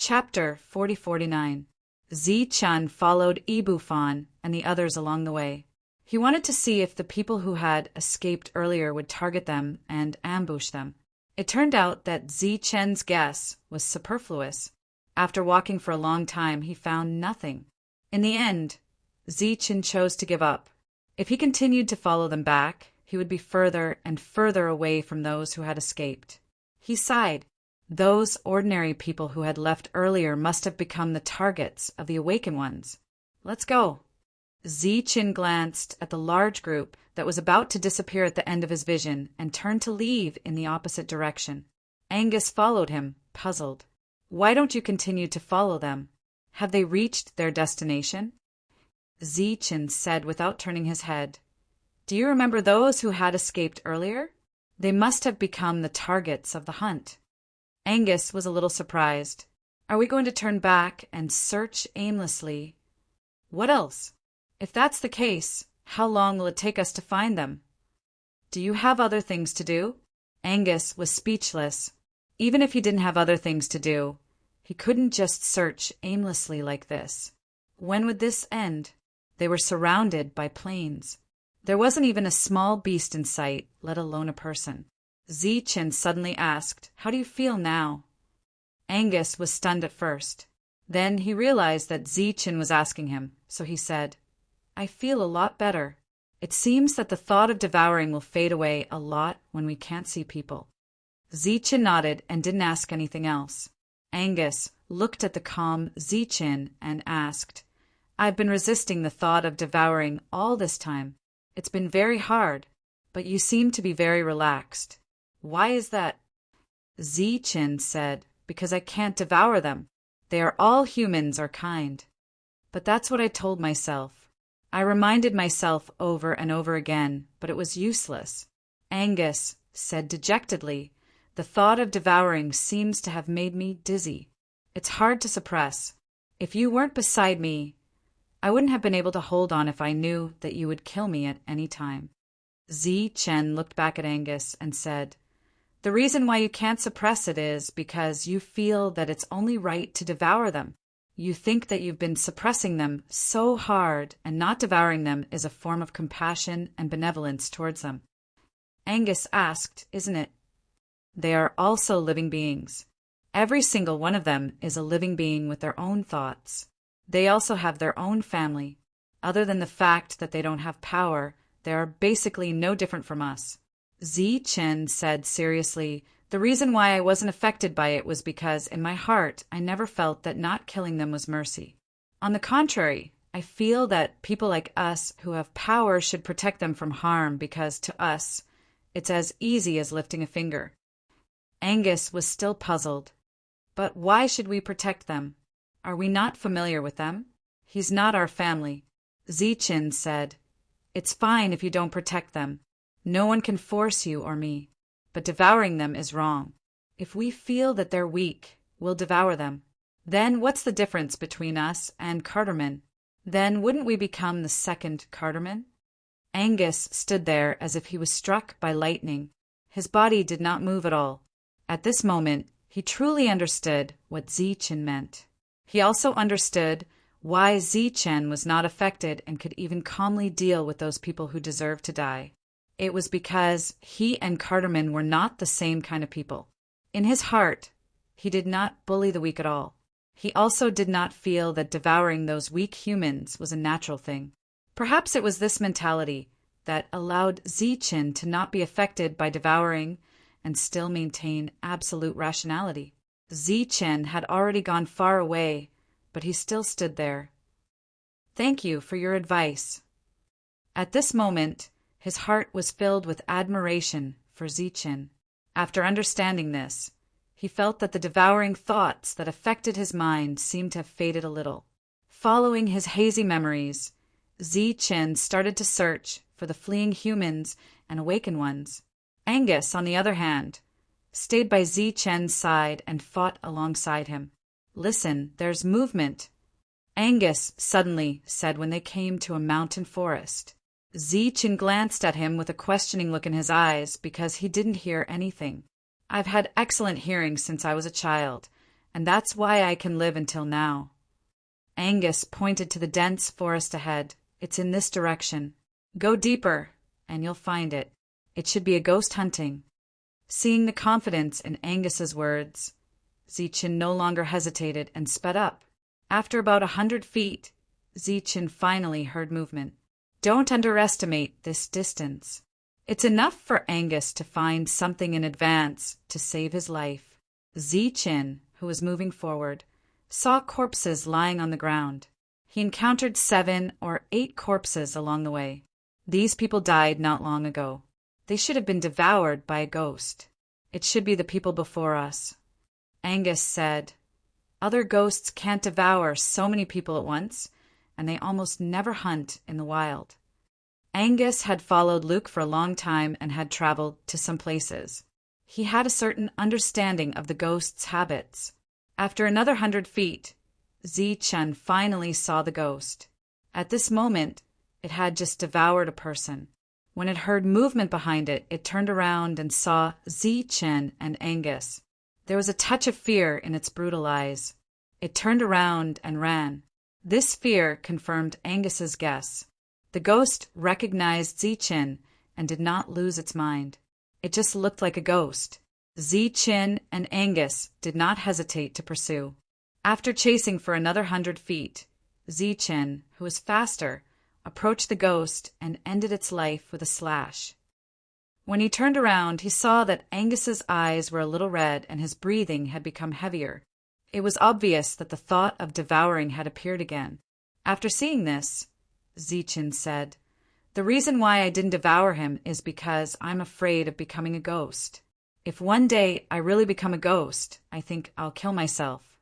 Chapter 4049. Zi-Chun followed Ibufan and the others along the way. He wanted to see if the people who had escaped earlier would target them and ambush them. It turned out that Zi-Chen's guess was superfluous. After walking for a long time, he found nothing. In the end, Zi-Chen chose to give up. If he continued to follow them back, he would be further and further away from those who had escaped. He sighed. Those ordinary people who had left earlier must have become the targets of the awakened ones. Let's go. Zi-Chen glanced at the large group that was about to disappear at the end of his vision and turned to leave in the opposite direction. Angus followed him, puzzled. Why don't you continue to follow them? Have they reached their destination? Zi-Chen said without turning his head. Do you remember those who had escaped earlier? They must have become the targets of the hunt. Angus was a little surprised. Are we going to turn back and search aimlessly? What else? If that's the case, how long will it take us to find them? Do you have other things to do? Angus was speechless. Even if he didn't have other things to do, he couldn't just search aimlessly like this. When would this end? They were surrounded by plains. There wasn't even a small beast in sight, let alone a person. Zi-Chen suddenly asked, How do you feel now? Angus was stunned at first. Then he realized that Zi-Chen was asking him, so he said, I feel a lot better. It seems that the thought of devouring will fade away a lot when we can't see people. Zi-Chen nodded and didn't ask anything else. Angus looked at the calm Zi-Chen and asked, I've been resisting the thought of devouring all this time. It's been very hard, but you seem to be very relaxed. Why is that? Zi-Chen said, Because I can't devour them. They are all humans or kind. But that's what I told myself. I reminded myself over and over again, but it was useless. Angus said dejectedly, The thought of devouring seems to have made me dizzy. It's hard to suppress. If you weren't beside me, I wouldn't have been able to hold on if I knew that you would kill me at any time. Zi-Chen looked back at Angus and said, The reason why you can't suppress it is because you feel that it's only right to devour them. You think that you've been suppressing them so hard, and not devouring them is a form of compassion and benevolence towards them. Angus asked, Isn't it? They are also living beings. Every single one of them is a living being with their own thoughts. They also have their own family. Other than the fact that they don't have power, they are basically no different from us. Zi-Chen said seriously, The reason why I wasn't affected by it was because in my heart I never felt that not killing them was mercy. On the contrary, I feel that people like us who have power should protect them from harm because to us, it's as easy as lifting a finger. Angus was still puzzled. But why should we protect them? Are we not familiar with them? He's not our family. Zi-Chen said, It's fine if you don't protect them. No one can force you or me. But devouring them is wrong. If we feel that they're weak, we'll devour them. Then what's the difference between us and Carterman? Then wouldn't we become the second Carterman? Angus stood there as if he was struck by lightning. His body did not move at all. At this moment, he truly understood what Zi-Chen meant. He also understood why Zi-Chen was not affected and could even calmly deal with those people who deserved to die. It was because he and Carterman were not the same kind of people. In his heart, he did not bully the weak at all. He also did not feel that devouring those weak humans was a natural thing. Perhaps it was this mentality that allowed Zi-Chen to not be affected by devouring and still maintain absolute rationality. Zi-Chen had already gone far away, but he still stood there. Thank you for your advice. At this moment, his heart was filled with admiration for Zi-Chen. After understanding this, he felt that the devouring thoughts that affected his mind seemed to have faded a little. Following his hazy memories, Zi-Chen started to search for the fleeing humans and awakened ones. Angus, on the other hand, stayed by Zi-Chen's side and fought alongside him. Listen, there's movement, Angus suddenly said when they came to a mountain forest. Zi-Chen glanced at him with a questioning look in his eyes because he didn't hear anything. I've had excellent hearing since I was a child, and that's why I can live until now." Angus pointed to the dense forest ahead. "It's in this direction. Go deeper, and you'll find it. It should be a ghost hunting." Seeing the confidence in Angus's words, Zichin no longer hesitated and sped up. After about 100 feet, Zichin finally heard movement. Don't underestimate this distance. It's enough for Angus to find something in advance to save his life. Zichin, who was moving forward, saw corpses lying on the ground. He encountered 7 or 8 corpses along the way. These people died not long ago. They should have been devoured by a ghost. It should be the people before us. Angus said, "Other ghosts can't devour so many people at once, and they almost never hunt in the wild." Angus had followed Luke for a long time and had traveled to some places. He had a certain understanding of the ghost's habits. After another 100 feet, Zichin finally saw the ghost. At this moment, it had just devoured a person. When it heard movement behind it, it turned around and saw Zichin and Angus. There was a touch of fear in its brutal eyes. It turned around and ran. This fear confirmed Angus's guess. The ghost recognized Zichin and did not lose its mind. It just looked like a ghost. Zichin and Angus did not hesitate to pursue. After chasing for another 100 feet, Zichin, who was faster, approached the ghost and ended its life with a slash. When he turned around, he saw that Angus's eyes were a little red and his breathing had become heavier. It was obvious that the thought of devouring had appeared again. After seeing this, Zichin said, "The reason why I didn't devour him is because I'm afraid of becoming a ghost. If one day I really become a ghost, I think I'll kill myself."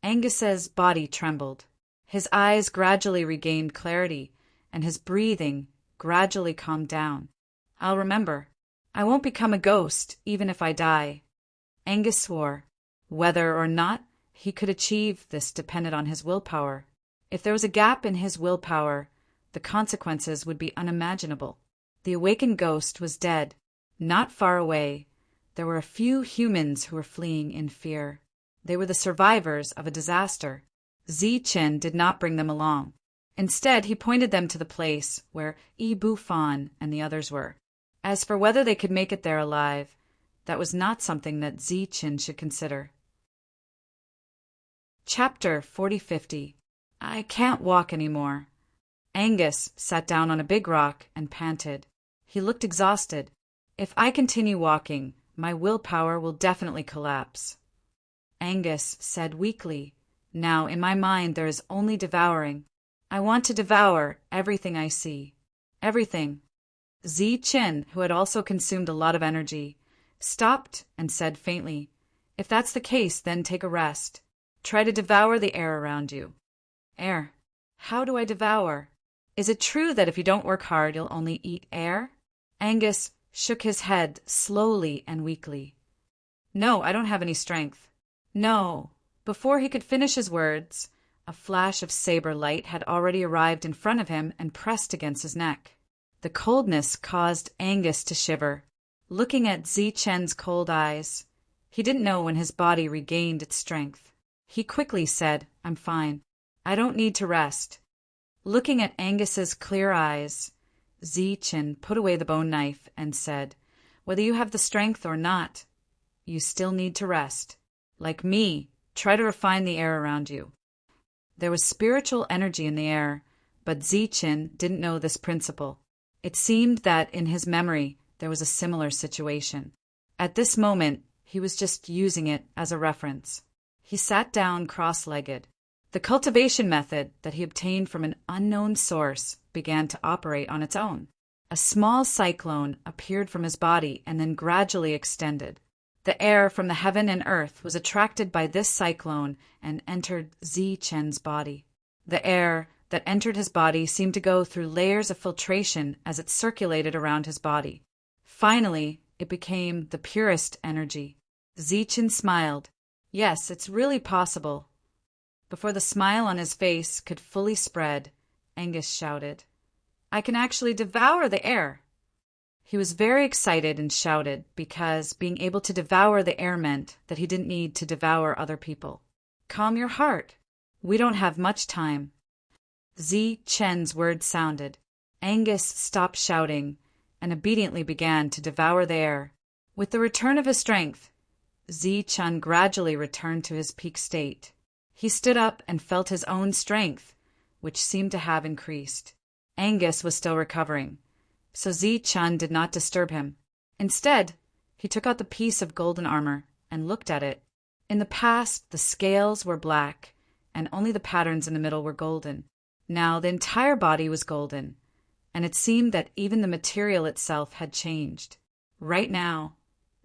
Angus's body trembled. His eyes gradually regained clarity, and his breathing gradually calmed down. "I'll remember. I won't become a ghost, even if I die." Angus swore. Whether or not he could achieve this depended on his willpower. If there was a gap in his willpower, the consequences would be unimaginable. The awakened ghost was dead. Not far away, there were a few humans who were fleeing in fear. They were the survivors of a disaster. Zichin did not bring them along. Instead, he pointed them to the place where Ibufan and the others were. As for whether they could make it there alive, that was not something that Zichin should consider. Chapter 4050. I can't walk anymore. Angus sat down on a big rock and panted. He looked exhausted. If I continue walking, my willpower will definitely collapse. Angus said weakly, "Now in my mind there is only devouring. I want to devour everything I see. Everything." Zichin, who had also consumed a lot of energy, stopped and said faintly, "If that's the case, then take a rest. Try to devour the air around you." "Air? How do I devour? Is it true that if you don't work hard, you'll only eat air?" Angus shook his head slowly and weakly. "No, I don't have any strength." "No." Before he could finish his words, a flash of saber light had already arrived in front of him and pressed against his neck. The coldness caused Angus to shiver. Looking at Zichin's cold eyes, he didn't know when his body regained its strength. He quickly said, "I'm fine. I don't need to rest." Looking at Angus's clear eyes, Zichin put away the bone knife and said, "Whether you have the strength or not, you still need to rest. Like me, try to refine the air around you." There was spiritual energy in the air, but Zichin didn't know this principle. It seemed that in his memory there was a similar situation. At this moment, he was just using it as a reference. He sat down cross-legged. The cultivation method that he obtained from an unknown source began to operate on its own. A small cyclone appeared from his body and then gradually extended. The air from the heaven and earth was attracted by this cyclone and entered Zichin's body. The air that entered his body seemed to go through layers of filtration as it circulated around his body. Finally, it became the purest energy. Zichin smiled. "Yes, it's really possible." Before the smile on his face could fully spread, Angus shouted, "I can actually devour the air." He was very excited and shouted because being able to devour the air meant that he didn't need to devour other people. Calm your heart. We don't have much time. Zi Chen's words sounded. Angus stopped shouting and obediently began to devour the air. With the return of his strength, Zi Chen gradually returned to his peak state. He stood up and felt his own strength, which seemed to have increased. Angus was still recovering, so Zi Chen did not disturb him. Instead, he took out the piece of golden armor and looked at it. In the past, the scales were black, and only the patterns in the middle were golden. Now the entire body was golden, and it seemed that even the material itself had changed. Right now,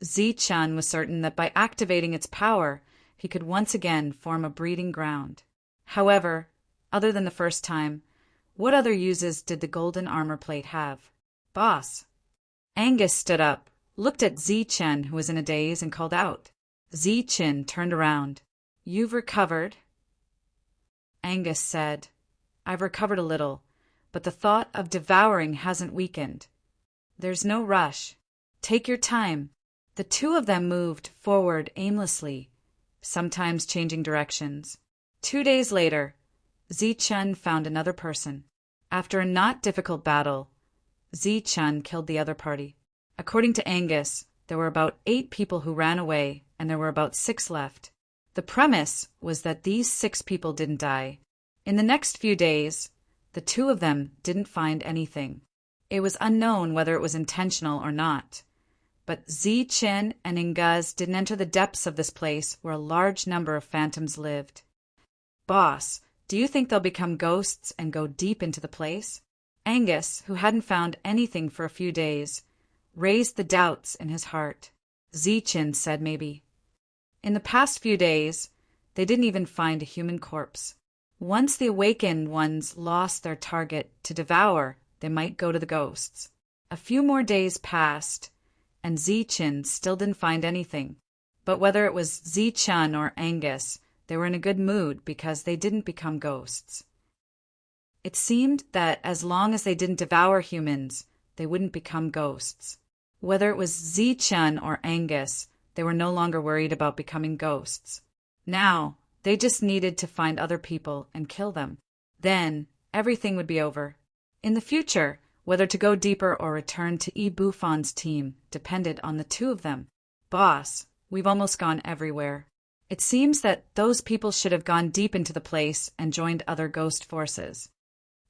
Zi Chen was certain that by activating its power, he could once again form a breeding ground. However, other than the first time, what other uses did the golden armor plate have? Boss. Angus stood up, looked at Zi Chen, who was in a daze, and called out. Zi Chen turned around. You've recovered? Angus said, I've recovered a little, but the thought of devouring hasn't weakened. There's no rush. Take your time. The two of them moved forward aimlessly, sometimes changing directions. 2 days later, Zi Chen found another person. After a not difficult battle, Zi Chen killed the other party. According to Angus, there were about 8 people who ran away, and there were about 6 left. The premise was that these 6 people didn't die. In the next few days, the two of them didn't find anything. It was unknown whether it was intentional or not. But Zi Chen and Inguz didn't enter the depths of this place where a large number of phantoms lived. Boss, do you think they'll become ghosts and go deep into the place? Angus, who hadn't found anything for a few days, raised the doubts in his heart. Zi Chen said maybe. In the past few days, they didn't even find a human corpse. Once the awakened ones lost their target to devour, they might go to the ghosts. A few more days passed, and Zi Chen still didn't find anything. But whether it was Zi Chen or Angus, they were in a good mood because they didn't become ghosts. It seemed that as long as they didn't devour humans, they wouldn't become ghosts. Whether it was Zi Chen or Angus, they were no longer worried about becoming ghosts. Now, they just needed to find other people and kill them. Then, everything would be over. In the future, whether to go deeper or return to Yi Bufan's team depended on the two of them. Boss, we've almost gone everywhere. It seems that those people should have gone deep into the place and joined other ghost forces.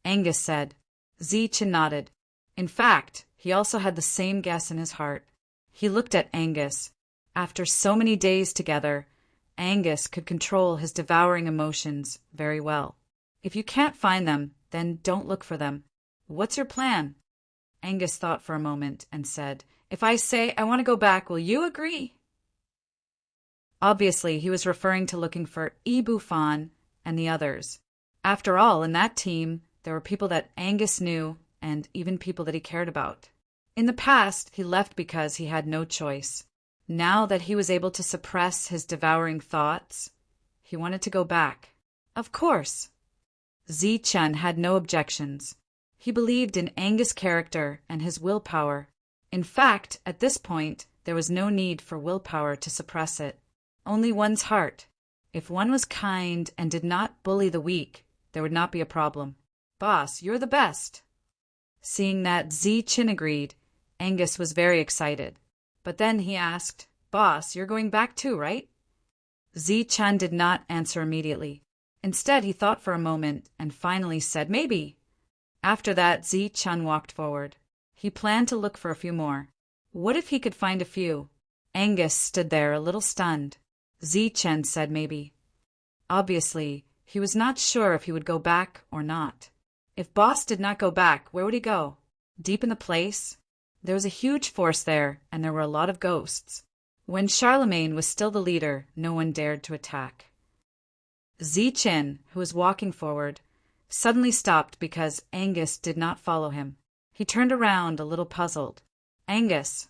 Angus said. Zi Chen nodded. In fact, he also had the same guess in his heart. He looked at Angus. After so many days together, Angus could control his devouring emotions very well. If you can't find them, then don't look for them. What's your plan? Angus thought for a moment and said, If I say I want to go back, will you agree? Obviously, he was referring to looking for Yi Bufan and the others. After all, in that team, there were people that Angus knew and even people that he cared about. In the past, he left because he had no choice. Now that he was able to suppress his devouring thoughts, he wanted to go back. Of course. Zi Chen had no objections. He believed in Angus' character and his willpower. In fact, at this point, there was no need for willpower to suppress it. Only one's heart. If one was kind and did not bully the weak, there would not be a problem. Boss, you're the best. Seeing that Zi Chen agreed, Angus was very excited. But then he asked, Boss, you're going back too, right? Zi Chen did not answer immediately. Instead, he thought for a moment and finally said, Maybe. After that, Zi Chen walked forward. He planned to look for a few more. What if he could find a few? Angus stood there a little stunned. Zi Chen said maybe. Obviously, he was not sure if he would go back or not. If Boss did not go back, where would he go? Deep in the place? There was a huge force there, and there were a lot of ghosts. When Charlemagne was still the leader, no one dared to attack. Zi Chen, who was walking forward, suddenly stopped because Angus did not follow him. He turned around a little puzzled. Angus.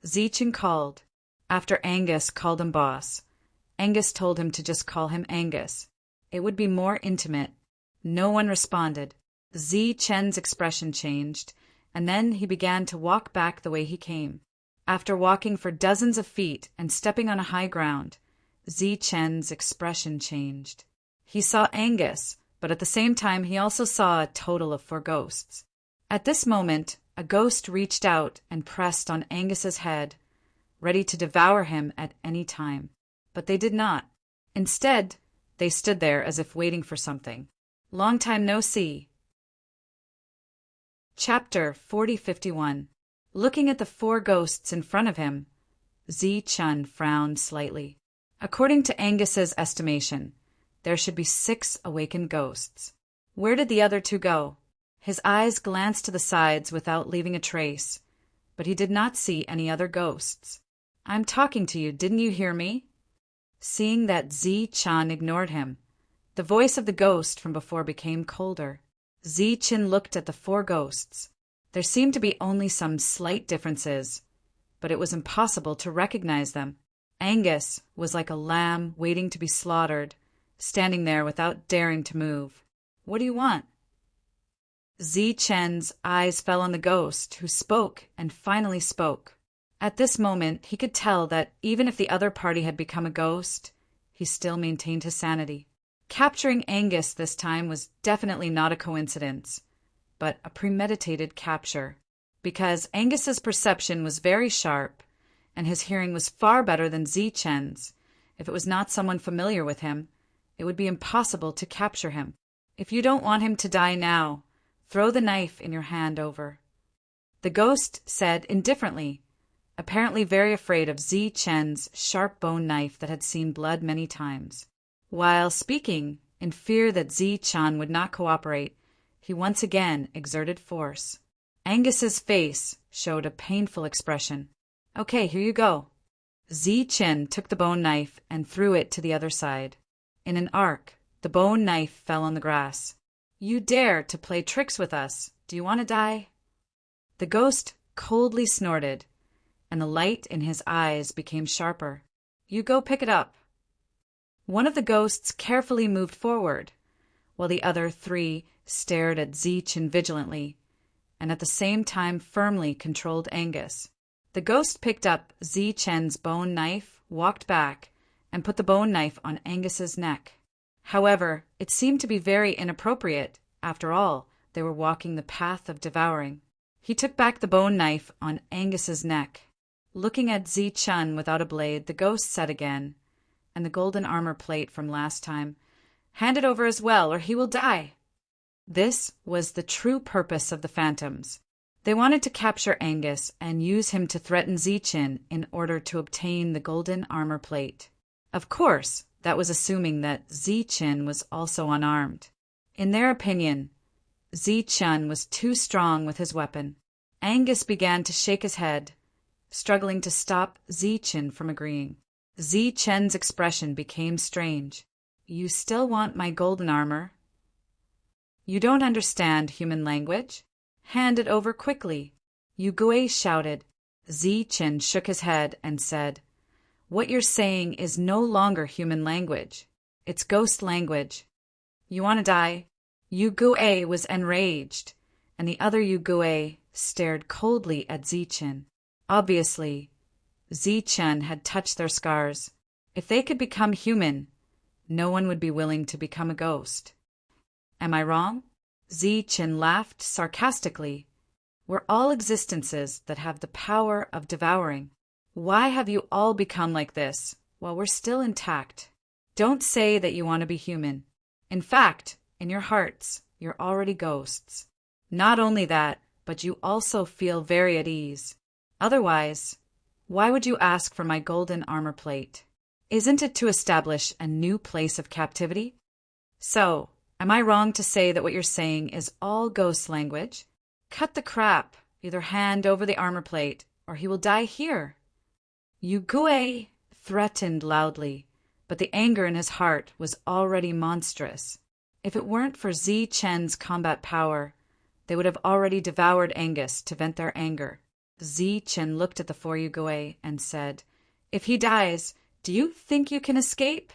Zi Chen called. After Angus called him Boss, Angus told him to just call him Angus. It would be more intimate. No one responded. Zi Chen's expression changed, and then he began to walk back the way he came. After walking for dozens of feet and stepping on a high ground, Zi-Chen's expression changed. He saw Angus, but at the same time he also saw a total of 4 ghosts. At this moment, a ghost reached out and pressed on Angus's head, ready to devour him at any time. But they did not. Instead, they stood there as if waiting for something. Long time no see. Chapter 4051. Looking at the 4 ghosts in front of him, Zi-Chen frowned slightly. According to Angus's estimation, there should be 6 awakened ghosts. Where did the other 2 go? His eyes glanced to the sides without leaving a trace, but he did not see any other ghosts. I'm talking to you, didn't you hear me? Seeing that Zi-Chen ignored him, the voice of the ghost from before became colder. Zi-Chen looked at the 4 ghosts. There seemed to be only some slight differences, but it was impossible to recognize them. Angus was like a lamb waiting to be slaughtered, standing there without daring to move. What do you want? Zi-Chen's eyes fell on the ghost, who spoke and finally spoke. At this moment, he could tell that even if the other party had become a ghost, he still maintained his sanity. Capturing Angus this time was definitely not a coincidence, but a premeditated capture, because Angus's perception was very sharp, and his hearing was far better than Zi-Chen's. If it was not someone familiar with him, it would be impossible to capture him. If you don't want him to die now, throw the knife in your hand over. The ghost said indifferently, apparently very afraid of Zi-Chen's sharp bone knife that had seen blood many times. While speaking, in fear that Zi-Chen would not cooperate, he once again exerted force. Angus's face showed a painful expression. Okay, here you go. Zi-Chen took the bone knife and threw it to the other side. In an arc, the bone knife fell on the grass. You dare to play tricks with us. Do you want to die? The ghost coldly snorted, and the light in his eyes became sharper. You go pick it up. One of the ghosts carefully moved forward, while the other 3 stared at Zi-Chen vigilantly, and at the same time firmly controlled Angus. The ghost picked up Zi-Chen's bone knife, walked back, and put the bone knife on Angus's neck. However, it seemed to be very inappropriate. After all, they were walking the path of devouring. He took back the bone knife on Angus's neck. Looking at Zi-Chen without a blade, the ghost said again, and the golden armor plate from last time, hand it over as well, or he will die. This was the true purpose of the phantoms. They wanted to capture Angus and use him to threaten Zi-Chen in order to obtain the golden armor plate. Of course, that was assuming that Zi-Chen was also unarmed. In their opinion, Zi-Chen was too strong with his weapon. Angus began to shake his head, struggling to stop Zi-Chen from agreeing. Zi-Chen's expression became strange. You still want my golden armor? You don't understand human language? Hand it over quickly. Yu Gui shouted. Zi-Chen shook his head and said, What you're saying is no longer human language. It's ghost language. You want to die? Yu Gui was enraged, and the other Yu Gui stared coldly at Zi-Chen. Obviously, Zi-Chen had touched their scars. If they could become human, no one would be willing to become a ghost. Am I wrong? Zi-Chen laughed sarcastically. We're all existences that have the power of devouring. Why have you all become like this while we're still intact? Don't say that you want to be human. In fact, in your hearts, you're already ghosts. Not only that, but you also feel very at ease. Otherwise, why would you ask for my golden armor plate? Isn't it to establish a new place of captivity? So, am I wrong to say that what you're saying is all ghost language? Cut the crap. Either hand over the armor plate, or he will die here. Yu Gui threatened loudly, but the anger in his heart was already monstrous. If it weren't for Zi-Chen's combat power, they would have already devoured Angus to vent their anger. Zi-Chen looked at the 4 Yu Gui and said, If he dies, do you think you can escape?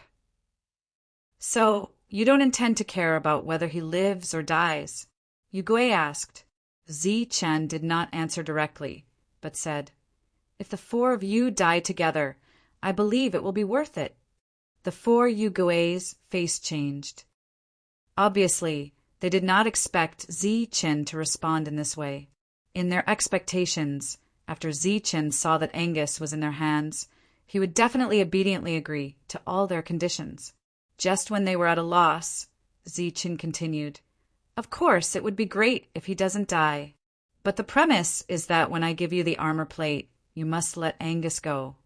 So, you don't intend to care about whether he lives or dies? Yu Gui asked. Chen did not answer directly, but said, "If the four of you die together, I believe it will be worth it." The four Yugue's face changed. Obviously, they did not expect Chen to respond in this way. In their expectations, after Chen saw that Angus was in their hands, he would definitely obediently agree to all their conditions. Just when they were at a loss, Chen continued, "Of course, it would be great if he doesn't die. But the premise is that when I give you the armor plate, you must let Angus go."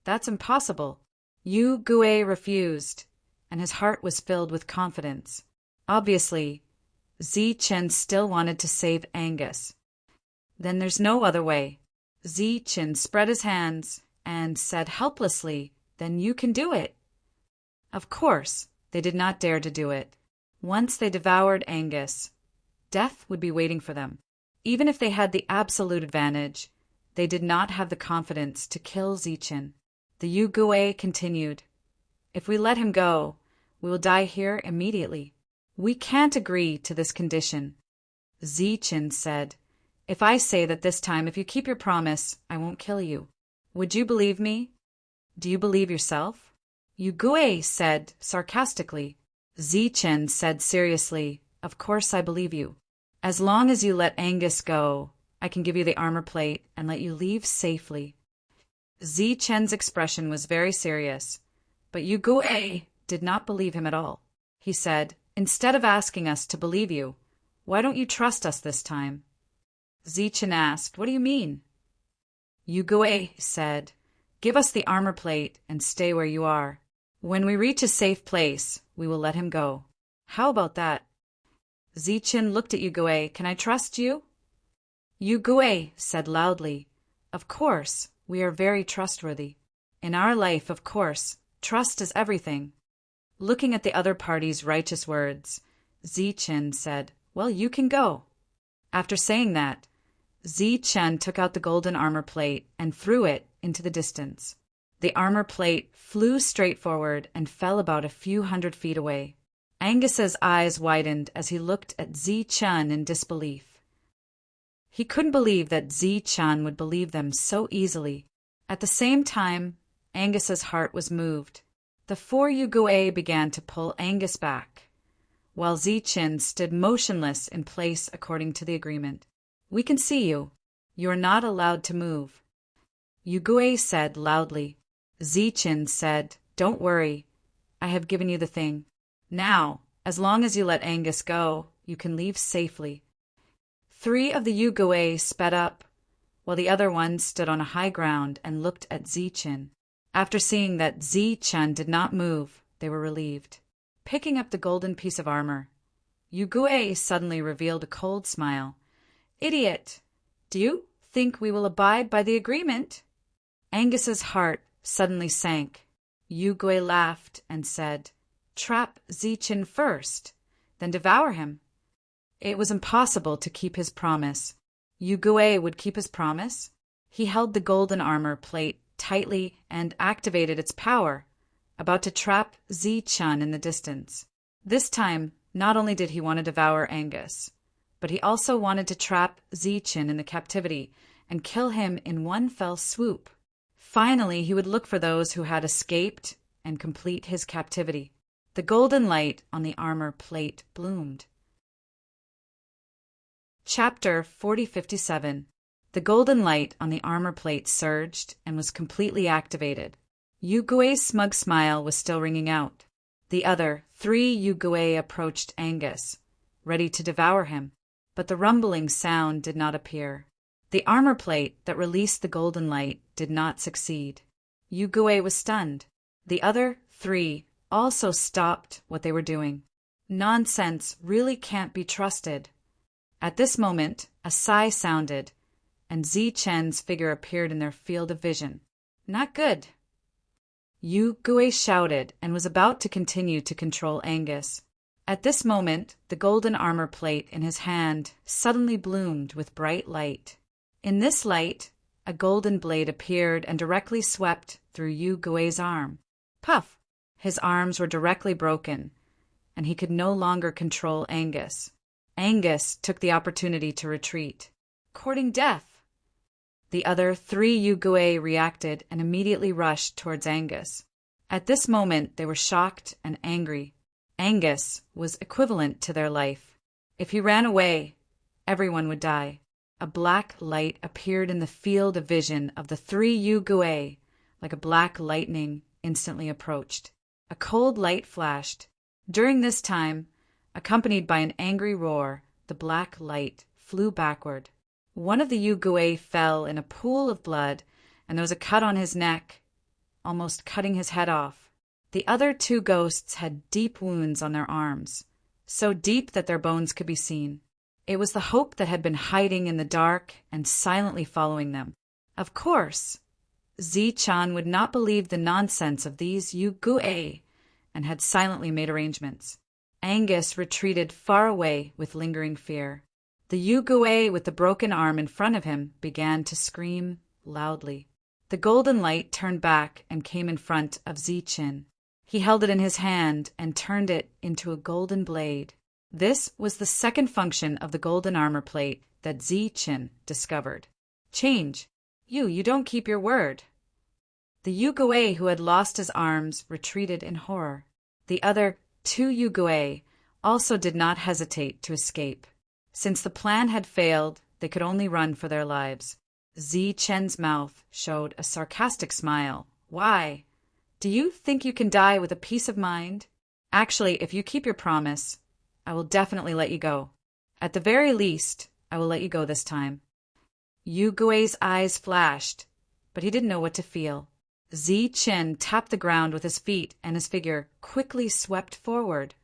"That's impossible." Yu Gue refused, and his heart was filled with confidence. Obviously, Chen still wanted to save Angus. "Then there's no other way." Chen spread his hands and said helplessly, "Then you can do it." Of course, they did not dare to do it. Once they devoured Angus, death would be waiting for them. Even if they had the absolute advantage, they did not have the confidence to kill Chen. The Yu Gue continued, "If we let him go, we will die here immediately. We can't agree to this condition." Chen said, "If I say that this time, if you keep your promise, I won't kill you, would you believe me? Do you believe yourself?" Yu Gue said sarcastically. Chen said seriously, "Of course I believe you. As long as you let Angus go, I can give you the armor plate and let you leave safely." Chen's expression was very serious, but Yu Gue did not believe him at all. He said, "Instead of asking us to believe you, why don't you trust us this time?" Chen asked, "What do you mean?" Yu Gue said, "Give us the armor plate and stay where you are. When we reach a safe place, we will let him go. How about that?" Chen looked at Yu Gue. "Can I trust you?" Yu Gue said loudly, "Of course, we are very trustworthy. In our life, of course, trust is everything." Looking at the other party's righteous words, Chen said, "Well, you can go." After saying that, Chen took out the golden armor plate and threw it into the distance. The armor plate flew straight forward and fell about a few 100 feet away. Angus's eyes widened as he looked at Chen in disbelief. He couldn't believe that Chen would believe them so easily. At the same time, Angus's heart was moved. The four Yu Gue began to pull Angus back, while Chen stood motionless in place according to the agreement. "We can see you. You are not allowed to move," Yu Gue said loudly. Chen said, "Don't worry. I have given you the thing. Now, as long as you let Angus go, you can leave safely." 3 of the Yu Gue sped up, while the other one stood on a high ground and looked at Chen. After seeing that Chen did not move, they were relieved. Picking up the golden piece of armor, Yu Gue suddenly revealed a cold smile. "Idiot! Do you think we will abide by the agreement?" Angus's heart suddenly sank. Yu Gue laughed and said, "Trap Chen first, then devour him." It was impossible to keep his promise. Yu Gue would keep his promise? He held the golden armor plate tightly and activated its power, about to trap Chen in the distance. This time, not only did he want to devour Angus, but he also wanted to trap Chen in the captivity and kill him in one fell swoop. Finally, he would look for those who had escaped and complete his captivity. The golden light on the armor plate bloomed. Chapter 4057. The golden light on the armor plate surged and was completely activated. Yu Gue's smug smile was still ringing out. The other 3 Yu Gue approached Angus, ready to devour him, but the rumbling sound did not appear. The armor plate that released the golden light did not succeed. Yu Gue was stunned. The other 3 also stopped what they were doing. Nonsense really can't be trusted. At this moment, a sigh sounded, and Chen's figure appeared in their field of vision. "Not good." Yu Gue shouted and was about to continue to control Angus. At this moment, the golden armor plate in his hand suddenly bloomed with bright light. In this light, a golden blade appeared and directly swept through Yu Gue's arm. Puff! His arms were directly broken, and he could no longer control Angus. Angus took the opportunity to retreat, courting death. The other 3 Yugui reacted and immediately rushed towards Angus. At this moment, they were shocked and angry. Angus was equivalent to their life. If he ran away, everyone would die. A black light appeared in the field of vision of the 3 Yugui, like a black lightning instantly approached. A cold light flashed. During this time, accompanied by an angry roar, the black light flew backward. One of the Yugui fell in a pool of blood, and there was a cut on his neck, almost cutting his head off. The other 2 ghosts had deep wounds on their arms, so deep that their bones could be seen. It was the hope that had been hiding in the dark and silently following them. Of course, Zi-chan would not believe the nonsense of these Yugui and had silently made arrangements. Angus retreated far away with lingering fear. The Yugui with the broken arm in front of him began to scream loudly. The golden light turned back and came in front of Zi-chan. He held it in his hand and turned it into a golden blade. This was the second function of the golden armor plate that Zi-chan discovered. Change. You don't keep your word. The Yugui who had lost his arms retreated in horror. The other 2 Yugui also did not hesitate to escape. Since the plan had failed, they could only run for their lives. Zi-chan's mouth showed a sarcastic smile. Why? Do you think you can die with a peace of mind? Actually, if you keep your promise, I will definitely let you go. At the very least, I will let you go this time. Yugui's eyes flashed, but he didn't know what to feel. Zi-chan tapped the ground with his feet, and his figure quickly swept forward,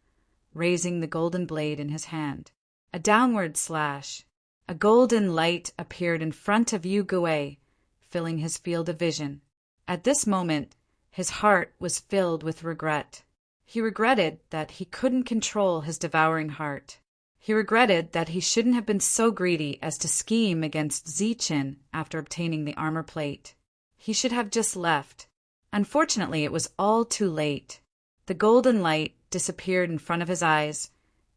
raising the golden blade in his hand. A downward slash. A golden light appeared in front of Yugui, filling his field of vision. At this moment, his heart was filled with regret. He regretted that he couldn't control his devouring heart. He regretted that he shouldn't have been so greedy as to scheme against Zi-chan after obtaining the armor plate. He should have just left. Unfortunately, it was all too late. The golden light disappeared in front of his eyes,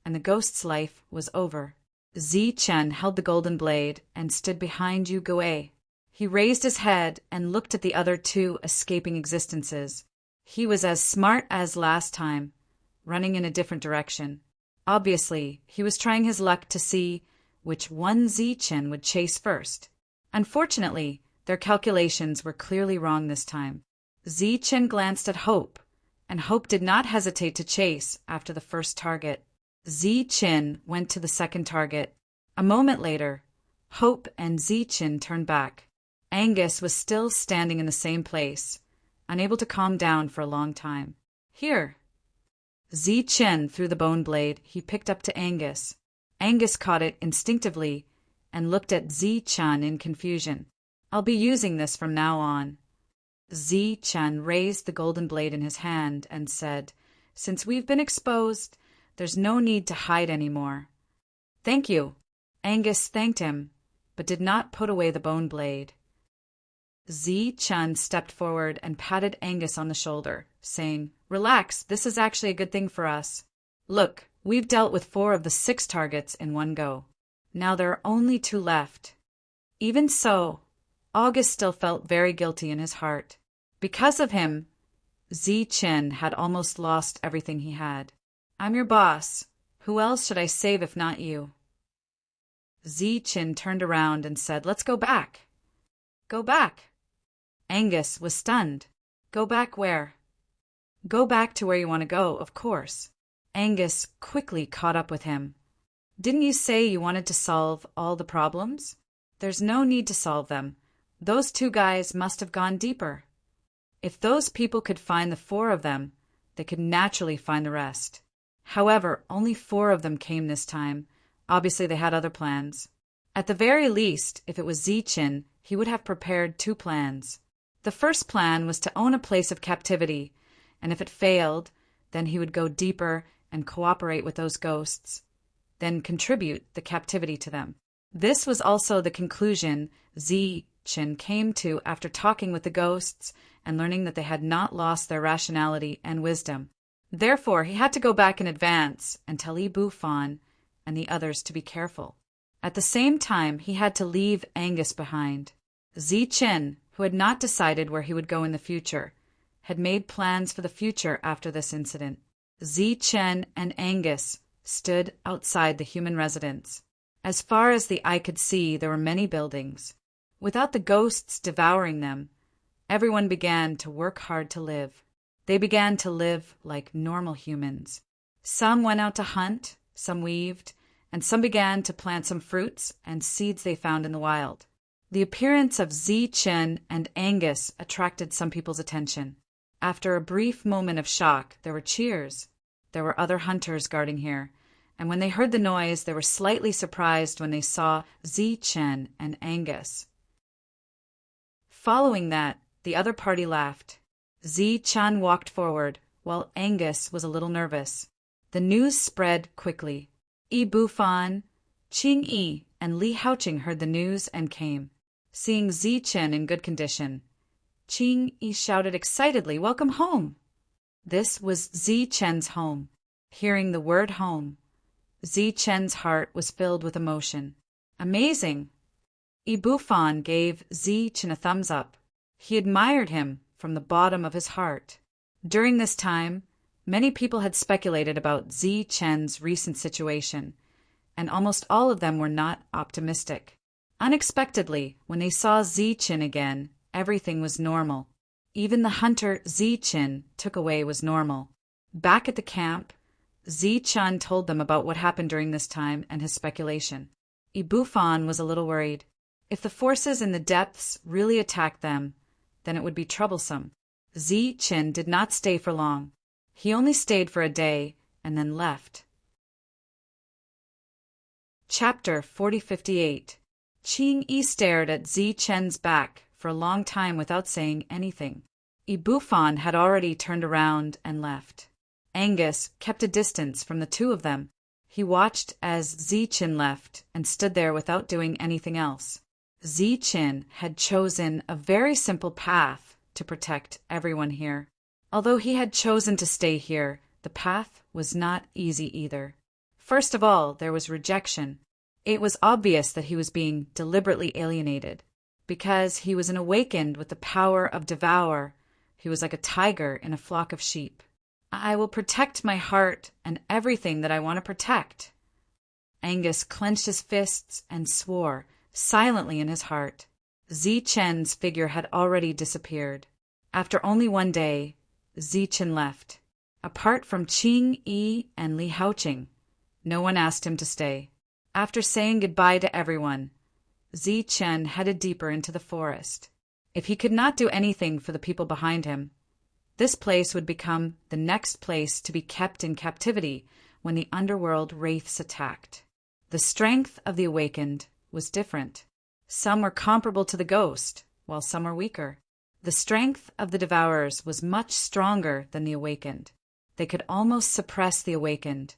and the ghost's life was over. Zi-chan held the golden blade and stood behind Yugui. He raised his head and looked at the other 2 escaping existences. He was as smart as last time, running in a different direction. Obviously, he was trying his luck to see which one Zi-chan would chase first. Unfortunately, their calculations were clearly wrong this time. Zi-chan glanced at Hope, and Hope did not hesitate to chase after the first target. Zi-chan went to the second target. A moment later, Hope and Zi-chan turned back. Angus was still standing in the same place, unable to calm down for a long time. Here. Zi-chan threw the bone blade he picked up to Angus. Angus caught it instinctively and looked at Zi-chan in confusion. I'll be using this from now on. Zi-chan raised the golden blade in his hand and said, Since we've been exposed, there's no need to hide anymore. Thank you. Angus thanked him, but did not put away the bone blade. Zi-chan stepped forward and patted Angus on the shoulder, saying, Relax, this is actually a good thing for us. Look, we've dealt with 4 of the 6 targets in one go. Now there are only 2 left. Even so, August still felt very guilty in his heart. Because of him, Zi-chan had almost lost everything he had. I'm your boss. Who else should I save if not you? Zi-chan turned around and said, Let's go back. Go back. Angus was stunned. Go back where? Go back to where you want to go, of course. Angus quickly caught up with him. Didn't you say you wanted to solve all the problems? There's no need to solve them. Those 2 guys must have gone deeper. If those people could find the 4 of them, they could naturally find the rest. However, only 4 of them came this time. Obviously, they had other plans. At the very least, if it was Zi-chan, he would have prepared 2 plans. The first plan was to own a place of captivity, and if it failed, then he would go deeper and cooperate with those ghosts, then contribute the captivity to them. This was also the conclusion Zi-chan came to after talking with the ghosts and learning that they had not lost their rationality and wisdom. Therefore, he had to go back in advance and tell Ibu Fan and the others to be careful. At the same time, he had to leave Angus behind. Zi-Chen, who had not decided where he would go in the future, had made plans for the future after this incident. Zi-Chen and Angus stood outside the human residence. As far as the eye could see, there were many buildings. Without the ghosts devouring them, everyone began to work hard to live. They began to live like normal humans. Some went out to hunt, some weaved, and some began to plant some fruits and seeds they found in the wild. The appearance of Zi-Chen and Angus attracted some people's attention. After a brief moment of shock, there were cheers. There were other hunters guarding here, and when they heard the noise, they were slightly surprised when they saw Zi-Chen and Angus. Following that, the other party laughed. Zi-Chen walked forward, while Angus was a little nervous. The news spread quickly. Bufan, Qing Yi, and Li Haoqing heard the news and came. Seeing Zi-Chen in good condition, Qing Yi shouted excitedly, "Welcome home!" This was Zi-Chen's home. Hearing the word home, Zi-Chen's heart was filled with emotion. Amazing! Bufan gave Zi-Chen a thumbs up. He admired him from the bottom of his heart. During this time, many people had speculated about Zi-Chen's recent situation, and almost all of them were not optimistic. Unexpectedly, when they saw Zi-Chen again, everything was normal. Even the hunter Zi-Chen took away was normal. Back at the camp, Zi-Chen told them about what happened during this time and his speculation. Bufan was a little worried. If the forces in the depths really attacked them, then it would be troublesome. Zi-Chen did not stay for long. He only stayed for a day and then left. Chapter 4058. Qing Yi stared at Zi-Chen's back for a long time without saying anything. Bufan had already turned around and left. Angus kept a distance from the two of them. He watched as Zi-Chen left and stood there without doing anything else. Zi-Chen had chosen a very simple path to protect everyone here. Although he had chosen to stay here, the path was not easy either. First of all, there was rejection. It was obvious that he was being deliberately alienated. Because he was an awakened with the power of devour, he was like a tiger in a flock of sheep. I will protect my heart and everything that I want to protect. Angus clenched his fists and swore, silently in his heart. Zi-Chen's figure had already disappeared. After only one day, Zi-Chen left. Apart from Qing Yi and Li Haoqing, no one asked him to stay. After saying goodbye to everyone, Zi-Chen headed deeper into the forest. If he could not do anything for the people behind him, this place would become the next place to be kept in captivity when the underworld wraiths attacked. The strength of the awakened was different. Some were comparable to the ghost, while some were weaker. The strength of the devourers was much stronger than the awakened. They could almost suppress the awakened,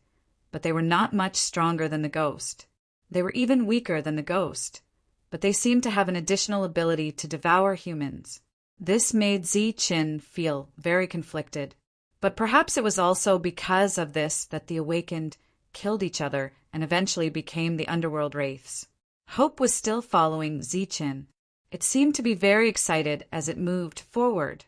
but they were not much stronger than the ghost. They were even weaker than the ghost, but they seemed to have an additional ability to devour humans. This made Zi-Chen feel very conflicted. But perhaps it was also because of this that the awakened killed each other and eventually became the underworld wraiths. Hope was still following Zi-Chen. It seemed to be very excited as it moved forward,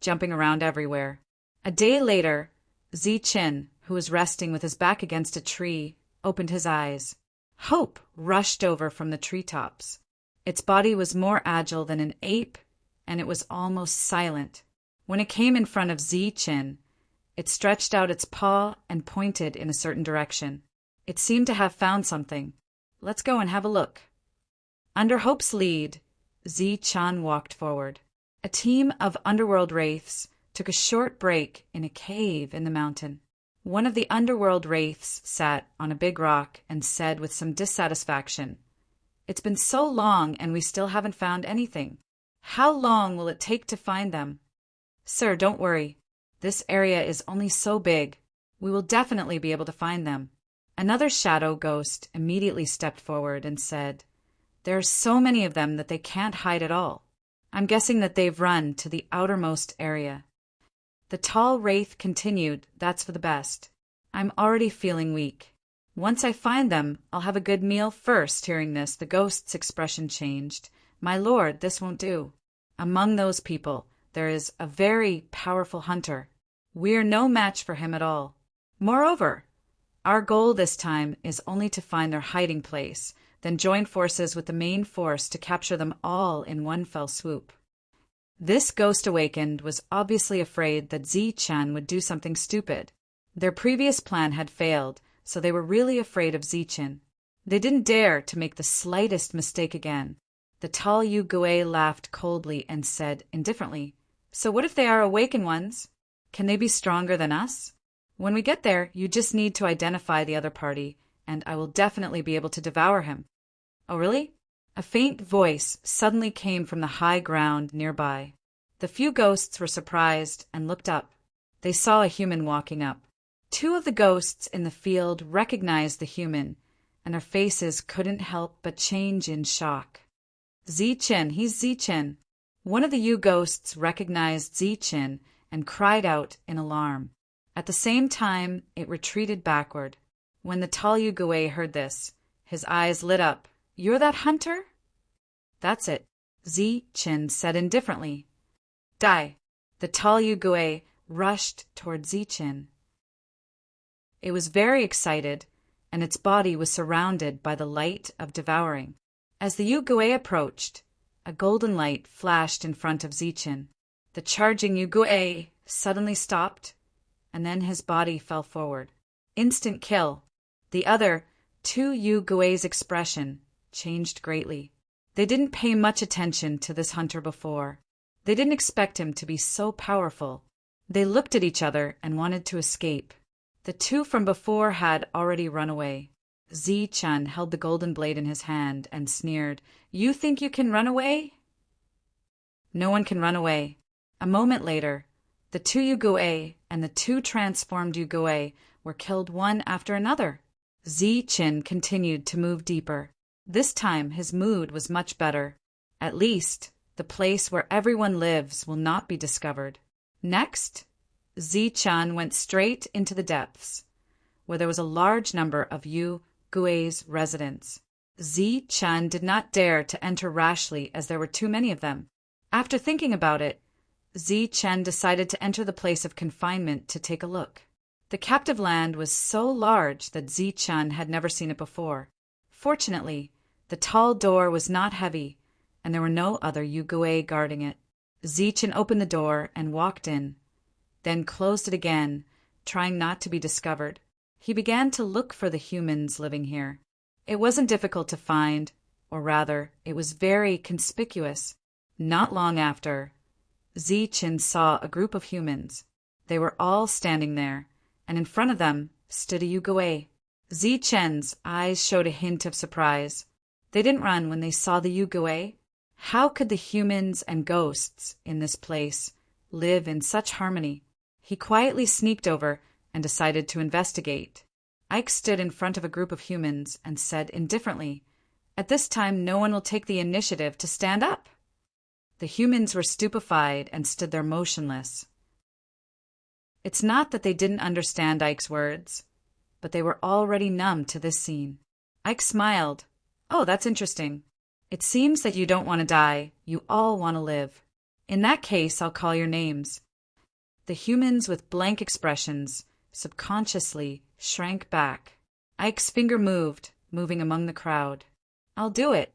jumping around everywhere. A day later, Zi-Chen, who was resting with his back against a tree, opened his eyes. Hope rushed over from the treetops. Its body was more agile than an ape, and it was almost silent. When it came in front of Zi-Chen, it stretched out its paw and pointed in a certain direction. It seemed to have found something. Let's go and have a look. Under Hope's lead, Zi-Chen walked forward. A team of underworld wraiths took a short break in a cave in the mountain. One of the underworld wraiths sat on a big rock and said with some dissatisfaction, "It's been so long and we still haven't found anything. How long will it take to find them?" "Sir, don't worry. This area is only so big. We will definitely be able to find them." Another shadow ghost immediately stepped forward and said, "There are so many of them that they can't hide at all. I'm guessing that they've run to the outermost area." The tall wraith continued, "That's for the best. I'm already feeling weak. Once I find them, I'll have a good meal first. Hearing this, the ghost's expression changed. My lord, this won't do. Among those people, there is a very powerful hunter. We're no match for him at all. Moreover, our goal this time is only to find their hiding place, then join forces with the main force to capture them all in one fell swoop. This ghost awakened was obviously afraid that Zi-chan would do something stupid. Their previous plan had failed, so they were really afraid of Zi-chan. They didn't dare to make the slightest mistake again. The tall Yu-gui laughed coldly and said indifferently, "So what if they are awakened ones? Can they be stronger than us? When we get there, you just need to identify the other party, and I will definitely be able to devour him." "Oh, really?" A faint voice suddenly came from the high ground nearby. The few ghosts were surprised and looked up. They saw a human walking up. Two of the ghosts in the field recognized the human, and their faces couldn't help but change in shock. "Zi-chan, he's Zi-chan." One of the Yu-ghosts recognized Zi-chan and cried out in alarm. At the same time, it retreated backward. When the tall Yu-gui heard this, his eyes lit up. "You're that hunter?" "That's it," Zi-chan said indifferently. "Die." The tall Yu-gui rushed toward Zi-chan. It was very excited, and its body was surrounded by the light of devouring. As the Yu-gui approached, a golden light flashed in front of Zi-chan. The charging Yu-gui suddenly stopped, and then his body fell forward. Instant kill. The other two Yu-gui's expression changed greatly. They didn't pay much attention to this hunter before. They didn't expect him to be so powerful. They looked at each other and wanted to escape. The two from before had already run away. Zi-chan held the golden blade in his hand and sneered, "You think you can run away?" No one can run away. A moment later, the two Yu-gui and the two transformed Yu-gui were killed one after another. Zi-chan continued to move deeper. This time his mood was much better. At least, the place where everyone lives will not be discovered. Next, Zi-chan went straight into the depths, where there was a large number of Yu-gui's residents. Zi-chan did not dare to enter rashly as there were too many of them. After thinking about it, Zi-chan decided to enter the place of confinement to take a look. The captive land was so large that Zi-chan had never seen it before. Fortunately, the tall door was not heavy, and there were no other Yu-gui guarding it. Zi-chan opened the door and walked in, then closed it again, trying not to be discovered. He began to look for the humans living here. It wasn't difficult to find, or rather, it was very conspicuous. Not long after, Zi-chan saw a group of humans. They were all standing there, and in front of them stood a Yu-gui. Zi-chan's eyes showed a hint of surprise. They didn't run when they saw the Yu-gui. How could the humans and ghosts in this place live in such harmony? He quietly sneaked over and decided to investigate. Ike stood in front of a group of humans and said indifferently, "At this time, no one will take the initiative to stand up." The humans were stupefied and stood there motionless. It's not that they didn't understand Ike's words, but they were already numb to this scene. Ike smiled. "Oh, that's interesting. It seems that you don't want to die. You all want to live. In that case, I'll call your names." The humans with blank expressions subconsciously shrank back. Ike's finger moved, moving among the crowd. "I'll do it."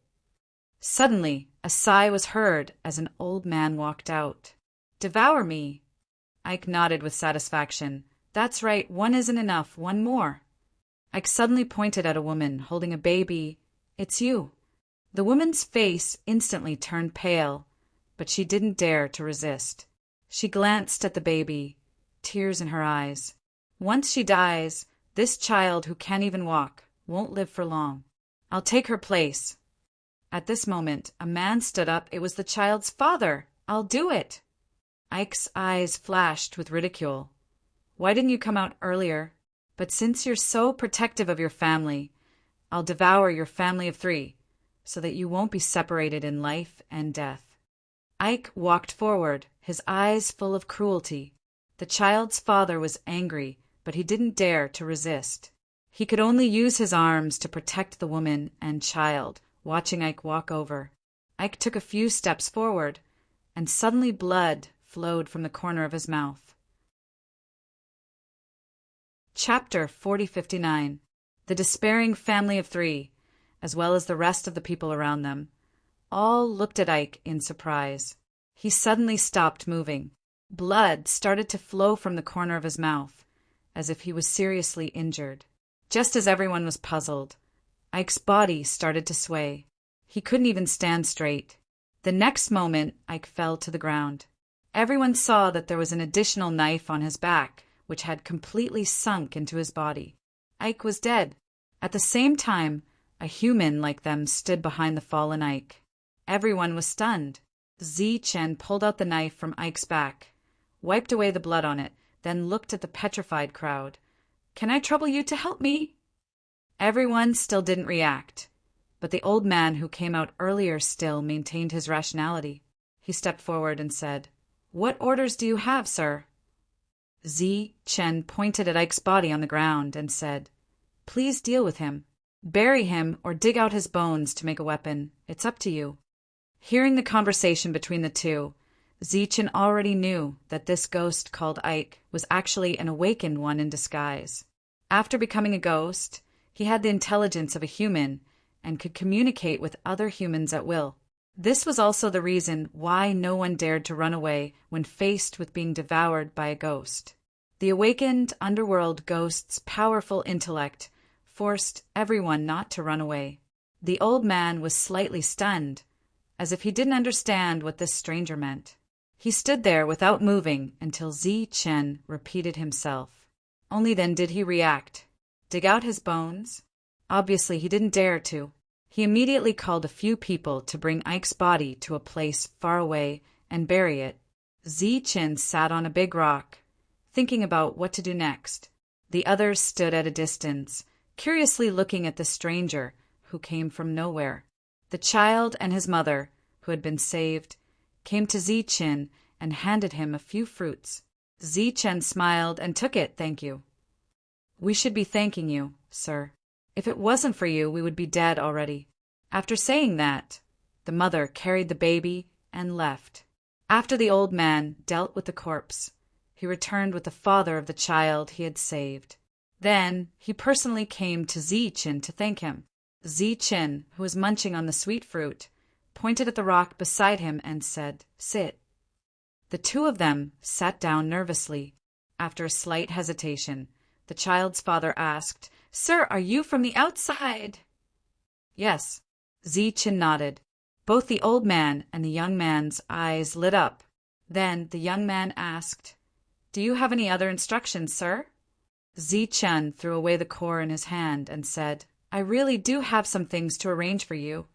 Suddenly, a sigh was heard as an old man walked out. "Devour me." Ike nodded with satisfaction. "That's right, one isn't enough, one more." Ike suddenly pointed at a woman holding a baby. "It's you." The woman's face instantly turned pale, but she didn't dare to resist. She glanced at the baby, tears in her eyes. "Once she dies, this child who can't even walk won't live for long. I'll take her place." At this moment, a man stood up. It was the child's father. "I'll do it." Ike's eyes flashed with ridicule. "Why didn't you come out earlier? But since you're so protective of your family, I'll devour your family of 3, so that you won't be separated in life and death." Ike walked forward, his eyes full of cruelty. The child's father was angry, but he didn't dare to resist. He could only use his arms to protect the woman and child, watching Ike walk over. Ike took a few steps forward, and suddenly blood flowed from the corner of his mouth. Chapter 4059. The despairing family of 3, as well as the rest of the people around them, all looked at Ike in surprise. He suddenly stopped moving. Blood started to flow from the corner of his mouth, as if he was seriously injured. Just as everyone was puzzled, Ike's body started to sway. He couldn't even stand straight. The next moment, Ike fell to the ground. Everyone saw that there was an additional knife on his back, which had completely sunk into his body. Ike was dead. At the same time, a human like them stood behind the fallen Ike. Everyone was stunned. Zi-Chen pulled out the knife from Ike's back, wiped away the blood on it, then looked at the petrified crowd. "Can I trouble you to help me?" Everyone still didn't react, but the old man who came out earlier still maintained his rationality. He stepped forward and said, "What orders do you have, sir?" Zi-Chen pointed at Ike's body on the ground and said, "Please deal with him. Bury him or dig out his bones to make a weapon. It's up to you." Hearing the conversation between the two, Zi-Chen already knew that this ghost called Ike was actually an awakened one in disguise. After becoming a ghost, he had the intelligence of a human and could communicate with other humans at will. This was also the reason why no one dared to run away when faced with being devoured by a ghost. The awakened underworld ghost's powerful intellect forced everyone not to run away. The old man was slightly stunned, as if he didn't understand what this stranger meant. He stood there without moving until Zi-Chen repeated himself. Only then did he react. Dig out his bones? Obviously he didn't dare to. He immediately called a few people to bring Ike's body to a place far away and bury it. Zi-Chen sat on a big rock, thinking about what to do next. The others stood at a distance, curiously looking at the stranger who came from nowhere. The child and his mother, who had been saved, came to Zi-Chen and handed him a few fruits. Zi-Chen smiled and took it, "Thank you." "We should be thanking you, sir. If it wasn't for you, we would be dead already." After saying that, the mother carried the baby and left. After the old man dealt with the corpse, he returned with the father of the child he had saved. Then he personally came to Zi-Chen to thank him. Zi-Chen, who was munching on the sweet fruit, pointed at the rock beside him and said, "Sit." The two of them sat down nervously. After a slight hesitation, the child's father asked, "Sir, are you from the outside?" "Yes." Zi-Chen nodded. Both the old man and the young man's eyes lit up. Then the young man asked, "Do you have any other instructions, sir?" Zi-Chen threw away the core in his hand and said, "I really do have some things to arrange for you.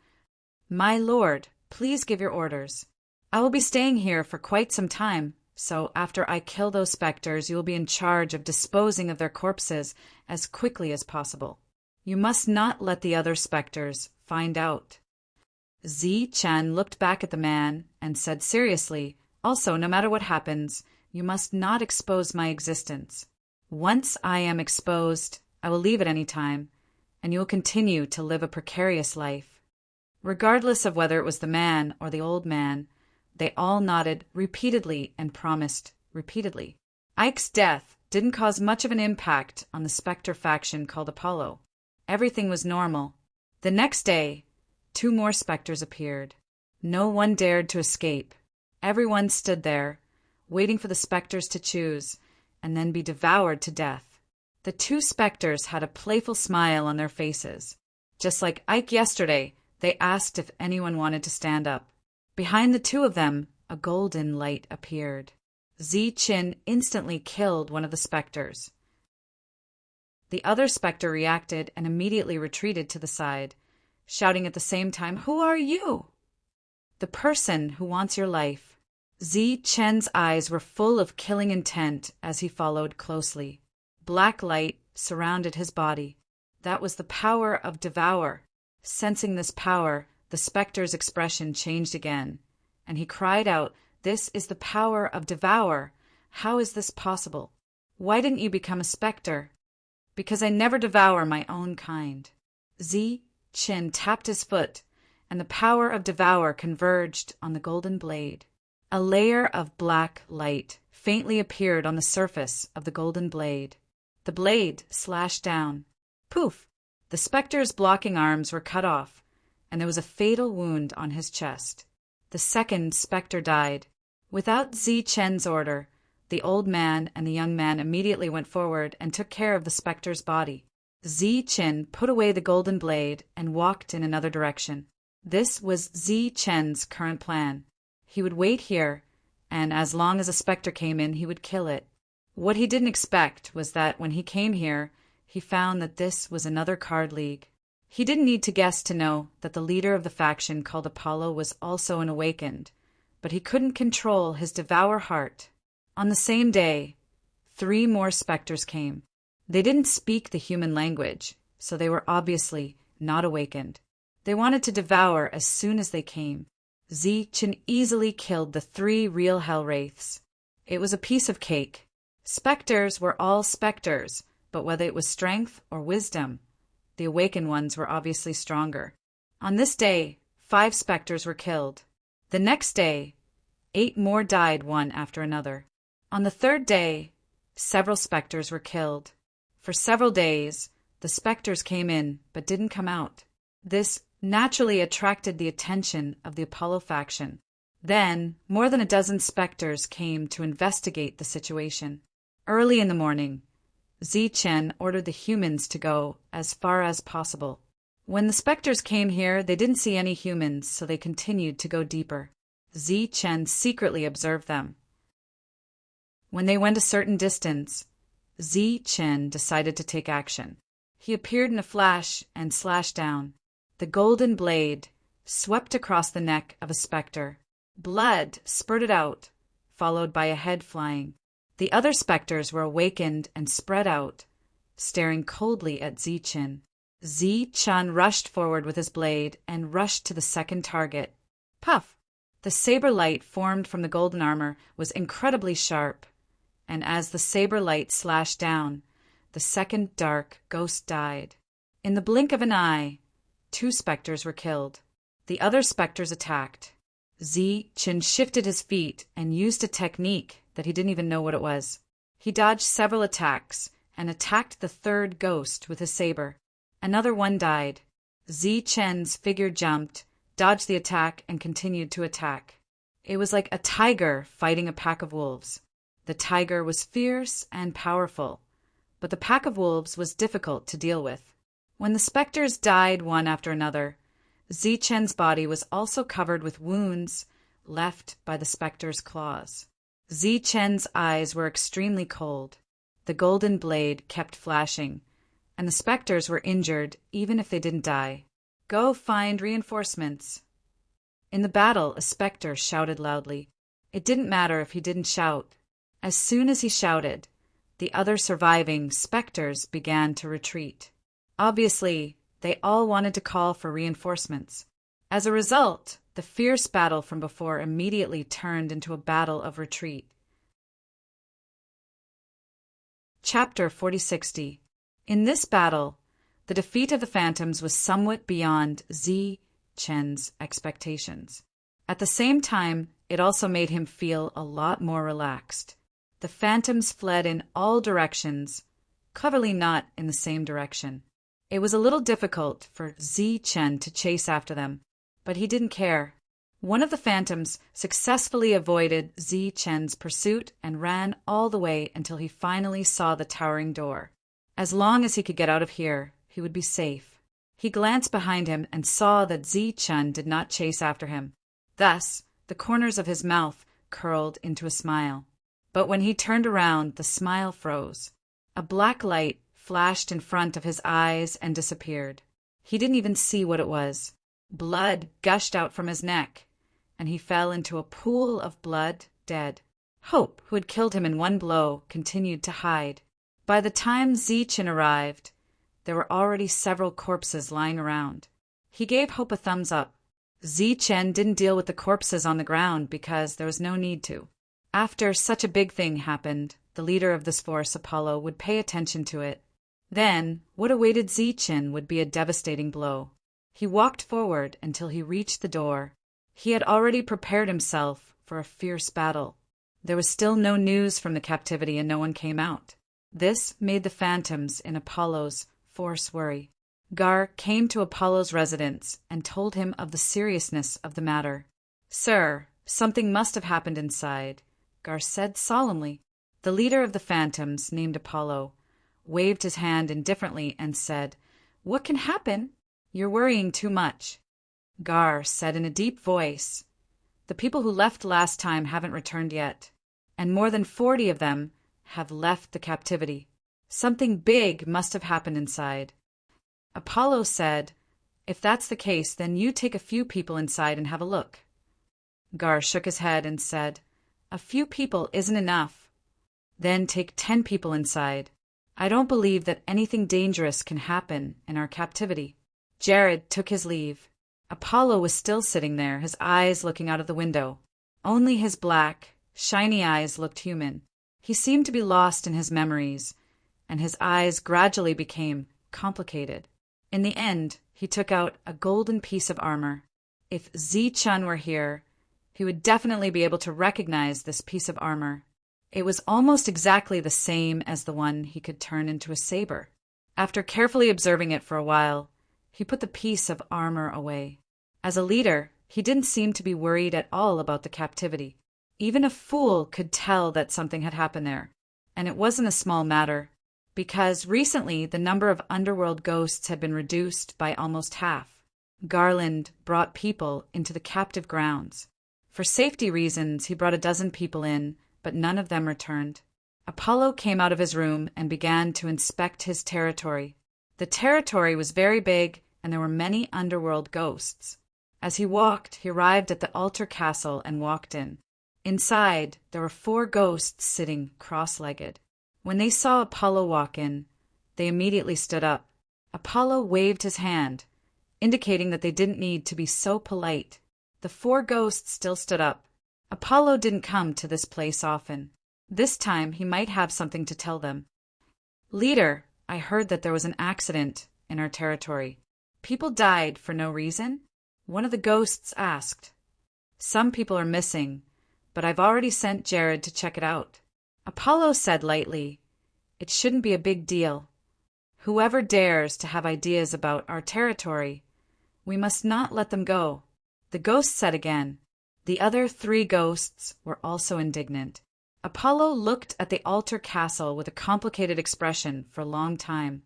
My lord, please give your orders. I will be staying here for quite some time, so after I kill those specters, you will be in charge of disposing of their corpses as quickly as possible. You must not let the other specters find out." Zi-Chen looked back at the man and said seriously, "Also, no matter what happens, you must not expose my existence. Once I am exposed, I will leave at any time, and you will continue to live a precarious life." Regardless of whether it was the man or the old man, they all nodded repeatedly and promised repeatedly. Ike's death didn't cause much of an impact on the Spectre faction called Apollo. Everything was normal. The next day, 2 more specters appeared. No one dared to escape. Everyone stood there, waiting for the specters to choose, and then be devoured to death. The 2 specters had a playful smile on their faces. Just like Ike yesterday, they asked if anyone wanted to stand up. Behind the 2 of them, a golden light appeared. Zi-Chen instantly killed one of the specters. The other specter reacted and immediately retreated to the side, shouting at the same time, "Who are you?" "The person who wants your life." Zi-Chen's eyes were full of killing intent as he followed closely. Black light surrounded his body. That was the power of Devour. Sensing this power, the specter's expression changed again, and he cried out, "This is the power of Devour. How is this possible? Why didn't you become a specter?" because I never devour my own kind. Zi Qin tapped his foot, and the power of devour converged on the golden blade. A layer of black light faintly appeared on the surface of the golden blade. The blade slashed down. Poof! The specter's blocking arms were cut off, and there was a fatal wound on his chest. The second specter died. Without Zi Chen's order, the old man and the young man immediately went forward and took care of the specter's body. Zi Chen put away the golden blade and walked in another direction. This was Zi Chen's current plan. He would wait here, and as long as a specter came in, he would kill it. What he didn't expect was that when he came here, he found that this was another card league. He didn't need to guess to know that the leader of the faction called Apollo was also an awakened, but he couldn't control his devour heart. On the same day, 3 more specters came. They didn't speak the human language, so they were obviously not awakened. They wanted to devour as soon as they came. Zi Chen easily killed the 3 real hell wraiths. It was a piece of cake. Specters were all specters, but whether it was strength or wisdom, the awakened ones were obviously stronger. On this day, 5 specters were killed. The next day, 8 more died one after another. On the 3rd day, several specters were killed. For several days, the specters came in but didn't come out. This naturally attracted the attention of the Apollo faction. Then, more than a dozen specters came to investigate the situation. Early in the morning, Zi Chen ordered the humans to go as far as possible. When the specters came here, they didn't see any humans, so they continued to go deeper. Zi Chen secretly observed them. When they went a certain distance, Zi Chen decided to take action. He appeared in a flash and slashed down. The golden blade swept across the neck of a specter. Blood spurted out, followed by a head flying. The other specters were awakened and spread out, staring coldly at Zi Chen. Zi Chen rushed forward with his blade and rushed to the second target. Puff! The saber light formed from the golden armor was incredibly sharp, and as the saber light slashed down, the second dark ghost died. In the blink of an eye, 2 specters were killed. The other specters attacked. Zi Chen shifted his feet and used a technique that he didn't even know what it was. He dodged several attacks and attacked the 3rd ghost with his saber. Another one died. Zi Chen's figure jumped, dodged the attack, and continued to attack. It was like a tiger fighting a pack of wolves. The tiger was fierce and powerful, but the pack of wolves was difficult to deal with. When the specters died one after another, Zi Chen's body was also covered with wounds left by the specter's claws. Zi Chen's eyes were extremely cold. The golden blade kept flashing, and the specters were injured even if they didn't die. Go find reinforcements. In the battle, a specter shouted loudly. It didn't matter if he didn't shout. As soon as he shouted, the other surviving specters began to retreat. Obviously, they all wanted to call for reinforcements. As a result, the fierce battle from before immediately turned into a battle of retreat. Chapter 4060. In this battle, the defeat of the Phantoms was somewhat beyond Zi Chen's expectations. At the same time, it also made him feel a lot more relaxed. The Phantoms fled in all directions, cleverly not in the same direction. It was a little difficult for Zi Chen to chase after them, but he didn't care. One of the Phantoms successfully avoided Zi Chen's pursuit and ran all the way until he finally saw the towering door. As long as he could get out of here, he would be safe. He glanced behind him and saw that Zi Chen did not chase after him. Thus, the corners of his mouth curled into a smile. But when he turned around, the smile froze. A black light flashed in front of his eyes and disappeared. He didn't even see what it was. Blood gushed out from his neck, and he fell into a pool of blood, dead. Hope, who had killed him in one blow, continued to hide. By the time Zi Chen arrived, there were already several corpses lying around. He gave Hope a thumbs up. Zi Chen didn't deal with the corpses on the ground because there was no need to. After such a big thing happened, the leader of this force, Apollo, would pay attention to it. Then, what awaited Zichen would be a devastating blow. He walked forward until he reached the door. He had already prepared himself for a fierce battle. There was still no news from the captivity and no one came out. This made the phantoms in Apollo's force worry. Gar came to Apollo's residence and told him of the seriousness of the matter. "Sir, something must have happened inside," Gar said solemnly. The leader of the phantoms, named Apollo, waved his hand indifferently and said, "What can happen? You're worrying too much." Gar said in a deep voice, "The people who left last time haven't returned yet, and more than 40 of them have left the captivity. Something big must have happened inside." Apollo said, "If that's the case, then you take a few people inside and have a look." Gar shook his head and said, "A few people isn't enough." "Then take 10 people inside. I don't believe that anything dangerous can happen in our captivity." Jared took his leave. Apollo was still sitting there, his eyes looking out of the window. Only his black, shiny eyes looked human. He seemed to be lost in his memories, and his eyes gradually became complicated. In the end, he took out a golden piece of armor. If Zichen were here, he would definitely be able to recognize this piece of armor. It was almost exactly the same as the one he could turn into a saber. After carefully observing it for a while, he put the piece of armor away. As a leader, he didn't seem to be worried at all about the captivity. Even a fool could tell that something had happened there, and it wasn't a small matter, because recently the number of underworld ghosts had been reduced by almost half. Garland brought people into the captive grounds. For safety reasons, he brought a dozen people in, but none of them returned. Apollo came out of his room and began to inspect his territory. The territory was very big, and there were many underworld ghosts. As he walked, he arrived at the altar castle and walked in. Inside, there were 4 ghosts sitting cross-legged. When they saw Apollo walk in, they immediately stood up. Apollo waved his hand, indicating that they didn't need to be so polite. The 4 ghosts still stood up. Apollo didn't come to this place often. This time he might have something to tell them. "Leader, I heard that there was an accident in our territory. People died for no reason?" one of the ghosts asked. "Some people are missing, but I've already sent Jared to check it out." Apollo said lightly, "It shouldn't be a big deal. Whoever dares to have ideas about our territory, we must not let them go." The ghost said again. The other 3 ghosts were also indignant. Apollo looked at the altar castle with a complicated expression for a long time,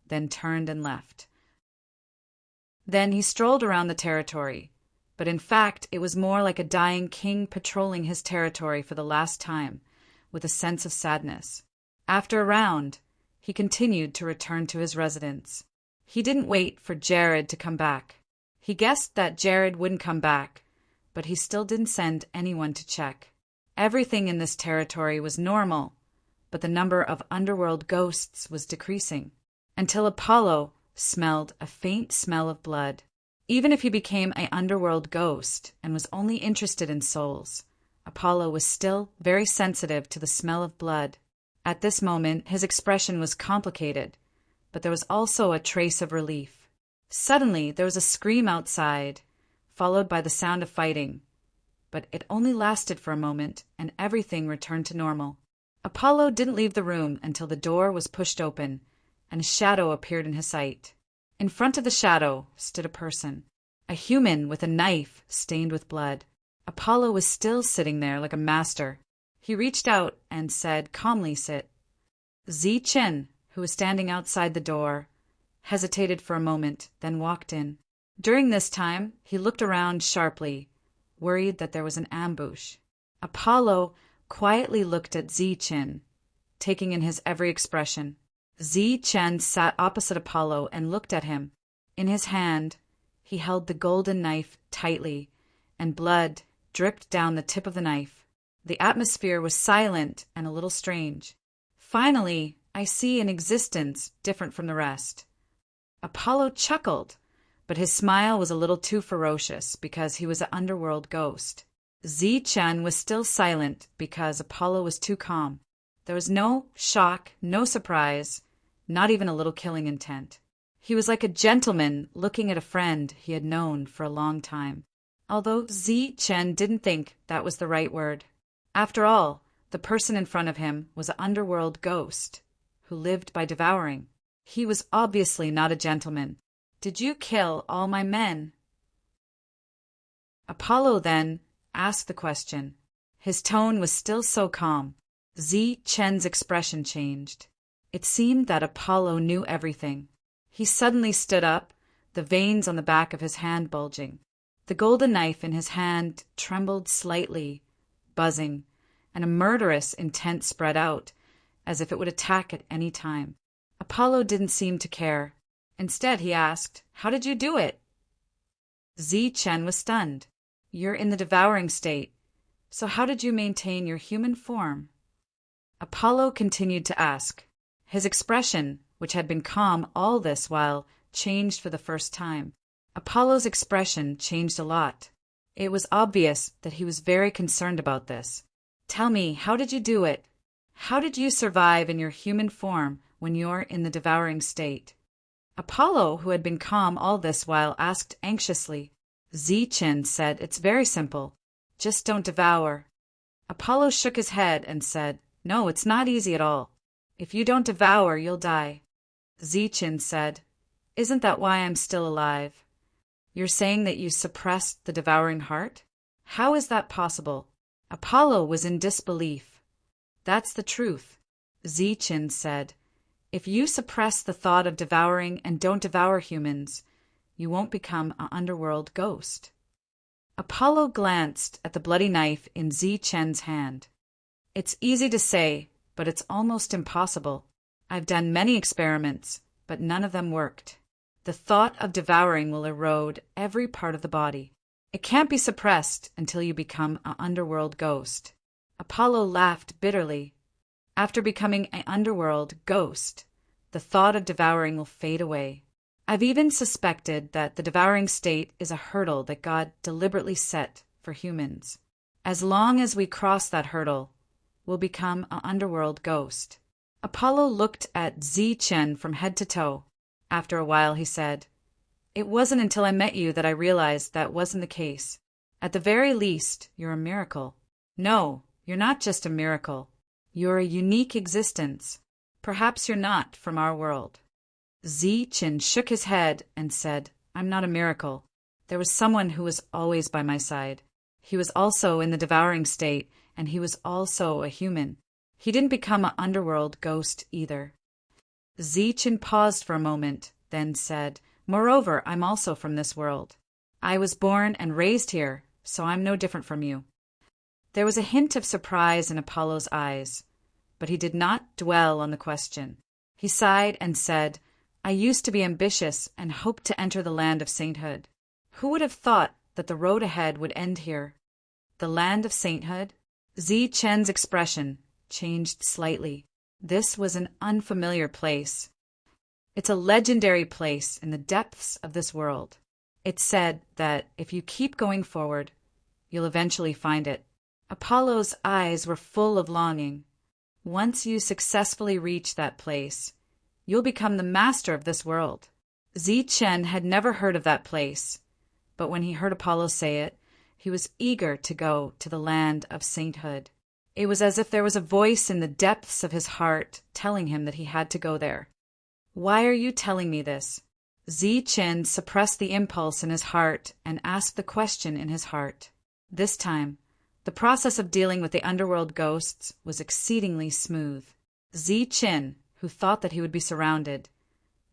then turned and left. Then he strolled around the territory, but in fact it was more like a dying king patrolling his territory for the last time, with a sense of sadness. After a round, he continued to return to his residence. He didn't wait for Jared to come back. He guessed that Jared wouldn't come back, but he still didn't send anyone to check. Everything in this territory was normal, but the number of underworld ghosts was decreasing, until Apollo smelled a faint smell of blood. Even if he became an underworld ghost and was only interested in souls, Apollo was still very sensitive to the smell of blood. At this moment, his expression was complicated, but there was also a trace of relief. Suddenly, there was a scream outside, followed by the sound of fighting, but it only lasted for a moment, and everything returned to normal. Apollo didn't leave the room until the door was pushed open, and a shadow appeared in his sight. In front of the shadow stood a person, a human with a knife stained with blood. Apollo was still sitting there like a master. He reached out and said calmly, "Sit." Zichen, who was standing outside the door, hesitated for a moment, then walked in. During this time, he looked around sharply, worried that there was an ambush. Apollo quietly looked at Zichen, taking in his every expression. Zichen sat opposite Apollo and looked at him. In his hand, he held the golden knife tightly, and blood dripped down the tip of the knife. The atmosphere was silent and a little strange. "Finally, I see an existence different from the rest." Apollo chuckled, but his smile was a little too ferocious because he was an underworld ghost. Zichen was still silent because Apollo was too calm. There was no shock, no surprise. not even a little killing intent. He was like a gentleman looking at a friend he had known for a long time, although Zi Chen didn't think that was the right word. After all, the person in front of him was an underworld ghost who lived by devouring. He was obviously not a gentleman. "Did you kill all my men?" Apollo then asked the question. His tone was still so calm. Zi Chen's expression changed. It seemed that Apollo knew everything. He suddenly stood up, the veins on the back of his hand bulging. The golden knife in his hand trembled slightly, buzzing, and a murderous intent spread out, as if it would attack at any time. Apollo didn't seem to care. Instead, he asked, "How did you do it?" Zi Chen was stunned. "You're in the devouring state, so how did you maintain your human form?" Apollo continued to ask. His expression, which had been calm all this while, changed for the first time. Apollo's expression changed a lot. It was obvious that he was very concerned about this. "Tell me, how did you do it? How did you survive in your human form when you're in the devouring state?" Apollo, who had been calm all this while, asked anxiously. Zi Chen said, "It's very simple. Just don't devour." Apollo shook his head and said, "No, it's not easy at all. If you don't devour, you'll die." Zi Chen said, "Isn't that why I'm still alive? You're saying that you suppressed the devouring heart? How is that possible?" Apollo was in disbelief. "That's the truth," Zi Chen said. "If you suppress the thought of devouring and don't devour humans, you won't become an underworld ghost." Apollo glanced at the bloody knife in Zi Chen's hand. "It's easy to say, but it's almost impossible. I've done many experiments, but none of them worked. The thought of devouring will erode every part of the body. It can't be suppressed until you become an underworld ghost." Apollo laughed bitterly. "After becoming an underworld ghost, the thought of devouring will fade away. I've even suspected that the devouring state is a hurdle that God deliberately set for humans. As long as we cross that hurdle, we'll become an underworld ghost." Apollo looked at Zi Chen from head to toe. After a while, he said, "It wasn't until I met you that I realized that wasn't the case. At the very least, you're a miracle. No, you're not just a miracle. You're a unique existence. Perhaps you're not from our world." Zi Chen shook his head and said, "I'm not a miracle. There was someone who was always by my side. He was also in the devouring state, and he was also a human. He didn't become an underworld ghost either." Zi Chen paused for a moment, then said, "Moreover, I'm also from this world. I was born and raised here, so I'm no different from you." There was a hint of surprise in Apollo's eyes, but he did not dwell on the question. He sighed and said, "I used to be ambitious and hoped to enter the land of sainthood. Who would have thought that the road ahead would end here?" The land of sainthood? Zi Chen's expression changed slightly. This was an unfamiliar place. "It's a legendary place in the depths of this world. It's said that if you keep going forward, you'll eventually find it." Apollo's eyes were full of longing. "Once you successfully reach that place, you'll become the master of this world." Zi Chen had never heard of that place, but when he heard Apollo say it, he was eager to go to the land of sainthood. It was as if there was a voice in the depths of his heart telling him that he had to go there. "Why are you telling me this?" Zi Chen suppressed the impulse in his heart and asked the question in his heart. This time, the process of dealing with the underworld ghosts was exceedingly smooth. Zi Chen, who thought that he would be surrounded,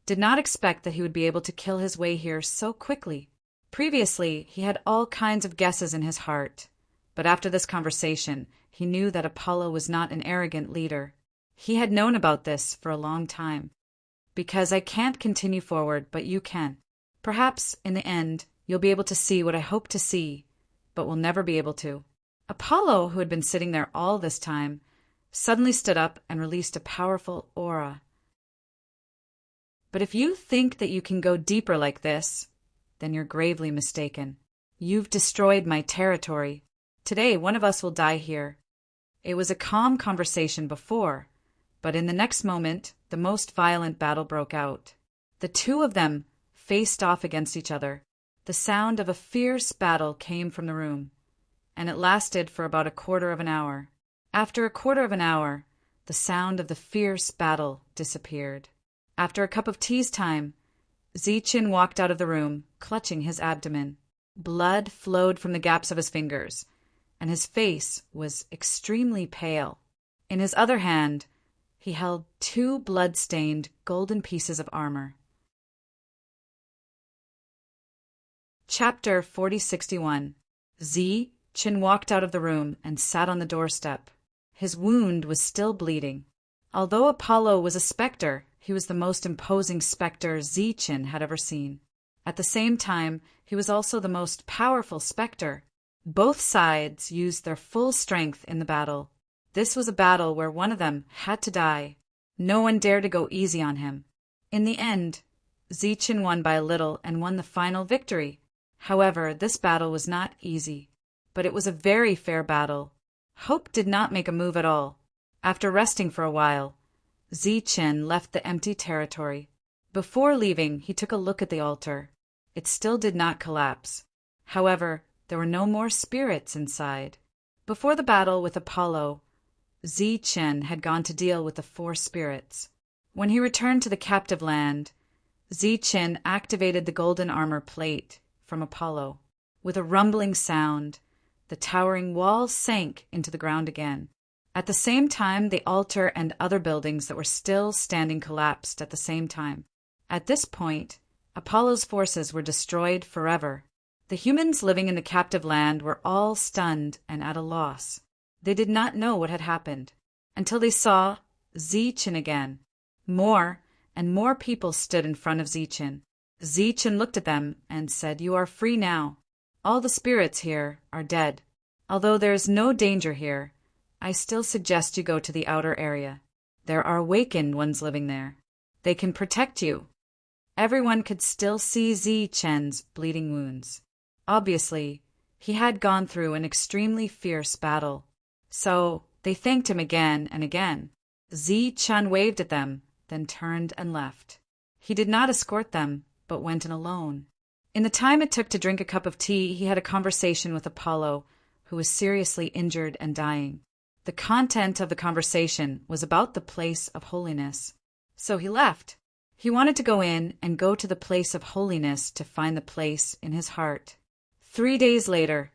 did not expect that he would be able to kill his way here so quickly. Previously, he had all kinds of guesses in his heart, but after this conversation, he knew that Apollo was not an arrogant leader. He had known about this for a long time. "Because I can't continue forward, but you can. Perhaps, in the end, you'll be able to see what I hope to see, but will never be able to." Apollo, who had been sitting there all this time, suddenly stood up and released a powerful aura. "But if you think that you can go deeper like this, then you're gravely mistaken. You've destroyed my territory. Today, one of us will die here." It was a calm conversation before, but in the next moment, the most violent battle broke out. The two of them faced off against each other. The sound of a fierce battle came from the room, and it lasted for about a quarter of an hour. After a quarter of an hour, the sound of the fierce battle disappeared. After a cup of tea's time, Zichen walked out of the room, clutching his abdomen. Blood flowed from the gaps of his fingers, and his face was extremely pale. In his other hand, he held two blood-stained golden pieces of armor. Chapter 4061. Zichen walked out of the room and sat on the doorstep. His wound was still bleeding. Although Apollo was a specter, he was the most imposing specter Zichen had ever seen. At the same time, he was also the most powerful specter. Both sides used their full strength in the battle. This was a battle where one of them had to die. No one dared to go easy on him. In the end, Zichen won by a little and won the final victory. However, this battle was not easy, but it was a very fair battle. Hope did not make a move at all. After resting for a while, Zichen left the empty territory. Before leaving, he took a look at the altar. It still did not collapse. However, there were no more spirits inside. Before the battle with Apollo, Zichen had gone to deal with the 4 spirits. When he returned to the captive land, Zichen activated the golden armor plate from Apollo. With a rumbling sound, the towering wall sank into the ground again. At the same time, the altar and other buildings that were still standing collapsed at the same time. At this point, Apollo's forces were destroyed forever. The humans living in the captive land were all stunned and at a loss. They did not know what had happened until they saw Zichen again. More and more people stood in front of Zichen. Zichen looked at them and said, "You are free now. All the spirits here are dead. Although there is no danger here, I still suggest you go to the outer area. There are awakened ones living there. They can protect you." Everyone could still see Zichen's bleeding wounds. Obviously, he had gone through an extremely fierce battle. So they thanked him again and again. Zichen waved at them, then turned and left. He did not escort them, but went in alone. In the time it took to drink a cup of tea, he had a conversation with Apollo, who was seriously injured and dying. The content of the conversation was about the place of holiness. So he left. He wanted to go in and go to the place of holiness to find the place in his heart. 3 days later,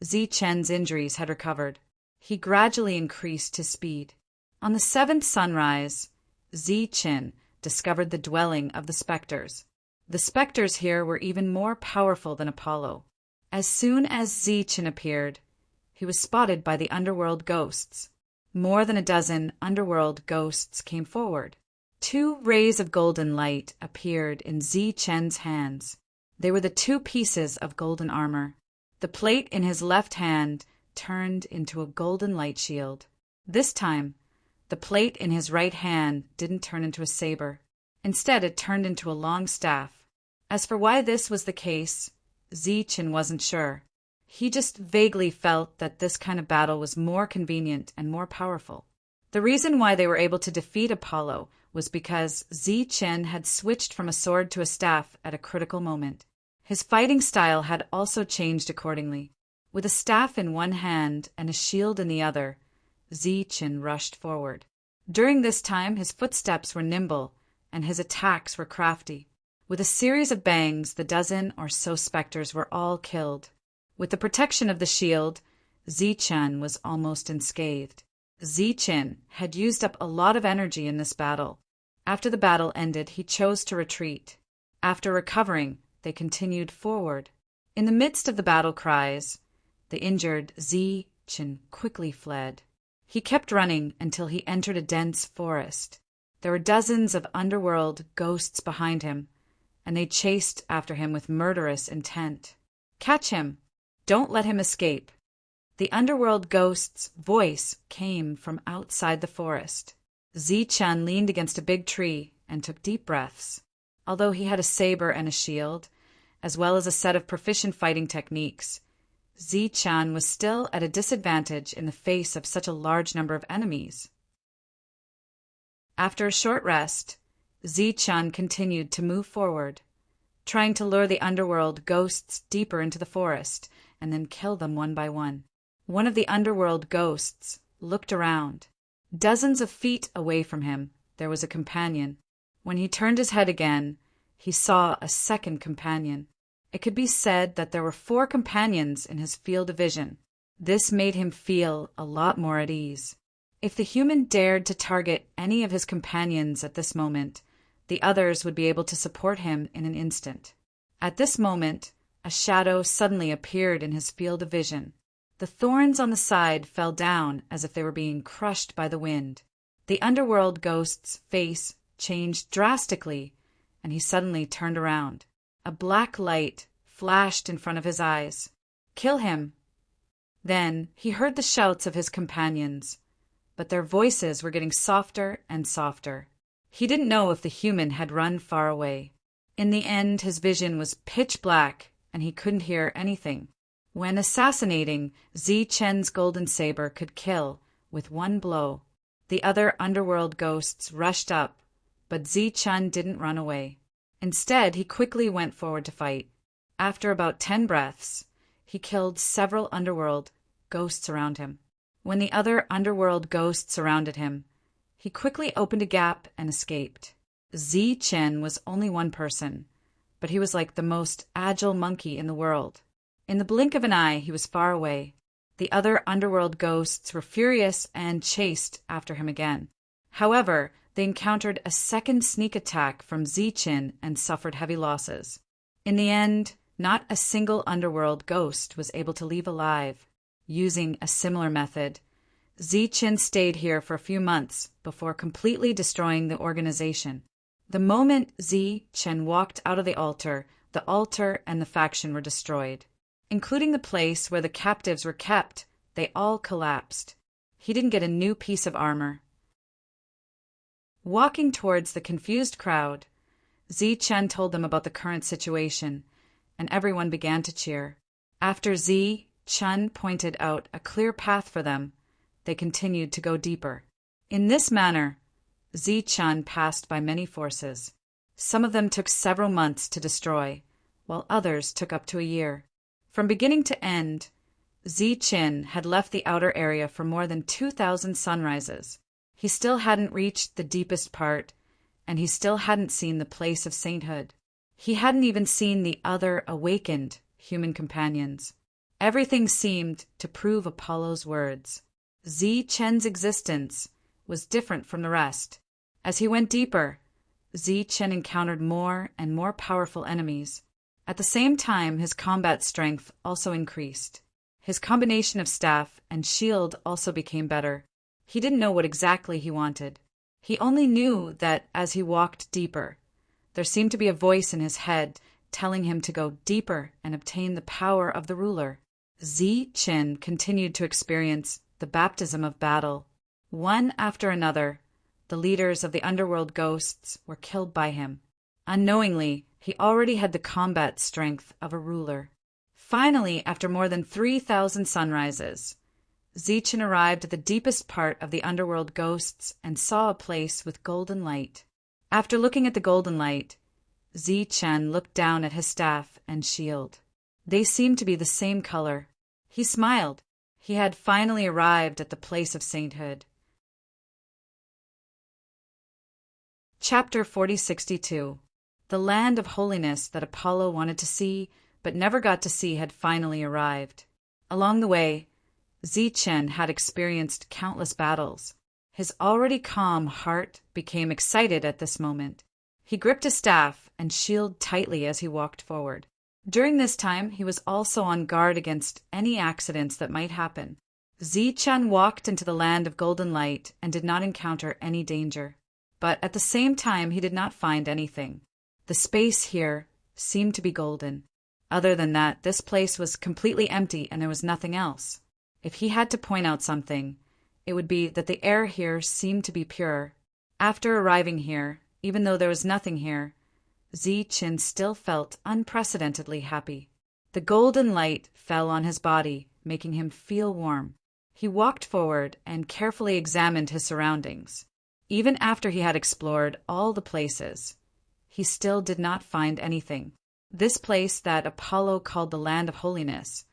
Zichen's injuries had recovered. He gradually increased his speed. On the 7th sunrise, Zichen discovered the dwelling of the specters. The specters here were even more powerful than Apollo. As soon as Zichen appeared, he was spotted by the underworld ghosts. More than a dozen underworld ghosts came forward. 2 rays of golden light appeared in Zichen's hands. They were the 2 pieces of golden armor. The plate in his left hand turned into a golden light shield. This time, the plate in his right hand didn't turn into a saber. Instead, it turned into a long staff. As for why this was the case, Zichen wasn't sure. He just vaguely felt that this kind of battle was more convenient and more powerful. The reason why they were able to defeat Apollo was because Zichen had switched from a sword to a staff at a critical moment. His fighting style had also changed accordingly. With a staff in one hand and a shield in the other, Zichen rushed forward. During this time, his footsteps were nimble, and his attacks were crafty. With a series of bangs, the dozen or so specters were all killed. With the protection of the shield, Zichen was almost unscathed. Zichen had used up a lot of energy in this battle. After the battle ended, he chose to retreat. After recovering, they continued forward. In the midst of the battle cries, the injured Zichen quickly fled. He kept running until he entered a dense forest. There were dozens of underworld ghosts behind him, and they chased after him with murderous intent. "Catch him! Don't let him escape!" The underworld ghost's voice came from outside the forest. Zichen leaned against a big tree and took deep breaths. Although he had a saber and a shield, as well as a set of proficient fighting techniques, Zichen was still at a disadvantage in the face of such a large number of enemies. After a short rest, Zi-chan continued to move forward, trying to lure the underworld ghosts deeper into the forest and then kill them one by one. One of the underworld ghosts looked around. Dozens of feet away from him, there was a companion. When he turned his head again, he saw a second companion. It could be said that there were 4 companions in his field of vision. This made him feel a lot more at ease. If the human dared to target any of his companions at this moment, the others would be able to support him in an instant. At this moment, a shadow suddenly appeared in his field of vision. The thorns on the side fell down as if they were being crushed by the wind. The underworld ghost's face changed drastically, and he suddenly turned around. A black light flashed in front of his eyes. "Kill him!" Then he heard the shouts of his companions, but their voices were getting softer and softer. He didn't know if the human had run far away. In the end, his vision was pitch black, and he couldn't hear anything. When assassinating, Zi-chen's golden saber could kill with one blow. The other underworld ghosts rushed up, but Zi-chen didn't run away. Instead, he quickly went forward to fight. After about 10 breaths, he killed several underworld ghosts around him. When the other underworld ghosts surrounded him, he quickly opened a gap and escaped. Zi-chen was only one person, but he was like the most agile monkey in the world. In the blink of an eye, he was far away. The other underworld ghosts were furious and chased after him again. However, they encountered a second sneak attack from Zi-chen and suffered heavy losses. In the end, not a single underworld ghost was able to leave alive. Using a similar method, Zi-chen stayed here for a few months before completely destroying the organization. The moment Zi-chen walked out of the altar and the faction were destroyed. Including the place where the captives were kept, they all collapsed. He didn't get a new piece of armor. Walking towards the confused crowd, Zi-chen told them about the current situation, and everyone began to cheer. After Zi-chen pointed out a clear path for them, they continued to go deeper. In this manner, Zi-chen passed by many forces. Some of them took several months to destroy, while others took up to a year. From beginning to end, Zi-chen had left the outer area for more than 2,000 sunrises. He still hadn't reached the deepest part, and he still hadn't seen the place of sainthood. He hadn't even seen the other awakened human companions. Everything seemed to prove Apollo's words. Zi-chen's existence was different from the rest. As he went deeper, Zi-chen encountered more and more powerful enemies. At the same time, his combat strength also increased. His combination of staff and shield also became better. He didn't know what exactly he wanted. He only knew that as he walked deeper, there seemed to be a voice in his head telling him to go deeper and obtain the power of the ruler. Zi-chen continued to experience the baptism of battle. One after another, the leaders of the underworld ghosts were killed by him. Unknowingly, he already had the combat strength of a ruler. Finally, after more than 3,000 sunrises, Zi-chen arrived at the deepest part of the underworld ghosts and saw a place with golden light. After looking at the golden light, Zi-chen looked down at his staff and shield. They seemed to be the same color. He smiled. He had finally arrived at the place of sainthood. Chapter 4062. The land of holiness that Apollo wanted to see but never got to see had finally arrived. Along the way, Zi-chen had experienced countless battles. His already calm heart became excited at this moment. He gripped his staff and shield tightly as he walked forward. During this time, he was also on guard against any accidents that might happen. Zi-chen walked into the land of golden light and did not encounter any danger. But at the same time, he did not find anything. The space here seemed to be golden. Other than that, this place was completely empty and there was nothing else. If he had to point out something, it would be that the air here seemed to be pure. After arriving here, even though there was nothing here, Zi-chen still felt unprecedentedly happy. The golden light fell on his body, making him feel warm. He walked forward and carefully examined his surroundings. Even after he had explored all the places, he still did not find anything. This place that Apollo called the Land of Holiness,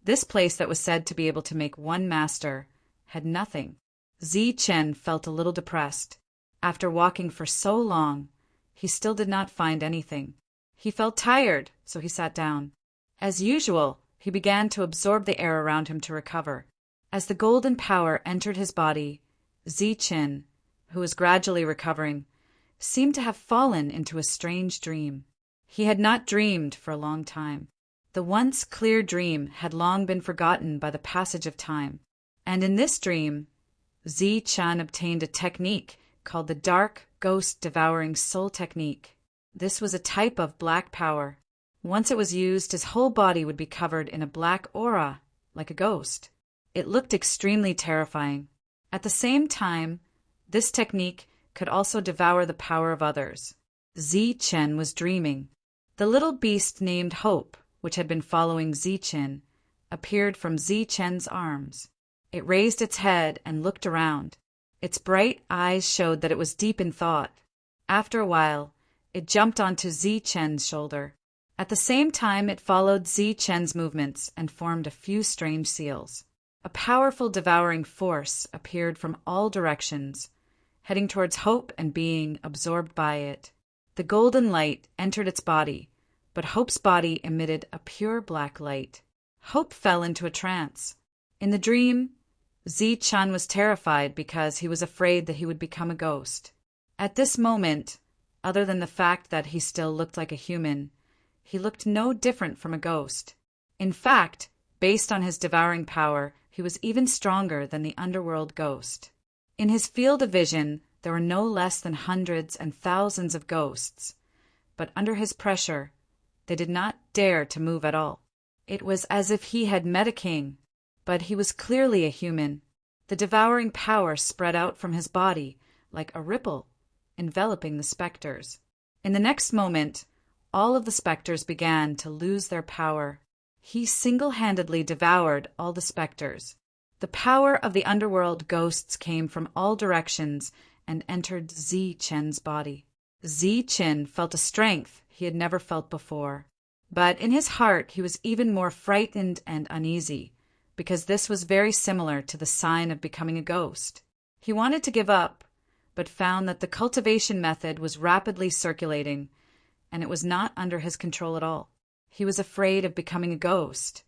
this place that was said to be able to make one master, had nothing. Zichen felt a little depressed. After walking for so long, he still did not find anything. He felt tired, so he sat down. As usual, he began to absorb the air around him to recover. As the golden power entered his body, Zichen, who was gradually recovering, seemed to have fallen into a strange dream. He had not dreamed for a long time. The once clear dream had long been forgotten by the passage of time. And in this dream, Zichen obtained a technique called the Dark Ghost Devouring Soul Technique. This was a type of black power. Once it was used, his whole body would be covered in a black aura, like a ghost. It looked extremely terrifying. At the same time, this technique could also devour the power of others. Zichen was dreaming. The little beast named Hope, which had been following Zichen, appeared from Zichen's arms. It raised its head and looked around. Its bright eyes showed that it was deep in thought. After a while, it jumped onto Zichen's shoulder. At the same time, it followed Zichen's movements and formed a few strange seals. A powerful devouring force appeared from all directions, heading towards Hope and being absorbed by it. The golden light entered its body, but Hope's body emitted a pure black light. Hope fell into a trance. In the dream, Zichen was terrified because he was afraid that he would become a ghost. At this moment, other than the fact that he still looked like a human, he looked no different from a ghost. In fact, based on his devouring power, he was even stronger than the underworld ghost. In his field of vision, there were no less than hundreds and thousands of ghosts, but under his pressure, they did not dare to move at all. It was as if he had met a king, but he was clearly a human. The devouring power spread out from his body like a ripple, enveloping the specters. In the next moment, all of the specters began to lose their power. He single-handedly devoured all the specters. The power of the underworld ghosts came from all directions and entered Zichen's body. Zichen felt a strength he had never felt before. But in his heart he was even more frightened and uneasy, because this was very similar to the sign of becoming a ghost. He wanted to give up, but found that the cultivation method was rapidly circulating, and it was not under his control at all. He was afraid of becoming a ghost,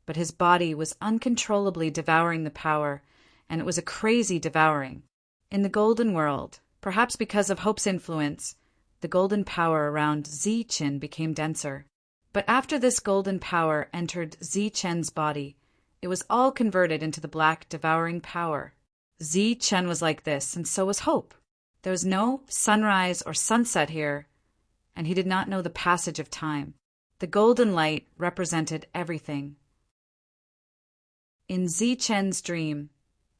but his body was uncontrollably devouring the power, and it was a crazy devouring. In the golden world, perhaps because of Hope's influence, the golden power around Zichen became denser. But after this golden power entered Zichen's body, it was all converted into the black devouring power. Zichen was like this, and so was Hope. There was no sunrise or sunset here, and he did not know the passage of time. The golden light represented everything. In Zichen's dream,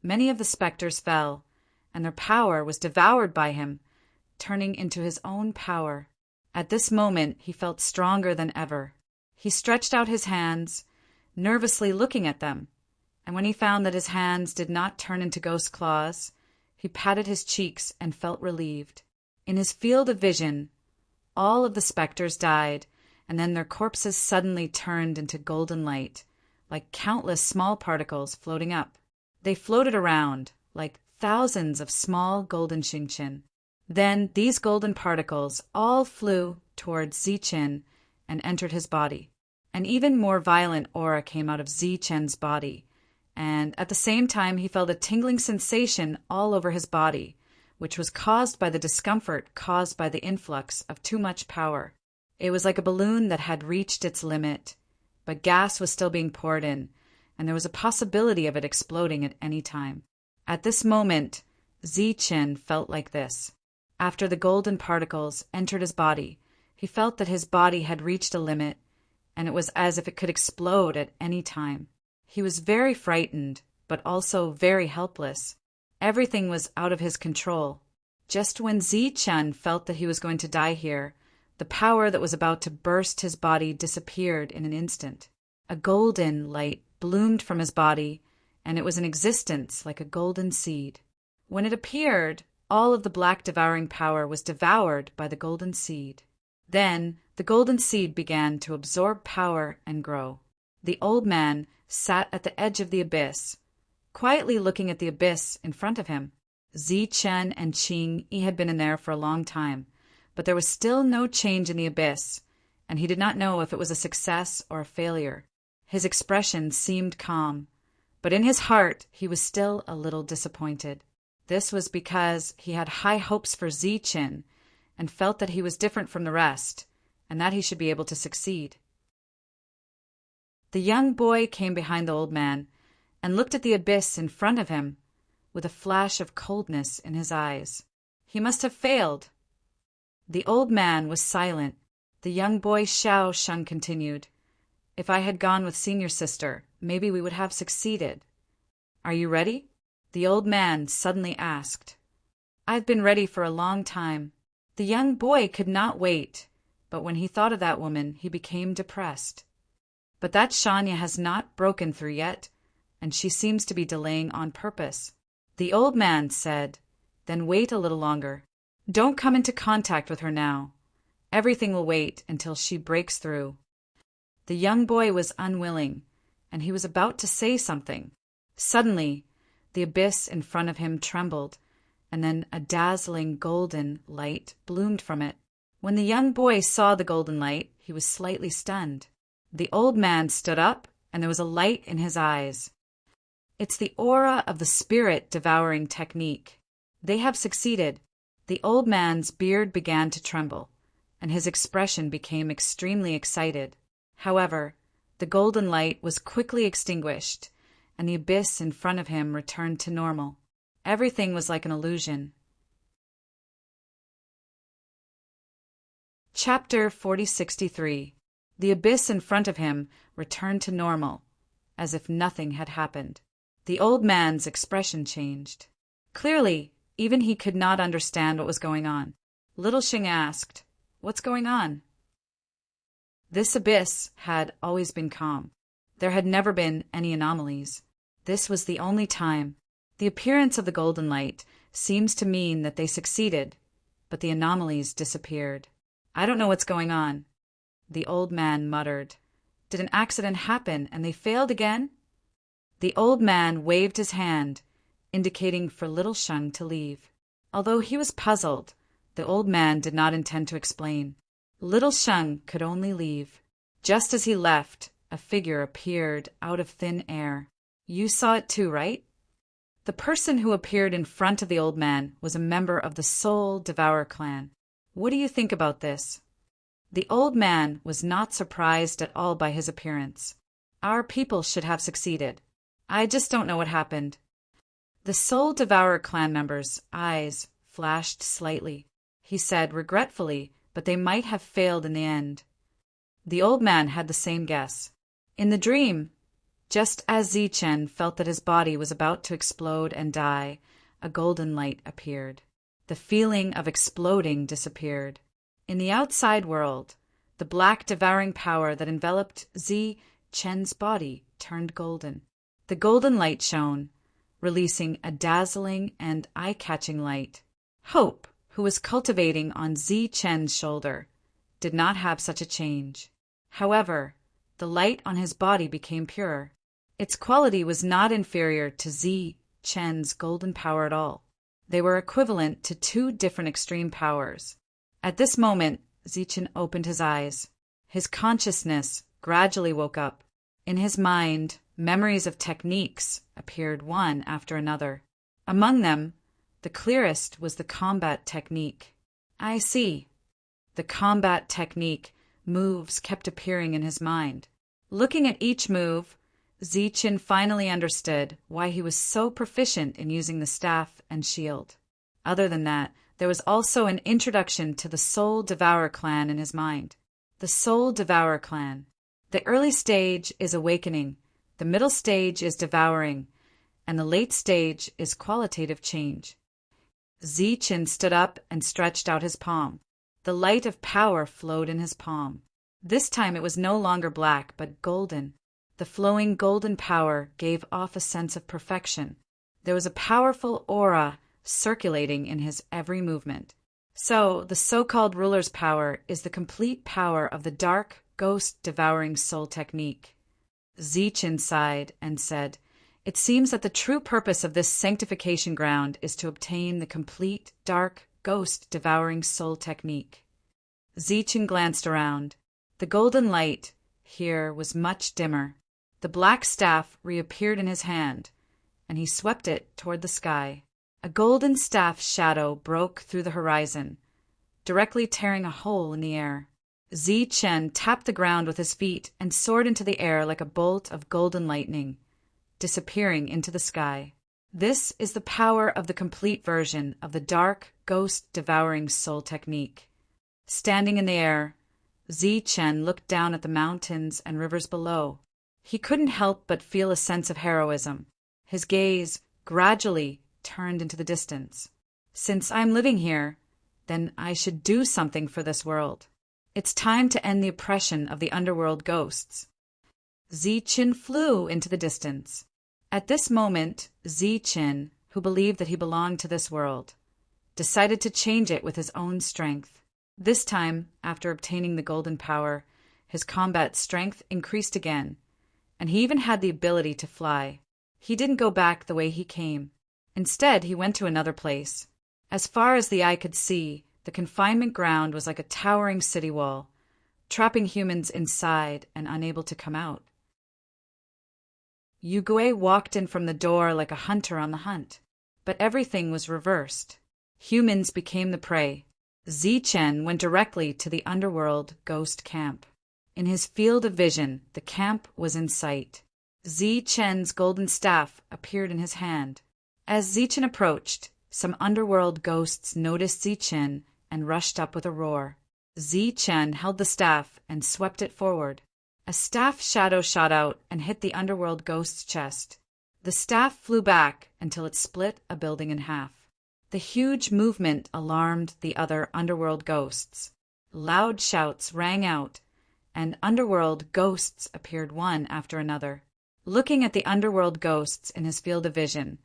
many of the specters fell, and their power was devoured by him, turning into his own power. At this moment, he felt stronger than ever. He stretched out his hands, nervously looking at them, and when he found that his hands did not turn into ghost claws, he patted his cheeks and felt relieved. In his field of vision, all of the specters died, and then their corpses suddenly turned into golden light, like countless small particles floating up. They floated around, like thousands of small golden shinshin. Then these golden particles all flew towards Zichen and entered his body. An even more violent aura came out of Zichen's body, and at the same time he felt a tingling sensation all over his body, which was caused by the discomfort caused by the influx of too much power. It was like a balloon that had reached its limit, but gas was still being poured in, and there was a possibility of it exploding at any time. At this moment, Zichen felt like this. After the golden particles entered his body, he felt that his body had reached a limit, and it was as if it could explode at any time. He was very frightened, but also very helpless. Everything was out of his control. Just when Zichen felt that he was going to die here, the power that was about to burst his body disappeared in an instant. A golden light bloomed from his body, and it was in existence like a golden seed. When it appeared, all of the black devouring power was devoured by the golden seed. Then the golden seed began to absorb power and grow. The old man sat at the edge of the abyss, quietly looking at the abyss in front of him. Chen and Qing Yi had been in there for a long time, but there was still no change in the abyss, and he did not know if it was a success or a failure. His expression seemed calm, but in his heart he was still a little disappointed. This was because he had high hopes for Chen and felt that he was different from the rest, and that he should be able to succeed. The young boy came behind the old man and looked at the abyss in front of him with a flash of coldness in his eyes. He must have failed. The old man was silent. The young boy Xiao Sheng continued, "If I had gone with senior sister, maybe we would have succeeded. Are you ready?" The old man suddenly asked. "I've been ready for a long time." The young boy could not wait, but when he thought of that woman, he became depressed. But that Shanya has not broken through yet, and she seems to be delaying on purpose. The old man said, "Then wait a little longer. Don't come into contact with her now. Everything will wait until she breaks through." The young boy was unwilling, and he was about to say something. Suddenly, the abyss in front of him trembled, and then a dazzling golden light bloomed from it. When the young boy saw the golden light, he was slightly stunned. The old man stood up, and there was a light in his eyes. "It's the aura of the spirit devouring technique. They have succeeded." The old man's beard began to tremble, and his expression became extremely excited. However, the golden light was quickly extinguished, and the abyss in front of him returned to normal. Everything was like an illusion. Chapter 4063. The abyss in front of him returned to normal, as if nothing had happened. The old man's expression changed. Clearly, even he could not understand what was going on. Little Xing asked, "What's going on?" This abyss had always been calm. There had never been any anomalies. This was the only time. The appearance of the golden light seems to mean that they succeeded, but the anomalies disappeared. "I don't know what's going on," the old man muttered. "Did an accident happen and they failed again?" The old man waved his hand, indicating for little Sheng to leave. Although he was puzzled, the old man did not intend to explain. Little Sheng could only leave. Just as he left, a figure appeared out of thin air. You saw it too, right? The person who appeared in front of the old man was a member of the Soul Devourer clan. What do you think about this? The old man was not surprised at all by his appearance. Our people should have succeeded. I just don't know what happened. The Soul Devourer clan member's eyes flashed slightly. He said regretfully, but they might have failed in the end. The old man had the same guess. In the dream, just as Zichen felt that his body was about to explode and die, a golden light appeared. The feeling of exploding disappeared. In the outside world, the black devouring power that enveloped Zichen's body turned golden. The golden light shone, releasing a dazzling and eye-catching light. Hope, who was cultivating on Zichen's shoulder, did not have such a change. However, the light on his body became pure. Its quality was not inferior to Zichen's golden power at all. They were equivalent to two different extreme powers. At this moment, Zichen opened his eyes. His consciousness gradually woke up. In his mind, memories of techniques appeared one after another. Among them, the clearest was the combat technique. I see. The combat technique moves kept appearing in his mind. Looking at each move, Zichen finally understood why he was so proficient in using the staff and shield. Other than that, there was also an introduction to the Soul Devourer clan in his mind. The Soul Devourer clan. The early stage is awakening, the middle stage is devouring, and the late stage is qualitative change. Zichen stood up and stretched out his palm. The light of power flowed in his palm. This time it was no longer black, but golden. The flowing golden power gave off a sense of perfection. There was a powerful aura circulating in his every movement. So, the so-called ruler's power is the complete power of the dark, ghost-devouring soul technique. Zichen sighed and said, "It seems that the true purpose of this sanctification ground is to obtain the complete, dark, ghost-devouring soul technique." Zichen glanced around. The golden light here was much dimmer. The black staff reappeared in his hand, and he swept it toward the sky. A golden staff shadow broke through the horizon, directly tearing a hole in the air. Zichen tapped the ground with his feet and soared into the air like a bolt of golden lightning, disappearing into the sky. This is the power of the complete version of the dark, ghost-devouring soul technique. Standing in the air, Zichen looked down at the mountains and rivers below. He couldn't help but feel a sense of heroism. His gaze gradually turned into the distance. Since I'm living here, then I should do something for this world. It's time to end the oppression of the underworld ghosts. Zichen flew into the distance. At this moment, Zichen, who believed that he belonged to this world, decided to change it with his own strength. This time, after obtaining the golden power, his combat strength increased again, and he even had the ability to fly. He didn't go back the way he came. Instead, he went to another place. As far as the eye could see, the confinement ground was like a towering city wall, trapping humans inside and unable to come out. Yugui walked in from the door like a hunter on the hunt, but everything was reversed. Humans became the prey. Zichen went directly to the underworld ghost camp. In his field of vision, the camp was in sight. Zichen's golden staff appeared in his hand. As Zichen approached, some underworld ghosts noticed Zichen and rushed up with a roar. Zichen held the staff and swept it forward. A staff shadow shot out and hit the underworld ghost's chest. The staff flew back until it split a building in half. The huge movement alarmed the other underworld ghosts. Loud shouts rang out, and underworld ghosts appeared one after another. Looking at the underworld ghosts in his field of vision,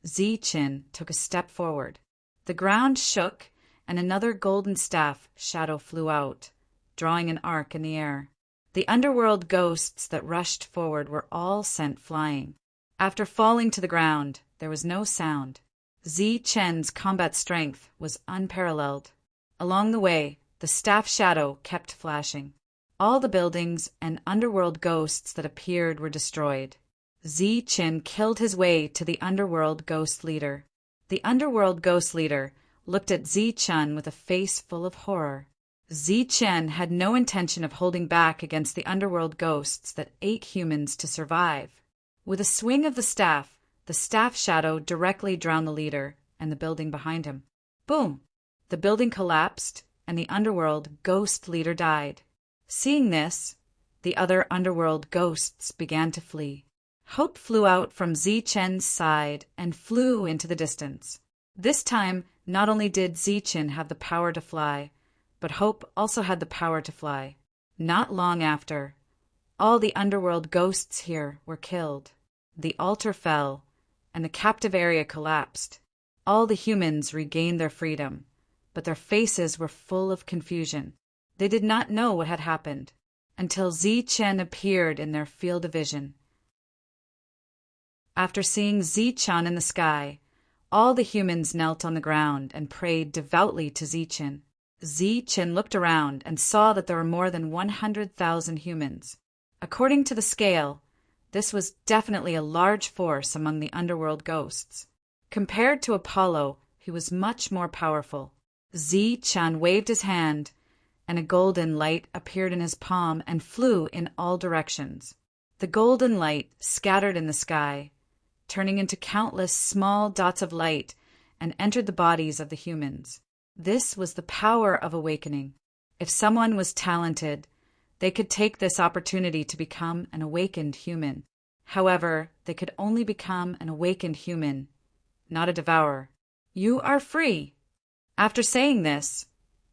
Zichen took a step forward. The ground shook, and another golden staff shadow flew out, drawing an arc in the air. The underworld ghosts that rushed forward were all sent flying. After falling to the ground, there was no sound. Zichen's combat strength was unparalleled. Along the way, the staff shadow kept flashing. All the buildings and underworld ghosts that appeared were destroyed. Zichen killed his way to the underworld ghost leader. The underworld ghost leader looked at Zichen with a face full of horror. Zichen had no intention of holding back against the underworld ghosts that ate humans to survive. With a swing of the staff shadow directly drowned the leader and the building behind him. Boom! The building collapsed, and the underworld ghost leader died. Seeing this, the other underworld ghosts began to flee. Hope flew out from Zichen's side and flew into the distance. This time, not only did Zichen have the power to fly, but Hope also had the power to fly. Not long after, all the underworld ghosts here were killed. The altar fell, and the captive area collapsed. All the humans regained their freedom, but their faces were full of confusion. They did not know what had happened, until Zichen appeared in their field of vision. After seeing Zichen in the sky, all the humans knelt on the ground and prayed devoutly to Zichen. Zichen looked around and saw that there were more than 100,000 humans. According to the scale, this was definitely a large force among the underworld ghosts. Compared to Apollo, he was much more powerful. Zichen waved his hand, and a golden light appeared in his palm and flew in all directions. The golden light scattered in the sky, turning into countless small dots of light, and entered the bodies of the humans. This was the power of awakening. If someone was talented, they could take this opportunity to become an awakened human. However, they could only become an awakened human, not a devourer. You are free. After saying this,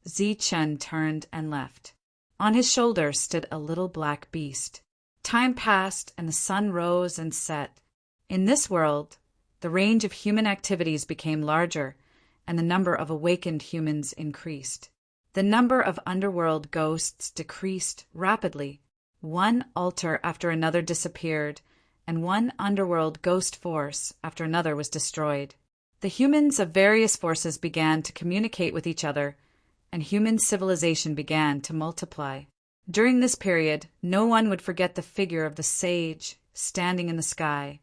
Zichen turned and left. On his shoulder stood a little black beast. Time passed, and the sun rose and set. In this world, The range of human activities became larger, and the number of awakened humans increased. The number of underworld ghosts decreased rapidly. One altar after another disappeared, and one underworld ghost force after another was destroyed. The humans of various forces began to communicate with each other, and human civilization began to multiply. During this period, no one would forget the figure of the sage standing in the sky,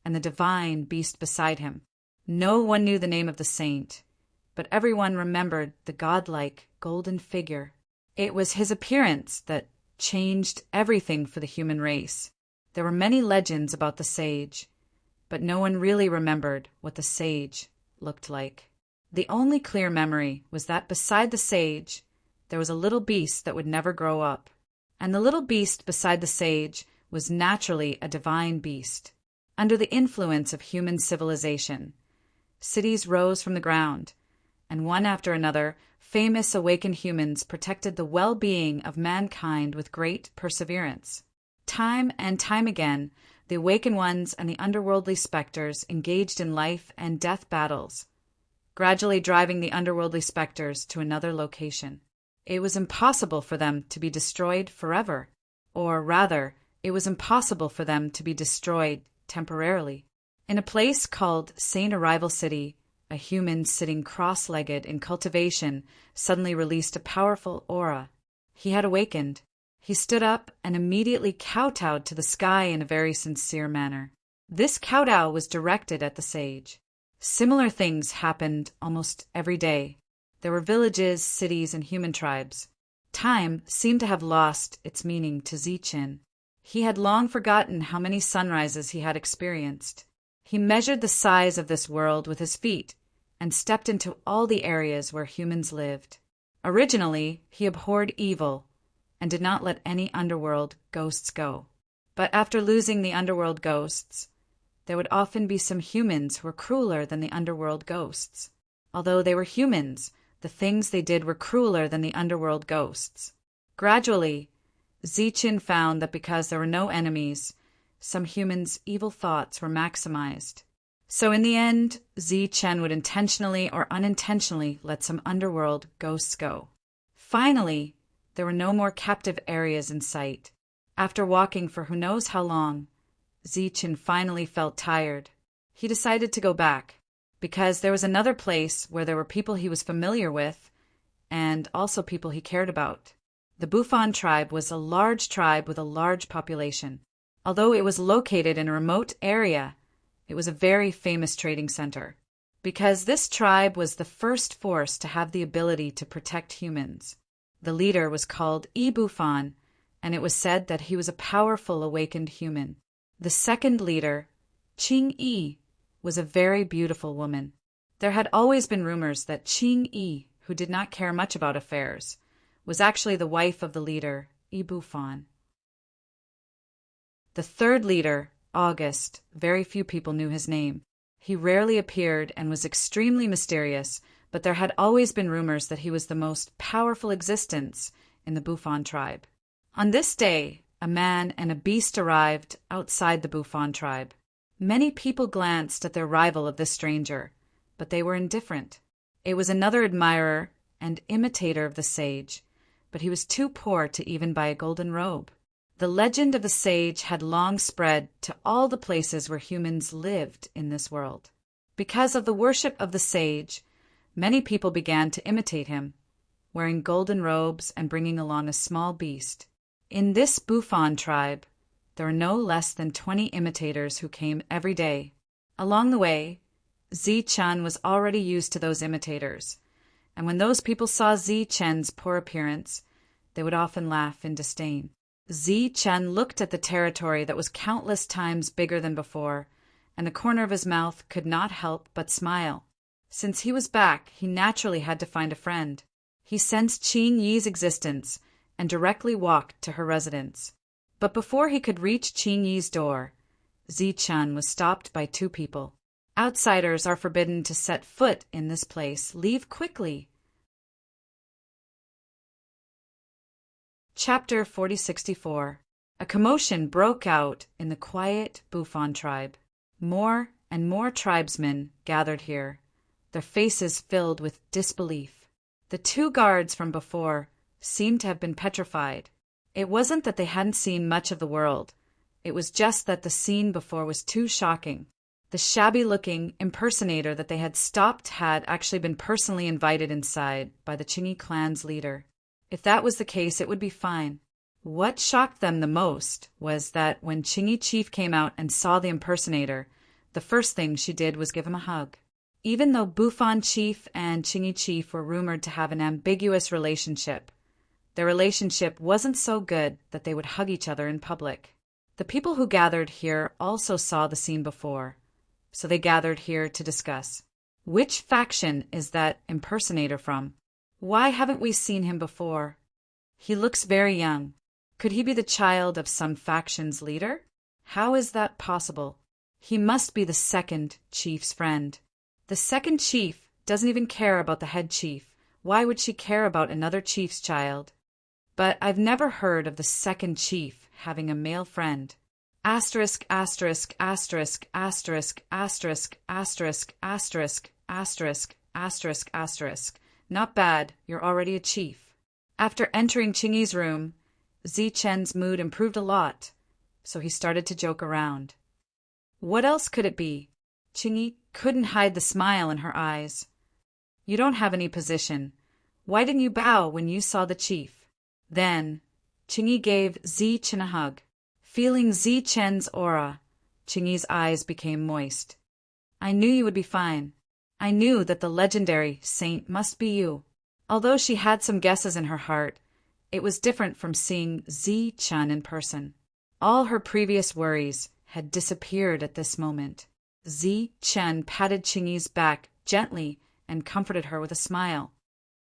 and the divine beast beside him. No one knew the name of the saint, but everyone remembered the godlike golden figure. It was his appearance that changed everything for the human race. There were many legends about the sage, but no one really remembered what the sage looked like. The only clear memory was that beside the sage, there was a little beast that would never grow up. And the little beast beside the sage was naturally a divine beast. Under the influence of human civilization, cities rose from the ground, and one after another, famous awakened humans protected the well-being of mankind with great perseverance. Time and time again, the awakened ones and the underworldly specters engaged in life and death battles, gradually driving the underworldly specters to another location. It was impossible for them to be destroyed forever, or rather, it was impossible for them to be destroyed temporarily. In a place called Saint Arrival City, a human sitting cross-legged in cultivation suddenly released a powerful aura. He had awakened. He stood up and immediately kowtowed to the sky in a very sincere manner. This kowtow was directed at the sage. Similar things happened almost every day. There were villages, cities, and human tribes. Time seemed to have lost its meaning to Zichen. He had long forgotten how many sunrises he had experienced. He measured the size of this world with his feet and stepped into all the areas where humans lived. Originally, he abhorred evil and did not let any underworld ghosts go. But after losing the underworld ghosts, there would often be some humans who were crueler than the underworld ghosts. Although they were humans, the things they did were crueler than the underworld ghosts. Gradually, Zichen found that because there were no enemies, some humans' evil thoughts were maximized. So in the end, Zichen would intentionally or unintentionally let some underworld ghosts go. Finally, there were no more captive areas in sight. After walking for who knows how long, Zichen finally felt tired. He decided to go back, because there was another place where there were people he was familiar with, and also people he cared about. The Bufon tribe was a large tribe with a large population. Although it was located in a remote area, it was a very famous trading center, because this tribe was the first force to have the ability to protect humans. The leader was called Bufon, and it was said that he was a powerful awakened human. The second leader, Qing Yi, was a very beautiful woman. There had always been rumors that Qing Yi, who did not care much about affairs, was actually the wife of the leader, Bufon. The third leader, August, very few people knew his name. He rarely appeared and was extremely mysterious, but there had always been rumors that he was the most powerful existence in the Bufon tribe. On this day, a man and a beast arrived outside the Bufon tribe. Many people glanced at their rival of this stranger, but they were indifferent. It was another admirer and imitator of the sage, but he was too poor to even buy a golden robe. The legend of the sage had long spread to all the places where humans lived in this world. Because of the worship of the sage, many people began to imitate him, wearing golden robes and bringing along a small beast. In this Bufon tribe, there were no less than 20 imitators who came every day. Along the way, Zichen was already used to those imitators, and when those people saw Zichen's poor appearance, they would often laugh in disdain. Zichen looked at the territory that was countless times bigger than before, and the corner of his mouth could not help but smile. Since he was back, he naturally had to find a friend. He sensed Qing Yi's existence and directly walked to her residence. But before he could reach Qing Yi's door, Zichen was stopped by two people. Outsiders are forbidden to set foot in this place. Leave quickly. Chapter 4064. A commotion broke out in the quiet Bufon tribe. More and more tribesmen gathered here, their faces filled with disbelief. The two guards from before seemed to have been petrified. It wasn't that they hadn't seen much of the world. It was just that the scene before was too shocking. The shabby-looking impersonator that they had stopped had actually been personally invited inside by the Chingy clan's leader. If that was the case, it would be fine. What shocked them the most was that when Chingy Chief came out and saw the impersonator, the first thing she did was give him a hug. Even though Bufon Chief and Chingy Chief were rumored to have an ambiguous relationship, their relationship wasn't so good that they would hug each other in public. The people who gathered here also saw the scene before, so they gathered here to discuss. Which faction is that impersonator from? Why haven't we seen him before? He looks very young. Could he be the child of some faction's leader? How is that possible? He must be the second chief's friend. The second chief doesn't even care about the head chief. Why would she care about another chief's child? But I've never heard of the second chief having a male friend. Asterisk, asterisk, asterisk, asterisk, asterisk, asterisk, asterisk, asterisk, asterisk, asterisk. Not bad, you're already a chief. After entering Chingy's room, Zichen's mood improved a lot, so he started to joke around. What else could it be? Chingy couldn't hide the smile in her eyes. You don't have any position. Why didn't you bow when you saw the chief? Then, Chingy gave Zichen a hug. Feeling Zichen's aura, Chingy's eyes became moist. I knew you would be fine. I knew that the legendary saint must be you. Although she had some guesses in her heart, it was different from seeing Zichen in person. All her previous worries had disappeared at this moment. Zichen patted Chingy's back gently and comforted her with a smile.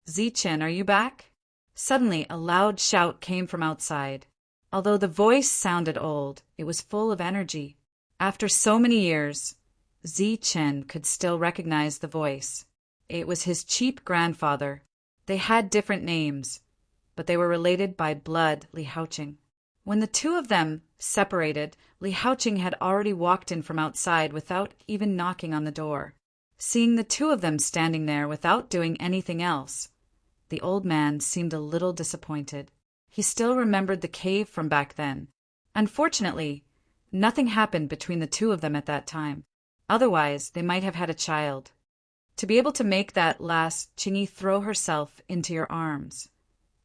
Zichen, are you back? Suddenly, a loud shout came from outside. Although the voice sounded old, it was full of energy. After so many years, Zichen could still recognize the voice. It was his cheap grandfather. They had different names, but they were related by blood, Li Haoqing. When the two of them separated, Li Haoqing had already walked in from outside without even knocking on the door. Seeing the two of them standing there without doing anything else, the old man seemed a little disappointed. He still remembered the cave from back then. Unfortunately, nothing happened between the two of them at that time. Otherwise, they might have had a child. To be able to make that last, Chingy throw herself into your arms.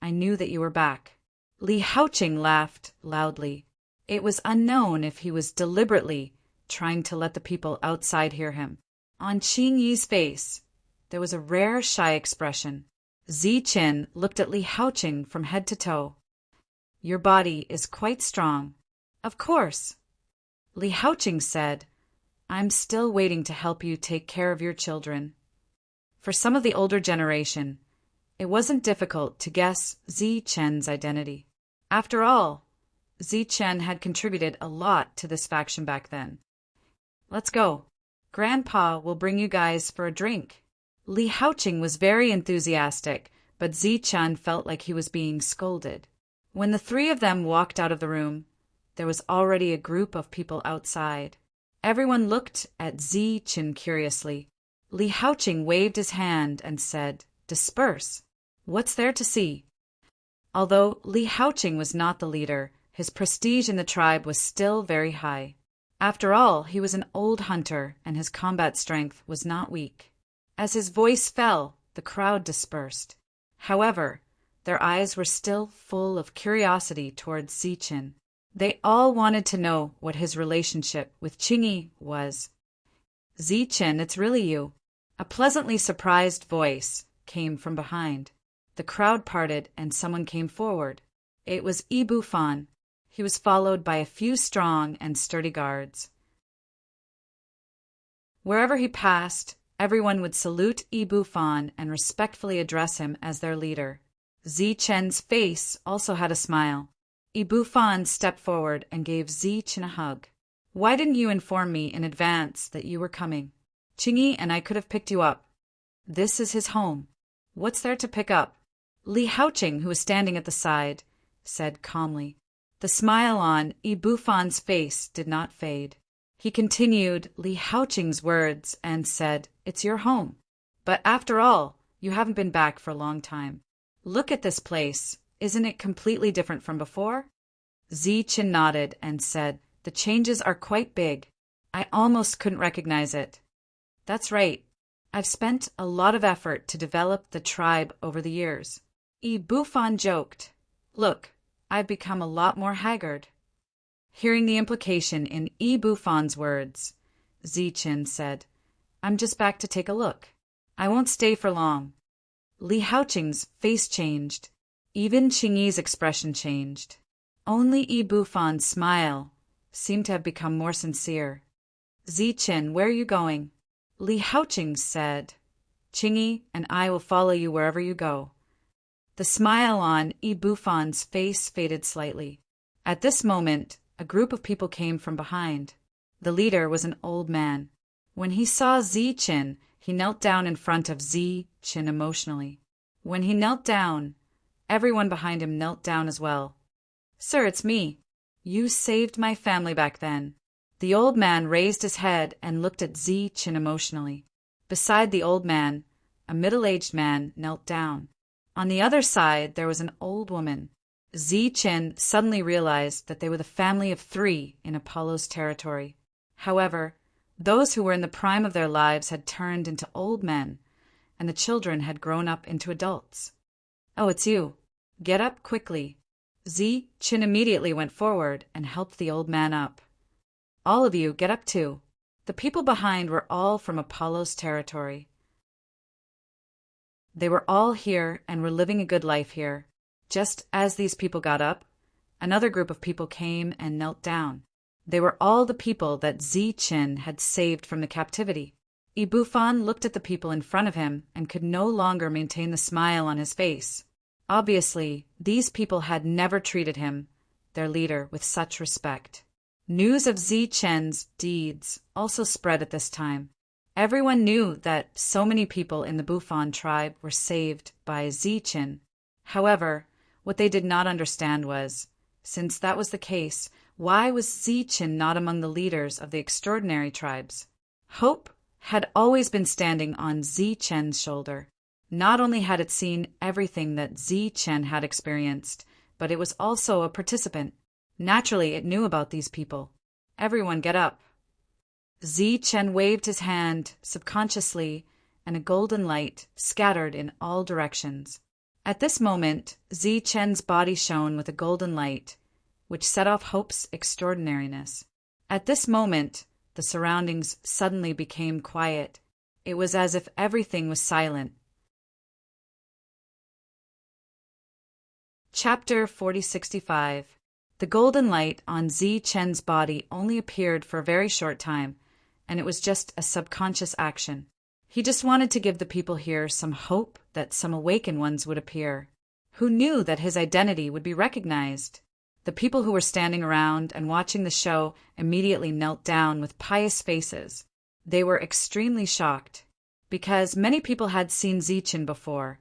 I knew that you were back. Li Haoqing laughed loudly. It was unknown if he was deliberately trying to let the people outside hear him. On Chingy's face, there was a rare shy expression. Zichen looked at Li Haoqing from head to toe. Your body is quite strong. Of course. Li Haoqing said, I'm still waiting to help you take care of your children. For some of the older generation, it wasn't difficult to guess Zichen's identity. After all, Zichen had contributed a lot to this faction back then. Let's go. Grandpa will bring you guys for a drink. Li Haoqing was very enthusiastic, but Zichen felt like he was being scolded. When the three of them walked out of the room, there was already a group of people outside. Everyone looked at Zichen curiously. Li Haoqing waved his hand and said, Disperse. What's there to see? Although Li Haoqing was not the leader, his prestige in the tribe was still very high. After all, he was an old hunter, and his combat strength was not weak. As his voice fell, the crowd dispersed. However, their eyes were still full of curiosity towards Zichen. They all wanted to know what his relationship with Chingy was. Zichen, it's really you. A pleasantly surprised voice came from behind. The crowd parted and someone came forward. It was Bufon. He was followed by a few strong and sturdy guards. Wherever he passed, everyone would salute Bufon and respectfully address him as their leader. Zichen's face also had a smile. Bufon stepped forward and gave Zichen a hug. Why didn't you inform me in advance that you were coming? Chingy and I could have picked you up. This is his home. What's there to pick up? Li Haoqing, who was standing at the side, said calmly. The smile on Bufon's face did not fade. He continued Li Haoqing's words and said, "It's your home. But after all, you haven't been back for a long time. Look at this place. Isn't it completely different from before?" Ziqin nodded and said, "The changes are quite big. I almost couldn't recognize it." "That's right. I've spent a lot of effort to develop the tribe over the years." Yi Bufan joked, "Look, I've become a lot more haggard." Hearing the implication in Yi Bufan's words, Ziqin said, "I'm just back to take a look. I won't stay for long." Li Haoqing's face changed. Even Qingyi's expression changed. Only Yi Bufan's smile seemed to have become more sincere. "Ziqin, where are you going?" Li Haoqing said, "Qingyi and I will follow you wherever you go." The smile on Yi Bufan's face faded slightly. At this moment, a group of people came from behind. The leader was an old man. When he saw Ziqin, he knelt down in front of Ziqin emotionally. When he knelt down, everyone behind him knelt down as well. "Sir, it's me. You saved my family back then." The old man raised his head and looked at Ziqin emotionally. Beside the old man, a middle-aged man knelt down. On the other side, there was an old woman. Ziqin suddenly realized that they were the family of 3 in Apollo's territory. However, those who were in the prime of their lives had turned into old men, and the children had grown up into adults. "Oh, it's you. Get up quickly." Ziqin immediately went forward and helped the old man up. "All of you, get up too." The people behind were all from Apollo's territory. They were all here and were living a good life here. Just as these people got up, another group of people came and knelt down. They were all the people that Ziqin had saved from the captivity. Yi Bufan looked at the people in front of him and could no longer maintain the smile on his face. Obviously, these people had never treated him, their leader, with such respect. News of Ziqin's deeds also spread at this time. Everyone knew that so many people in the Bufan tribe were saved by Ziqin. However, what they did not understand was, since that was the case, why was Ziqin not among the leaders of the extraordinary tribes? Hope had always been standing on Ziqin's shoulder. Not only had it seen everything that Ziqin had experienced, but it was also a participant. Naturally, it knew about these people. "Everyone get up." Ziqin waved his hand subconsciously, and a golden light scattered in all directions. At this moment, Ziqin's body shone with a golden light, which set off Hope's extraordinariness. At this moment, the surroundings suddenly became quiet. It was as if everything was silent. Chapter 4065. The golden light on Ziqin's body only appeared for a very short time, and it was just a subconscious action. He just wanted to give the people here some hope that some awakened ones would appear. Who knew that his identity would be recognized? The people who were standing around and watching the show immediately knelt down with pious faces. They were extremely shocked, because many people had seen Ziqin before,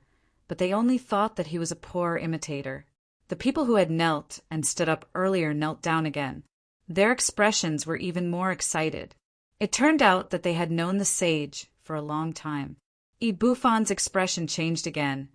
but they only thought that he was a poor imitator. The people who had knelt and stood up earlier knelt down again. Their expressions were even more excited. It turned out that they had known the sage for a long time. Yi Bufan's expression changed again,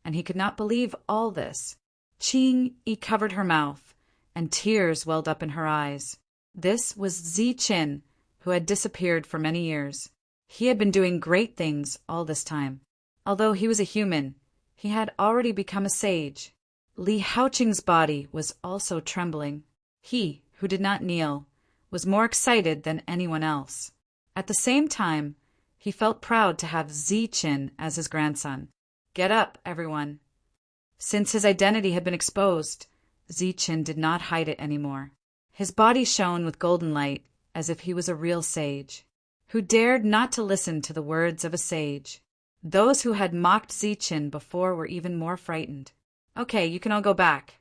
and he could not believe all this. Qingyi covered her mouth, and tears welled up in her eyes. This was Ziqin, who had disappeared for many years. He had been doing great things all this time. Although he was a human, he had already become a sage. Li Haoqing's body was also trembling. He, who did not kneel, was more excited than anyone else. At the same time, he felt proud to have Ziqin as his grandson. "Get up, everyone." Since his identity had been exposed, Ziqin did not hide it anymore. His body shone with golden light, as if he was a real sage. Who dared not to listen to the words of a sage? Those who had mocked Ziqin before were even more frightened. "Okay, you can all go back."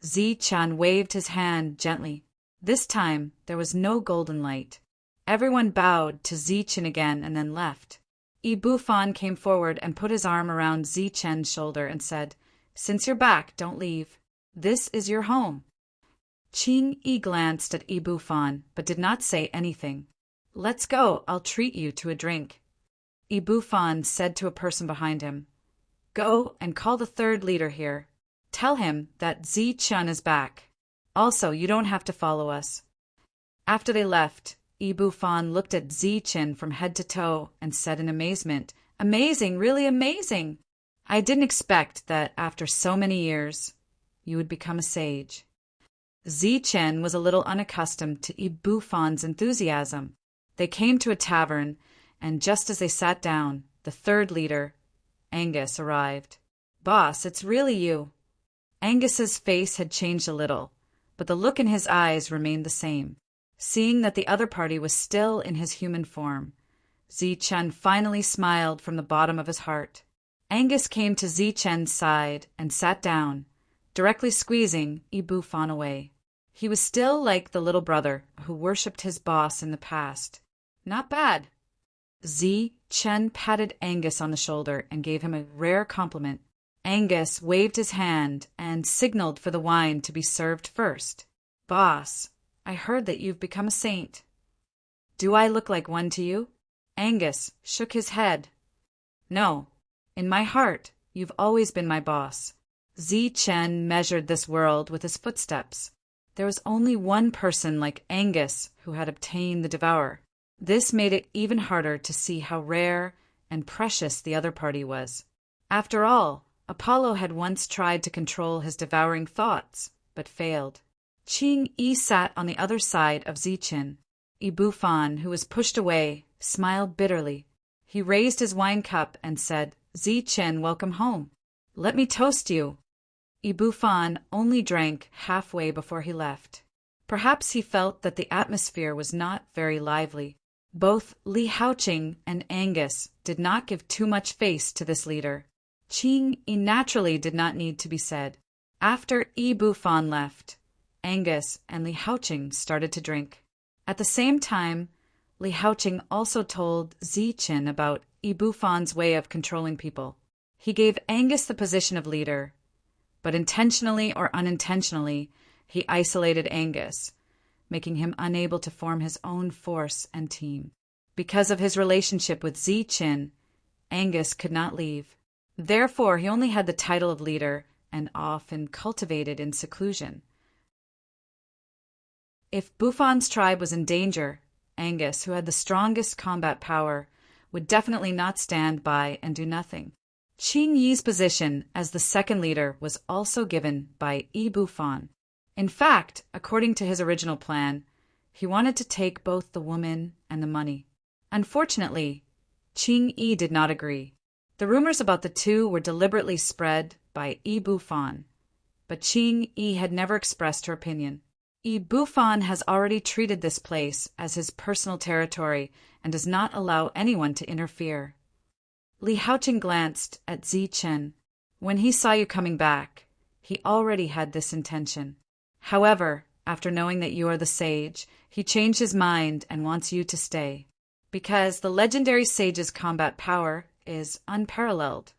Ziqin waved his hand gently. This time, there was no golden light. Everyone bowed to Ziqin again and then left. Yi Bufan came forward and put his arm around Ziqin's shoulder and said, "Since you're back, don't leave. This is your home." Qing Yi glanced at Ibu Fan, but did not say anything. "Let's go, I'll treat you to a drink." Ibu Fan said to a person behind him, "Go and call the third leader here. Tell him that Zi Chun is back. Also, you don't have to follow us." After they left, Ibu Fan looked at Zi Chen from head to toe and said in amazement, "Amazing, really amazing! I didn't expect that after so many years, you would become a sage." Zi Chen was a little unaccustomed to Ibu Fan's enthusiasm. They came to a tavern, and just as they sat down, the third leader, Angus, arrived. "Boss, it's really you." Angus's face had changed a little, but the look in his eyes remained the same. Seeing that the other party was still in his human form, Zi Chen finally smiled from the bottom of his heart. Angus came to Zi Chen's side and sat down, directly squeezing Ibu Fan away. He was still like the little brother who worshipped his boss in the past. "Not bad." Zi Chen patted Angus on the shoulder and gave him a rare compliment. Angus waved his hand and signaled for the wine to be served first. "Boss, I heard that you've become a saint." "Do I look like one to you?" Angus shook his head. "No. In my heart, you've always been my boss." Zi Chen measured this world with his footsteps. There was only one person like Angus who had obtained the Devourer. This made it even harder to see how rare and precious the other party was. After all, Apollo had once tried to control his devouring thoughts, but failed. Qing Yi sat on the other side of Zi Chen. Ibu Fan, who was pushed away, smiled bitterly. He raised his wine cup and said, "Zi Chen, welcome home. Let me toast you." Ibu Fan only drank halfway before he left. Perhaps he felt that the atmosphere was not very lively. Both Li Haoqing and Angus did not give too much face to this leader. Qing Yi naturally did not need to be said. After Ibu Fan left, Angus and Li Haoqing started to drink. At the same time, Li Haoqing also told Zi Chen about Ibu Fan's way of controlling people. He gave Angus the position of leader, but intentionally or unintentionally, he isolated Angus, making him unable to form his own force and team. Because of his relationship with Zi Chen, Angus could not leave. Therefore, he only had the title of leader and often cultivated in seclusion. If Bufan's tribe was in danger, Angus, who had the strongest combat power, would definitely not stand by and do nothing. Qing Yi's position as the second leader was also given by Ibu Fan. In fact, according to his original plan, he wanted to take both the woman and the money. Unfortunately, Qing Yi did not agree. The rumors about the two were deliberately spread by Ibu Fan, but Qing Yi had never expressed her opinion. Ibu Fan has already treated this place as his personal territory and does not allow anyone to interfere. Li Haoqing glanced at Zi Chen. "When he saw you coming back, he already had this intention. However, after knowing that you are the sage, he changed his mind and wants you to stay. Because the legendary sage's combat power is unparalleled,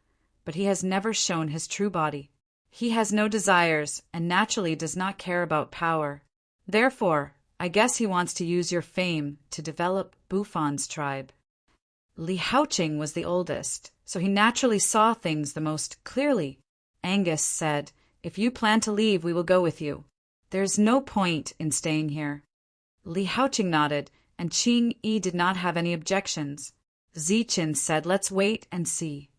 but he has never shown his true body. He has no desires and naturally does not care about power. Therefore, I guess he wants to use your fame to develop Bufan's tribe." Li Haoqing was the oldest, so he naturally saw things the most clearly. Angus said, "If you plan to leave, we will go with you. There's no point in staying here." Li Haoqing nodded, and Qing Yi did not have any objections. Zi Chen said, "Let's wait and see."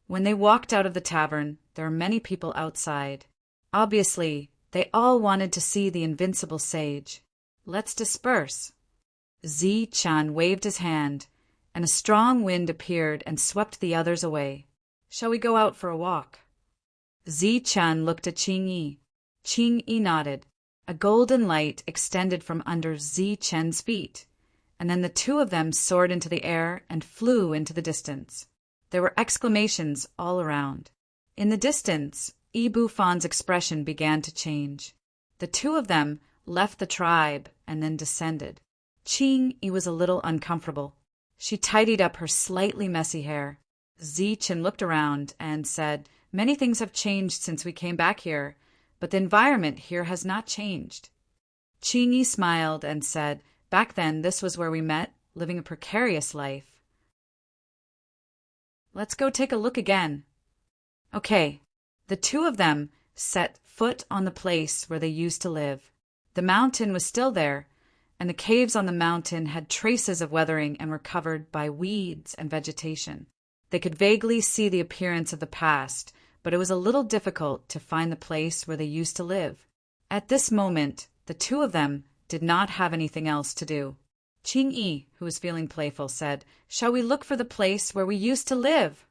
When they walked out of the tavern, there were many people outside. Obviously, they all wanted to see the invincible sage. "Let's disperse." Zi Chen waved his hand, and a strong wind appeared and swept the others away. "Shall we go out for a walk?" Zi Chen looked at Qing Yi. Qing Yi nodded. A golden light extended from under Zi Chen's feet, and then the two of them soared into the air and flew into the distance. There were exclamations all around. In the distance, Ibu Fan's expression began to change. The two of them left the tribe and then descended. Qing Yi was a little uncomfortable. She tidied up her slightly messy hair. Zi Chen looked around and said, "Many things have changed since we came back here, but the environment here has not changed. Qingyi smiled and said, "Back then, this was where we met, living a precarious life. Let's go take a look again." Okay. The two of them set foot on the place where they used to live. The mountain was still there, and the caves on the mountain had traces of weathering and were covered by weeds and vegetation. They could vaguely see the appearance of the past, but it was a little difficult to find the place where they used to live. At this moment, the two of them did not have anything else to do. Qingyi, who was feeling playful, said, "Shall we look for the place where we used to live?"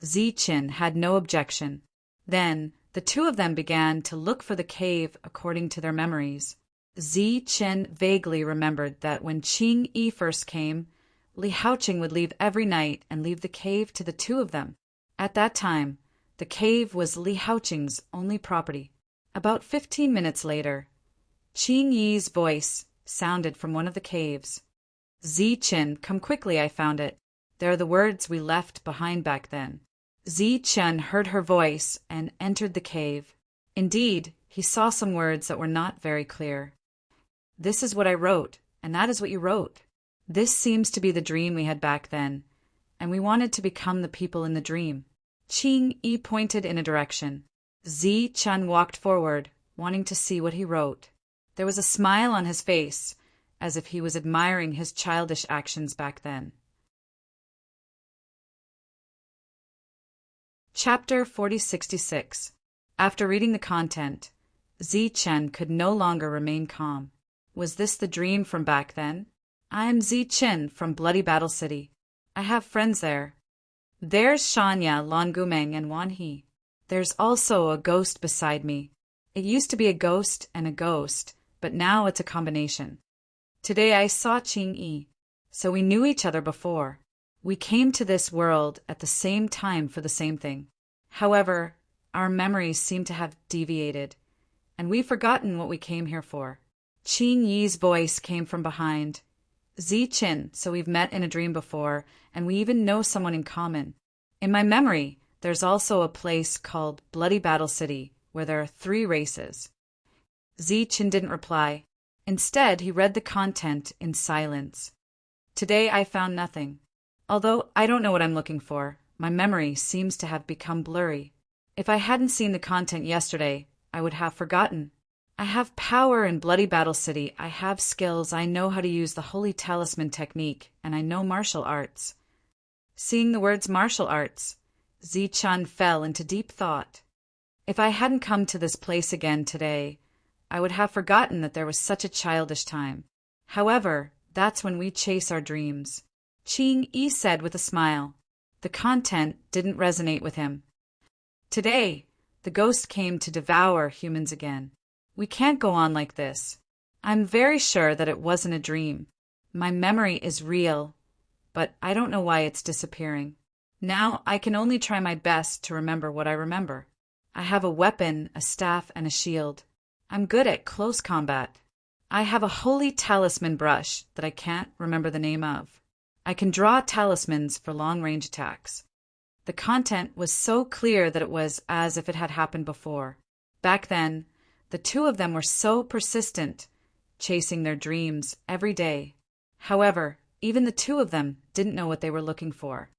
Ziqin had no objection. Then the two of them began to look for the cave according to their memories. Ziqin vaguely remembered that when Qingyi first came, Li Haoqing would leave every night and leave the cave to the two of them. At that time, the cave was Li Haoqing's only property. About 15 minutes later, Qingyi's voice sounded from one of the caves. "Ziqin, come quickly, I found it. They're the words we left behind back then." Ziqin heard her voice and entered the cave. Indeed, he saw some words that were not very clear. "This is what I wrote, and that is what you wrote. This seems to be the dream we had back then, and we wanted to become the people in the dream." Qingyi pointed in a direction. Ziqin walked forward, wanting to see what he wrote. There was a smile on his face, as if he was admiring his childish actions back then. Chapter 4066. After reading the content, Ziqin could no longer remain calm. Was this the dream from back then? "I am Ziqin from Bloody Battle City. I have friends there. There's Shanya, Longumeng, and Wanhe. There's also a ghost beside me. It used to be a ghost and a ghost, but now it's a combination. Today I saw Qingyi, so we knew each other before. We came to this world at the same time for the same thing. However, our memories seem to have deviated, and we've forgotten what we came here for." Qingyi's voice came from behind. "Ziqin, so we've met in a dream before, and we even know someone in common. In my memory, there's also a place called Bloody Battle City, where there are 3 races." Ziqin didn't reply. Instead, he read the content in silence. "Today I found nothing. Although I don't know what I'm looking for, my memory seems to have become blurry. If I hadn't seen the content yesterday, I would have forgotten. I have power in Bloody Battle City, I have skills, I know how to use the Holy Talisman technique, and I know martial arts." Seeing the words martial arts, Ziqin fell into deep thought. If I hadn't come to this place again today, I would have forgotten that there was such a childish time. However, that's when we chase our dreams. Qingyi said with a smile. The content didn't resonate with him. "Today, the ghost came to devour humans again. We can't go on like this. I'm very sure that it wasn't a dream. My memory is real, but I don't know why it's disappearing. Now I can only try my best to remember what I remember. I have a weapon, a staff, and a shield. I'm good at close combat. I have a holy talisman brush that I can't remember the name of. I can draw talismans for long-range attacks." The content was so clear that it was as if it had happened before. Back then, the two of them were so persistent, chasing their dreams every day. However, even the two of them didn't know what they were looking for.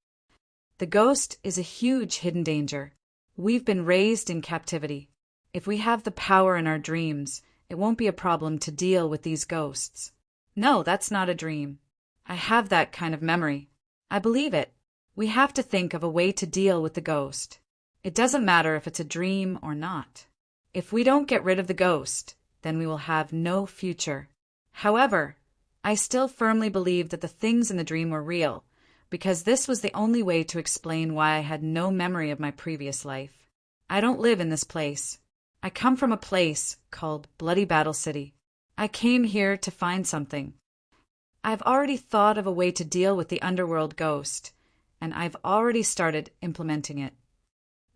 The ghost is a huge hidden danger. We've been raised in captivity. If we have the power in our dreams, it won't be a problem to deal with these ghosts. No, that's not a dream. I have that kind of memory. I believe it. We have to think of a way to deal with the ghost. It doesn't matter if it's a dream or not. If we don't get rid of the ghost, then we will have no future. However, I still firmly believe that the things in the dream were real, because this was the only way to explain why I had no memory of my previous life. I don't live in this place. I come from a place called Bloody Battle City. I came here to find something. I've already thought of a way to deal with the underworld ghost, and I've already started implementing it.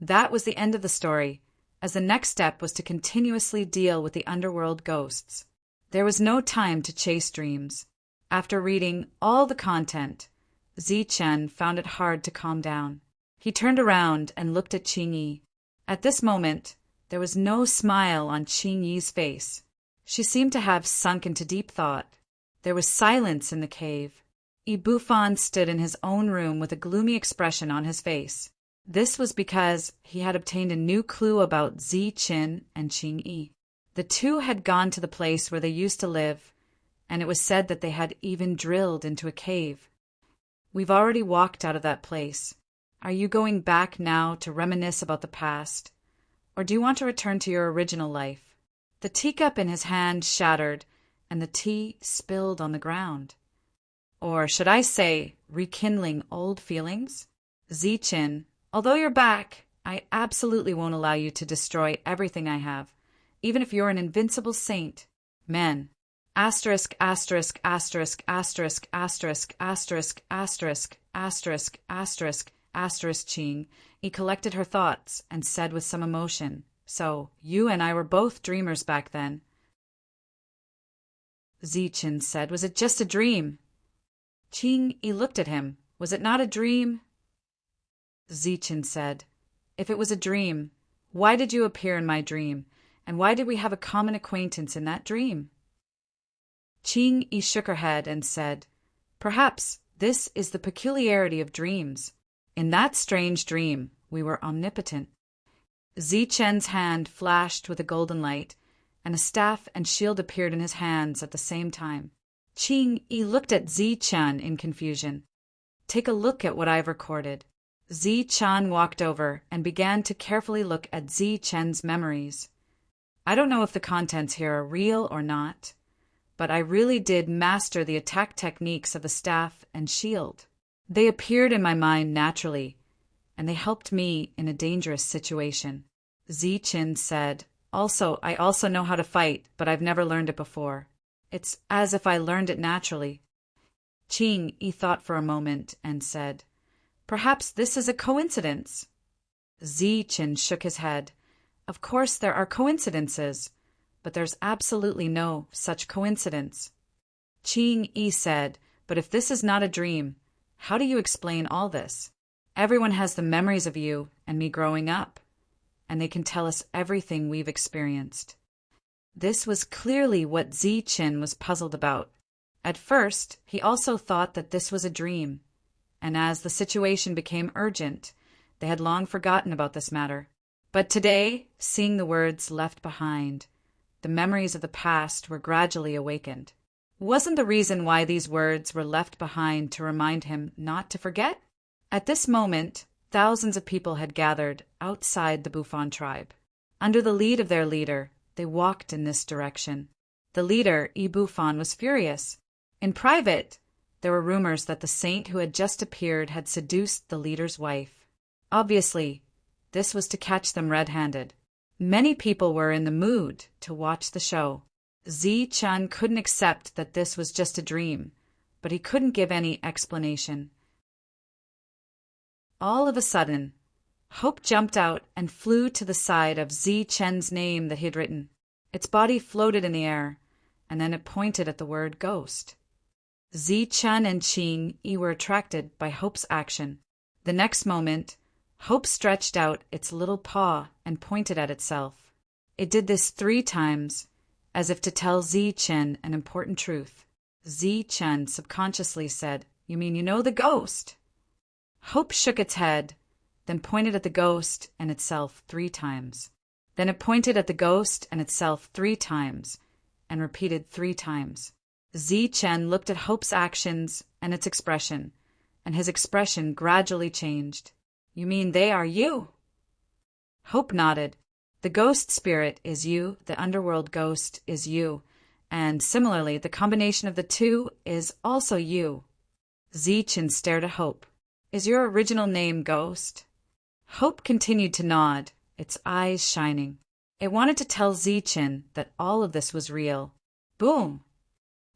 That was the end of the story, as the next step was to continuously deal with the underworld ghosts. There was no time to chase dreams. After reading all the content, Ziqin found it hard to calm down. He turned around and looked at Qingyi. At this moment, there was no smile on Qingyi's face. She seemed to have sunk into deep thought. There was silence in the cave. Ibufan stood in his own room with a gloomy expression on his face. This was because he had obtained a new clue about Zi Qin and Qing Yi. The two had gone to the place where they used to live, and it was said that they had even drilled into a cave. We've already walked out of that place. Are you going back now to reminisce about the past, or do you want to return to your original life? The teacup in his hand shattered, and the tea spilled on the ground. Or should I say, rekindling old feelings? Zichin, although you're back, I absolutely won't allow you to destroy everything I have, even if you're an invincible saint. Men. Asterisk, asterisk, asterisk, asterisk, asterisk, asterisk, asterisk, asterisk, asterisk, asterisk, Qing. He collected her thoughts and said with some emotion, "So, you and I were both dreamers back then." Zichin said, "Was it just a dream?" Qing Yi looked at him. "Was it not a dream?" Zichin said, "If it was a dream, why did you appear in my dream, and why did we have a common acquaintance in that dream?" Qing Yi shook her head and said, "Perhaps this is the peculiarity of dreams. In that strange dream, we were omnipotent." Zichen's hand flashed with a golden light, and a staff and shield appeared in his hands at the same time. Qing Yi looked at Zichen in confusion. "Take a look at what I've recorded." Zichen walked over and began to carefully look at Zichen's memories. "I don't know if the contents here are real or not, but I really did master the attack techniques of the staff and shield. They appeared in my mind naturally, and they helped me in a dangerous situation." Zichin said, I also know how to fight, but I've never learned it before. It's as if I learned it naturally." Qing Yi thought for a moment and said, "Perhaps this is a coincidence." Zichin shook his head. "Of course there are coincidences, but there's absolutely no such coincidence." Qing Yi said, "But if this is not a dream, how do you explain all this? Everyone has the memories of you and me growing up, and they can tell us everything we've experienced." This was clearly what Zichin was puzzled about. At first, he also thought that this was a dream, and as the situation became urgent, they had long forgotten about this matter. But today, seeing the words left behind, the memories of the past were gradually awakened. Wasn't the reason why these words were left behind to remind him not to forget? At this moment, thousands of people had gathered outside the Bufon tribe. Under the lead of their leader, they walked in this direction. The leader, Ibufan, was furious. In private, there were rumors that the saint who had just appeared had seduced the leader's wife. Obviously, this was to catch them red-handed. Many people were in the mood to watch the show. Zichen couldn't accept that this was just a dream, but he couldn't give any explanation. All of a sudden, Hope jumped out and flew to the side of Zichen's name that he had written. Its body floated in the air, and then it pointed at the word ghost. Zichen and Qing Yi were attracted by Hope's action. The next moment, Hope stretched out its little paw and pointed at itself. It did this 3 times, as if to tell Zichen an important truth. Zichen subconsciously said, "You mean you know the ghost?" Hope shook its head, then pointed at the ghost and itself 3 times. Then it pointed at the ghost and itself 3 times, and repeated 3 times. Zichen looked at Hope's actions and its expression, and his expression gradually changed. "You mean they are you?" Hope nodded. "The ghost spirit is you, the underworld ghost is you, and similarly, the combination of the two is also you." Zichen stared at Hope. "Is your original name Ghost?" Hope continued to nod, its eyes shining. It wanted to tell Zichen that all of this was real. Boom!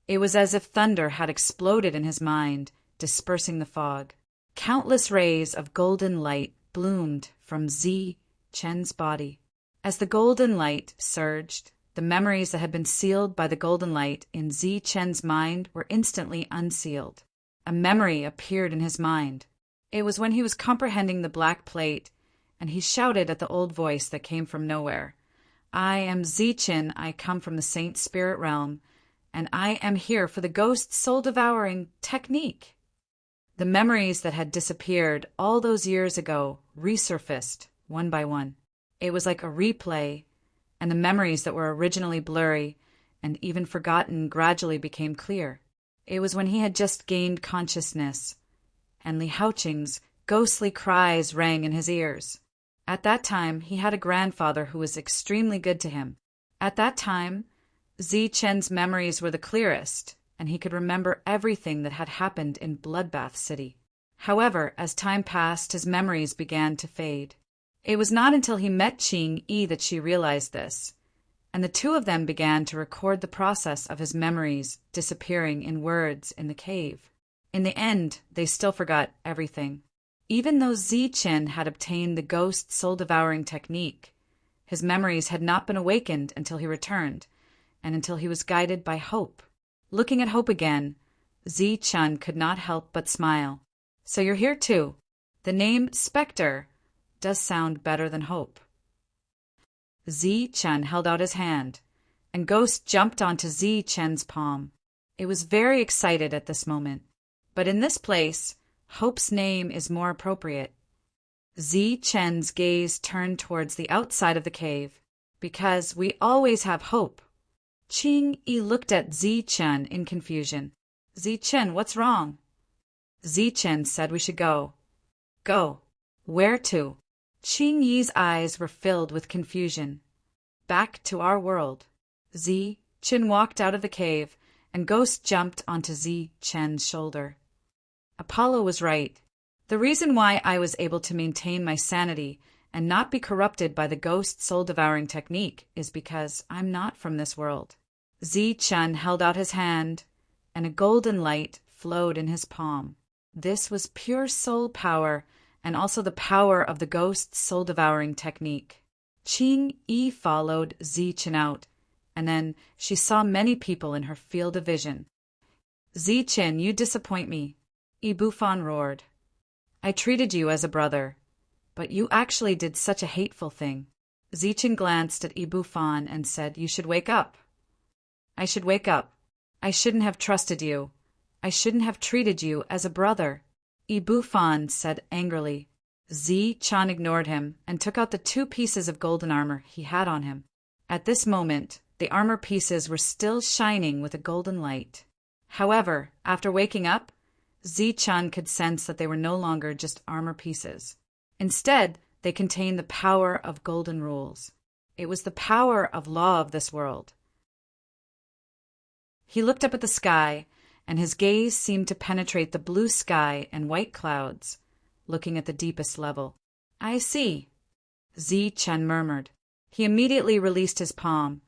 It was as if thunder had exploded in his mind, dispersing the fog. Countless rays of golden light bloomed from Zichen's body. As the golden light surged, the memories that had been sealed by the golden light in Zichen's mind were instantly unsealed. A memory appeared in his mind. It was when he was comprehending the black plate, and he shouted at the old voice that came from nowhere, I am Zichin. I come from the Saint Spirit realm, and I am here for the ghost soul-devouring technique. The memories that had disappeared all those years ago resurfaced one by one. It was like a replay, and the memories that were originally blurry and even forgotten gradually became clear. It was when he had just gained consciousness, and Li Haoqing's ghostly cries rang in his ears. At that time, he had a grandfather who was extremely good to him. At that time, Zichen's memories were the clearest, and he could remember everything that had happened in Bloodbath City. However, as time passed, his memories began to fade. It was not until he met Qing Yi that she realized this, and the two of them began to record the process of his memories disappearing in words in the cave. In the end, they still forgot everything. Even though Zichen had obtained the ghost soul-devouring technique, his memories had not been awakened until he returned, and until he was guided by hope. Looking at Hope again, Zichen could not help but smile. So you're here too. The name Spectre does sound better than Hope. Zichen held out his hand, and Ghost jumped onto Zichen's palm. It was very excited at this moment. But in this place, Hope's name is more appropriate. Zichen's gaze turned towards the outside of the cave, because we always have hope. Qing Yi looked at Zichen in confusion. Zichen, what's wrong? Zichen said we should go. Go. Where to? Qing Yi's eyes were filled with confusion. Back to our world. Zichen walked out of the cave, and Ghost jumped onto Zichen's shoulder. Apollo was right. The reason why I was able to maintain my sanity and not be corrupted by the ghost soul-devouring technique is because I'm not from this world. Zichen held out his hand, and a golden light flowed in his palm. This was pure soul power, and also the power of the ghost soul-devouring technique. Qing Yi followed Zichen out, and then she saw many people in her field of vision. Zichen, you disappoint me, Ibufan roared. I treated you as a brother, but you actually did such a hateful thing. Zichen glanced at Ibufan and said, You should wake up. I should wake up. I shouldn't have trusted you. I shouldn't have treated you as a brother. Ibufan said angrily. Zichen ignored him and took out the 2 pieces of golden armor he had on him. At this moment, the armor pieces were still shining with a golden light. However, after waking up, Zichen could sense that they were no longer just armor pieces. Instead, they contained the power of golden rules. It was the power of law of this world. He looked up at the sky, and his gaze seemed to penetrate the blue sky and white clouds, looking at the deepest level. I see, Zichen murmured. He immediately released his palm,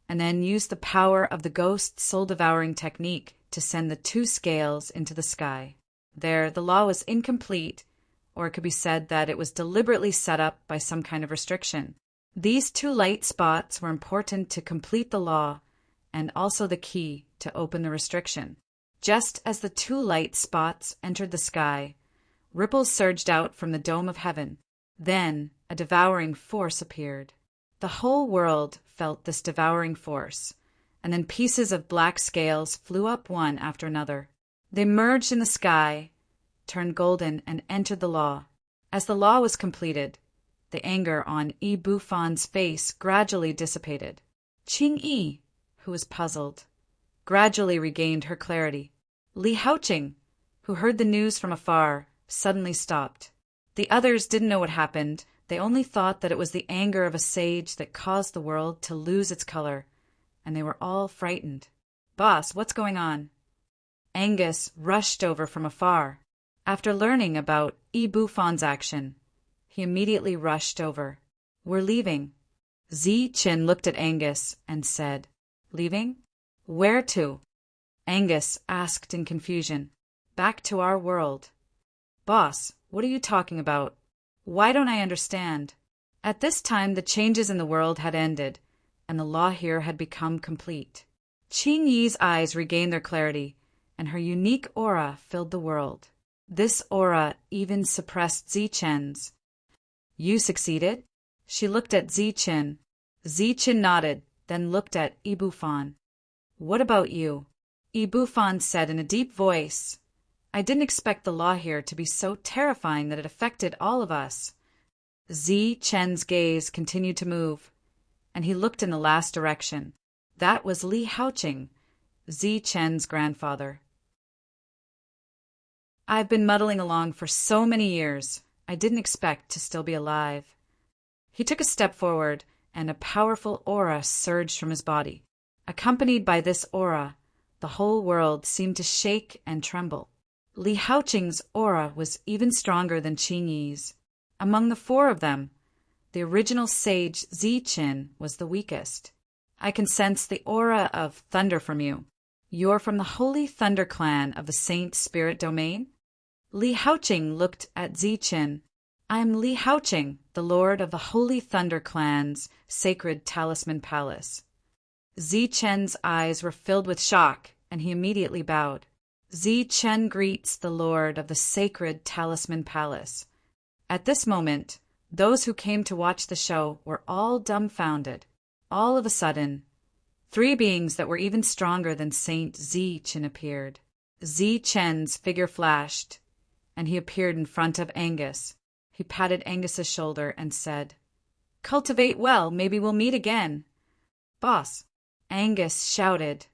and then used the power of the ghost soul-devouring technique to send the 2 scales into the sky. There, the law was incomplete, or it could be said that it was deliberately set up by some kind of restriction. These 2 light spots were important to complete the law, and also the key to open the restriction. Just as the 2 light spots entered the sky, ripples surged out from the dome of heaven. Then a devouring force appeared. The whole world felt this devouring force, and then pieces of black scales flew up one after another. They merged in the sky, turned golden, and entered the law. As the law was completed, the anger on Ibufan's face gradually dissipated. Qing Yi, who was puzzled, gradually regained her clarity. Li Haoqing, who heard the news from afar, suddenly stopped. The others didn't know what happened. They only thought that it was the anger of a sage that caused the world to lose its color, and they were all frightened. Boss, what's going on? Angus rushed over from afar. After learning about Ibufan's action, he immediately rushed over. We're leaving. Zichen looked at Angus and said, Leaving? Where to? Angus asked in confusion. Back to our world. Boss, what are you talking about? Why don't I understand? At this time, the changes in the world had ended, and the law here had become complete. Qing Yi's eyes regained their clarity, and her unique aura filled the world. This aura even suppressed Zichen's. You succeeded? She looked at Zichen. Zichin nodded, then looked at Ibufan. What about you? Ibufan said in a deep voice. I didn't expect the law here to be so terrifying that it affected all of us. Zichen's gaze continued to move, and he looked in the last direction. That was Li Haoqing, Zichen's grandfather. I've been muddling along for so many years. I didn't expect to still be alive. He took a step forward, and a powerful aura surged from his body. Accompanied by this aura, the whole world seemed to shake and tremble. Li Haoqing's aura was even stronger than Qing Yi's. Among the four of them, the original sage Zichin was the weakest. I can sense the aura of thunder from you. You're from the Holy Thunder Clan of the Saint Spirit Domain? Li Haoqing looked at Zichin. I am Li Haoqing, the lord of the Holy Thunder Clan's sacred talisman palace. Zichen's eyes were filled with shock, and he immediately bowed. Zichen greets the lord of the sacred talisman palace. At this moment, those who came to watch the show were all dumbfounded. All of a sudden, three beings that were even stronger than Saint Zichin appeared. Zichen's figure flashed, and he appeared in front of Angus. He patted Angus's shoulder and said, Cultivate well, maybe we'll meet again. Boss, Angus shouted.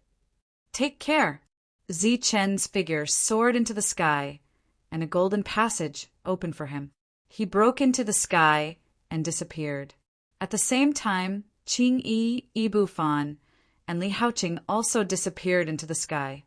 Take care. Zichen's figure soared into the sky, and a golden passage opened for him. He broke into the sky and disappeared. At the same time, Qing Yi, Ibufan, and Li Haoqing also disappeared into the sky.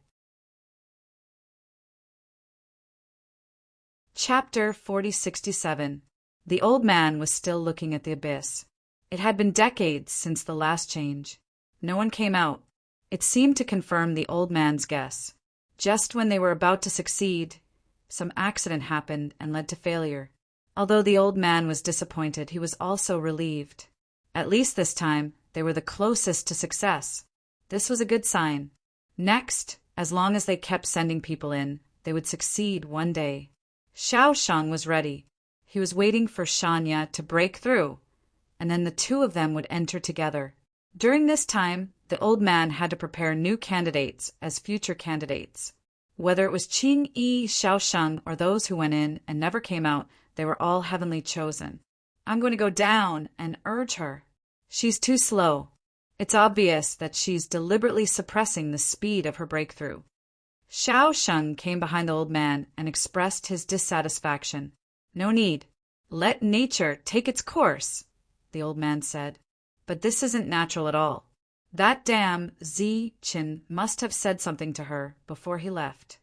Chapter 4067. The old man was still looking at the abyss. It had been decades since the last change. No one came out. It seemed to confirm the old man's guess. Just when they were about to succeed, some accident happened and led to failure. Although the old man was disappointed, he was also relieved. At least this time, they were the closest to success. This was a good sign. Next, as long as they kept sending people in, they would succeed one day. Xiao Shang was ready. He was waiting for Shanya to break through, and then the two of them would enter together. During this time, the old man had to prepare new candidates as future candidates. Whether it was Qing Yi, Xiao Shang, or those who went in and never came out, they were all heavenly chosen. I'm going to go down and urge her. She's too slow. It's obvious that she's deliberately suppressing the speed of her breakthrough. Xiao Sheng came behind the old man and expressed his dissatisfaction. No need. Let nature take its course, the old man said. But this isn't natural at all. That damn Zichin must have said something to her before he left.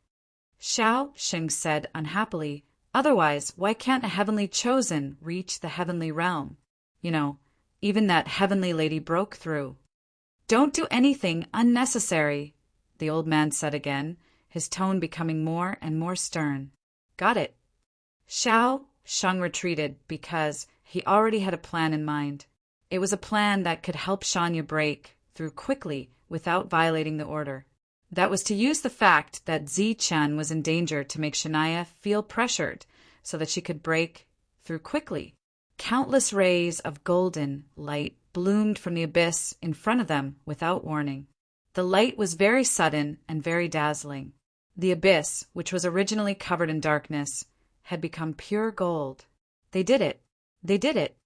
Xiao Sheng said unhappily, Otherwise, why can't a heavenly chosen reach the heavenly realm? Even that heavenly lady broke through. Don't do anything unnecessary, the old man said again, his tone becoming more and more stern. Got it. Xiao Sheng retreated because he already had a plan in mind. It was a plan that could help Shanya break through quickly without violating the order. That was to use the fact that Zichan was in danger to make Shania feel pressured so that she could break through quickly. Countless rays of golden light bloomed from the abyss in front of them without warning. The light was very sudden and very dazzling. The abyss, which was originally covered in darkness, had become pure gold. They did it. They did it.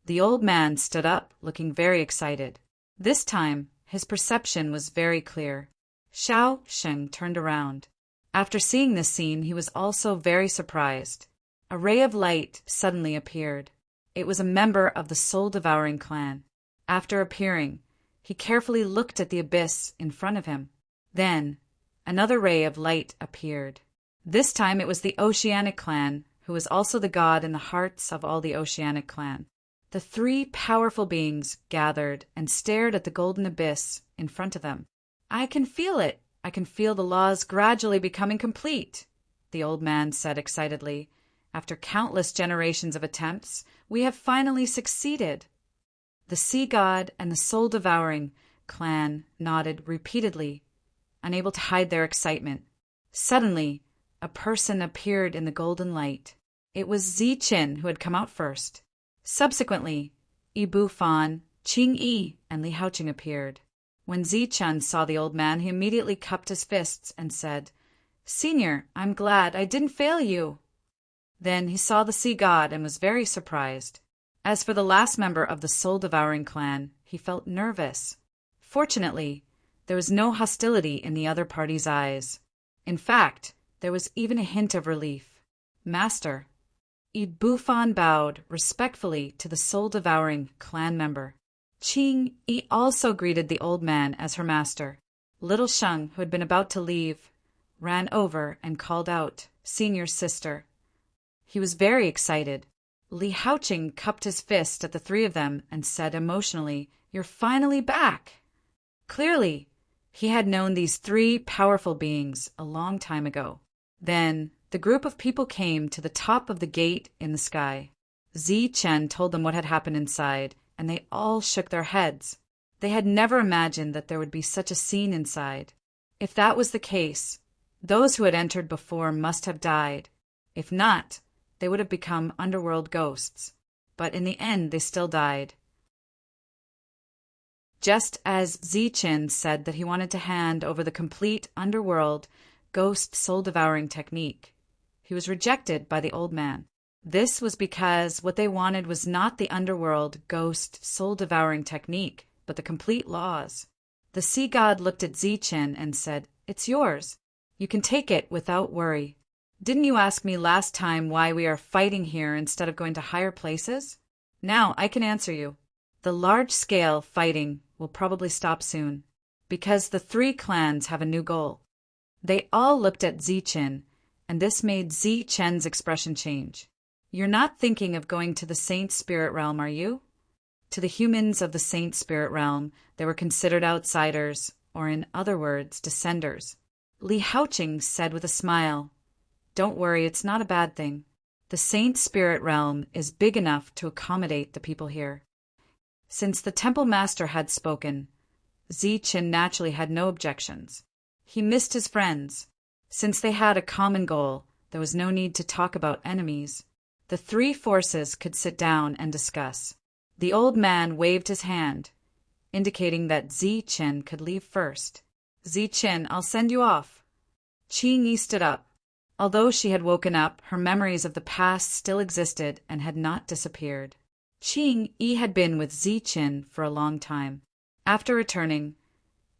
The old man stood up, looking very excited. This time, his perception was very clear. Xiao Sheng turned around. After seeing this scene, he was also very surprised. A ray of light suddenly appeared. It was a member of the soul-devouring clan. After appearing, he carefully looked at the abyss in front of him. Then, another ray of light appeared. This time it was the Oceanic clan, who was also the god in the hearts of all the Oceanic clan. The three powerful beings gathered and stared at the golden abyss in front of them. I can feel it. I can feel the laws gradually becoming complete, the old man said excitedly. After countless generations of attempts, we have finally succeeded. The sea god and the soul-devouring clan nodded repeatedly, unable to hide their excitement. Suddenly, a person appeared in the golden light. It was Zichin who had come out first. Subsequently, Ibufan, Qing Yi and Li Haoqing appeared. When Zichen saw the old man, he immediately cupped his fists and said, "Senior, I'm glad I didn't fail you." Then he saw the sea god and was very surprised. As for the last member of the soul-devouring clan, he felt nervous. Fortunately, there was no hostility in the other party's eyes. In fact, there was even a hint of relief. "Master." Ibufan bowed respectfully to the soul-devouring clan member. Qing Yi also greeted the old man as her master. Little Sheng, who had been about to leave, ran over and called out, "Senior sister." He was very excited. Li Haoqing cupped his fist at the three of them and said emotionally, "You're finally back." Clearly, he had known these three powerful beings a long time ago. Then, the group of people came to the top of the gate in the sky. Zichen told them what had happened inside, and they all shook their heads. They had never imagined that there would be such a scene inside. If that was the case, those who had entered before must have died. If not, they would have become underworld ghosts. But in the end, they still died. Just as Zichen said that he wanted to hand over the complete underworld ghost soul-devouring technique, he was rejected by the old man. This was because what they wanted was not the underworld ghost soul-devouring technique, but the complete laws. The sea god looked at Zichen and said, "It's yours. You can take it without worry. Didn't you ask me last time why we are fighting here instead of going to higher places? Now I can answer you. The large-scale fighting will probably stop soon, because the three clans have a new goal." They all looked at Zichen, and this made Zichen's expression change. "You're not thinking of going to the Saint Spirit Realm, are you?" To the humans of the Saint Spirit Realm, they were considered outsiders, or in other words, descenders. Li Haoqing said with a smile, "Don't worry, it's not a bad thing. The Saint Spirit Realm is big enough to accommodate the people here." Since the Temple Master had spoken, Zichen naturally had no objections. He missed his friends. Since they had a common goal, there was no need to talk about enemies. The three forces could sit down and discuss. The old man waved his hand, indicating that Zichen could leave first. "Zichen, I'll send you off." Qing Yi stood up. Although she had woken up, her memories of the past still existed and had not disappeared. Qing Yi had been with Zichen for a long time. After returning,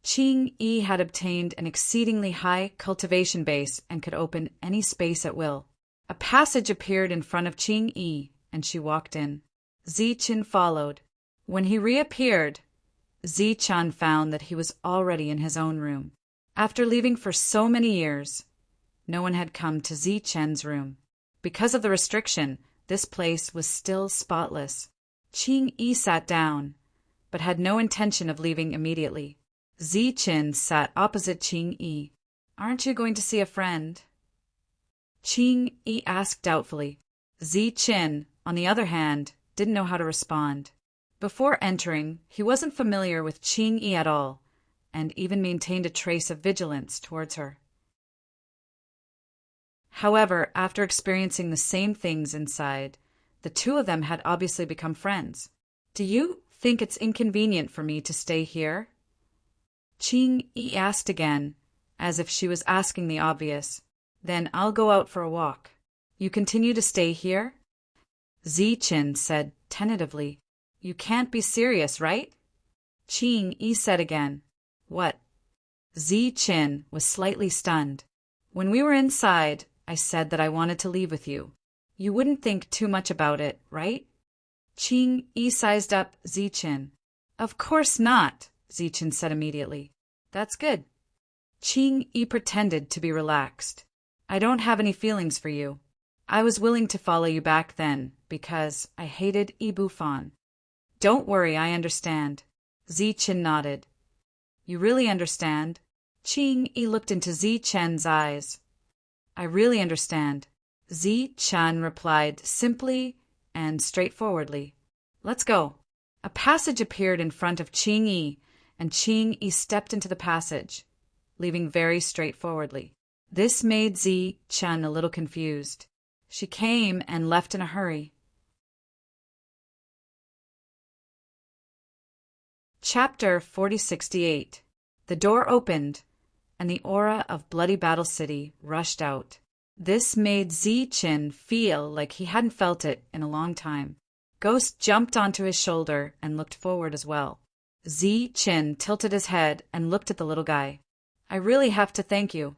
Qing Yi had obtained an exceedingly high cultivation base and could open any space at will. A passage appeared in front of Qing Yi, and she walked in. Zichen followed. When he reappeared, Zichen found that he was already in his own room. After leaving for so many years, no one had come to Zichen's room. Because of the restriction, this place was still spotless. Qing Yi sat down, but had no intention of leaving immediately. Zichen sat opposite Qing Yi. "Aren't you going to see a friend?" Qing Yi asked doubtfully. Zichen, on the other hand, didn't know how to respond. Before entering, he wasn't familiar with Qing Yi at all, and even maintained a trace of vigilance towards her. However, after experiencing the same things inside, the two of them had obviously become friends. "Do you think it's inconvenient for me to stay here?" Qing Yi asked again, as if she was asking the obvious. "Then I'll go out for a walk. You continue to stay here?" Zichen said tentatively, "You can't be serious, right?" Qing Yi said again, "What?" Zichen was slightly stunned. "When we were inside, I said that I wanted to leave with you. You wouldn't think too much about it, right?" Qing Yi sized up Zichen. "Of course not," Zichen said immediately. "That's good." Qing Yi pretended to be relaxed. "I don't have any feelings for you. I was willing to follow you back then, because I hated Ibufan." "Don't worry, I understand." Zichen nodded. "You really understand?" Qing Yi looked into Zichen's eyes. "I really understand," Zichen replied simply and straightforwardly. "Let's go." A passage appeared in front of Qing Yi, and Qing Yi stepped into the passage, leaving very straightforwardly. This made Zichen a little confused. She came and left in a hurry. Chapter 4068. The door opened, and the aura of Bloody Battle City rushed out. This made Zi-Chin feel like he hadn't felt it in a long time. Ghost jumped onto his shoulder and looked forward as well. Zi-Chin tilted his head and looked at the little guy. I really have to thank you.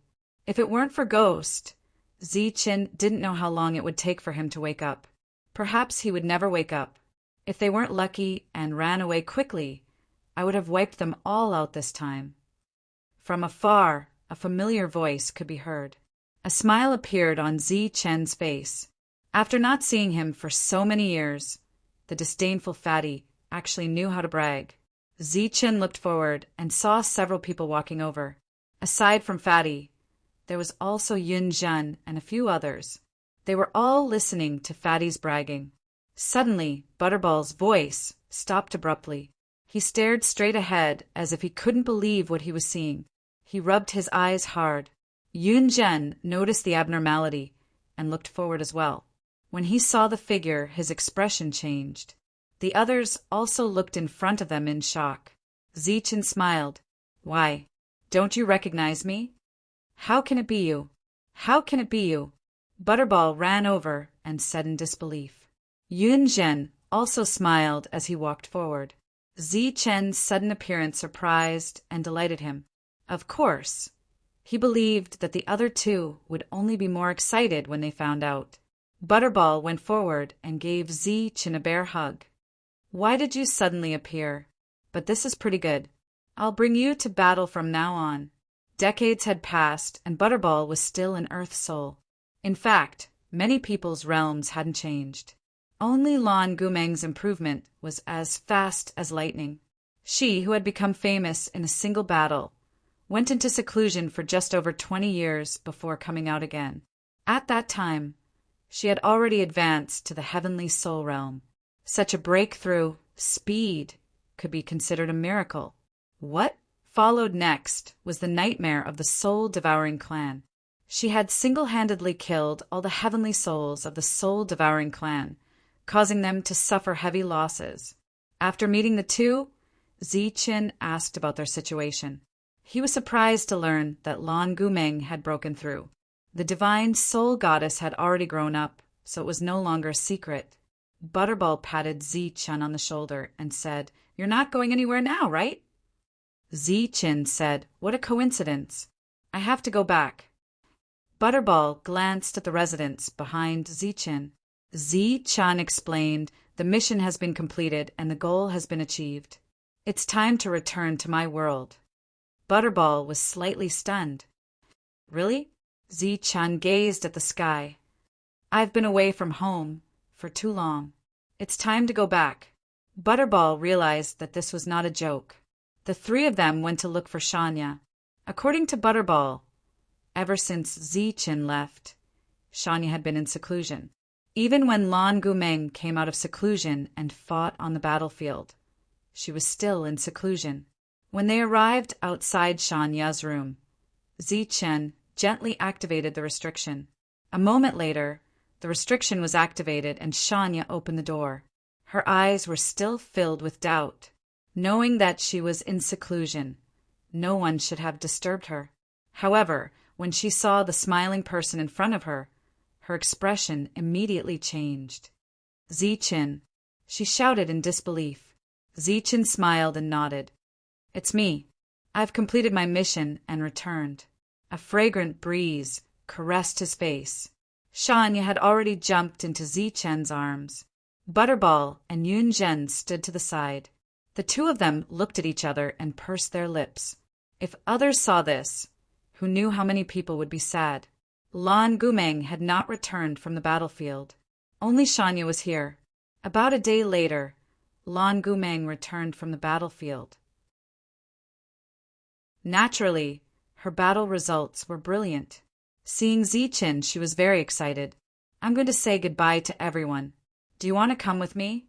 If it weren't for Ghost, Zi-Chin didn't know how long it would take for him to wake up. Perhaps he would never wake up. If they weren't lucky and ran away quickly, I would have wiped them all out this time. From afar, a familiar voice could be heard. A smile appeared on Zi-Chen's face. After not seeing him for so many years, the disdainful fatty actually knew how to brag. Zi-Chen looked forward and saw several people walking over. Aside from Fatty, there was also Yun Zhen and a few others. They were all listening to Fatty's bragging. Suddenly, Butterball's voice stopped abruptly. He stared straight ahead as if he couldn't believe what he was seeing. He rubbed his eyes hard. Yun Zhen noticed the abnormality and looked forward as well. When he saw the figure, his expression changed. The others also looked in front of them in shock. Zi-Chen smiled. Why, don't you recognize me? How can it be you? How can it be you? Butterball ran over and said in disbelief. Yun Zhen also smiled as he walked forward. Zi-Chen's sudden appearance surprised and delighted him. Of course, he believed that the other two would only be more excited when they found out. Butterball went forward and gave Zi-Chen a bear hug. Why did you suddenly appear? But this is pretty good. I'll bring you to battle from now on. Decades had passed, and Butterball was still an Earth soul. In fact, many people's realms hadn't changed. Only Lan Gumeng's improvement was as fast as lightning. She, who had become famous in a single battle, went into seclusion for just over 20 years before coming out again. At that time, she had already advanced to the heavenly soul realm. Such a breakthrough speed could be considered a miracle. What followed next was the nightmare of the soul-devouring clan. She had single-handedly killed all the heavenly souls of the soul-devouring clan, causing them to suffer heavy losses. After meeting the two, Zi-Chen asked about their situation. He was surprised to learn that Lan Gumeng had broken through. The divine soul goddess had already grown up, so it was no longer a secret. Butterball patted Zi-Chen on the shoulder and said, You're not going anywhere now, right? Zi-Chen said, What a coincidence. I have to go back. Butterball glanced at the residence behind Zi-Chen. Zi-Chen explained, The mission has been completed and the goal has been achieved. It's time to return to my world. Butterball was slightly stunned. Really? Zi-Chen gazed at the sky. I've been away from home for too long. It's time to go back. Butterball realized that this was not a joke. The three of them went to look for Shania. According to Butterball, ever since Zi-Chen left, Shania had been in seclusion. Even when Lan Gumeng came out of seclusion and fought on the battlefield, she was still in seclusion. When they arrived outside Shania's room, Zi-Chen gently activated the restriction. A moment later, the restriction was activated and Shania opened the door. Her eyes were still filled with doubt. Knowing that she was in seclusion, no one should have disturbed her. However, when she saw the smiling person in front of her, her expression immediately changed. Zi-Chen, she shouted in disbelief. Zi-Chen smiled and nodded. It's me. I've completed my mission and returned. A fragrant breeze caressed his face. Shania had already jumped into Zi-Chen's arms. Butterball and Yun Zhen stood to the side. The two of them looked at each other and pursed their lips. If others saw this, who knew how many people would be sad? Lan Gumeng had not returned from the battlefield. Only Shania was here. About a day later, Lan Gumeng returned from the battlefield. Naturally, her battle results were brilliant. Seeing Zi-Chen, she was very excited. I'm going to say goodbye to everyone. Do you want to come with me?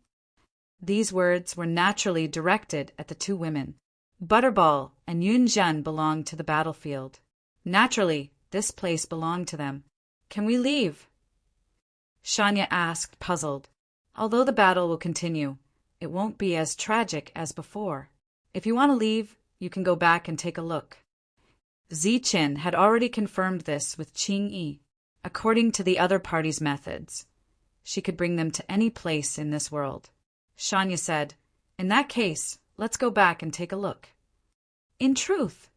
These words were naturally directed at the two women. Butterball and Yun Zhen belonged to the battlefield. Naturally, this place belonged to them. Can we leave? Shania asked, puzzled. Although the battle will continue, it won't be as tragic as before. If you want to leave, you can go back and take a look. Ziqin had already confirmed this with Qingyi. According to the other party's methods, she could bring them to any place in this world. Shanya said, "In that case, let's go back and take a look." In truth,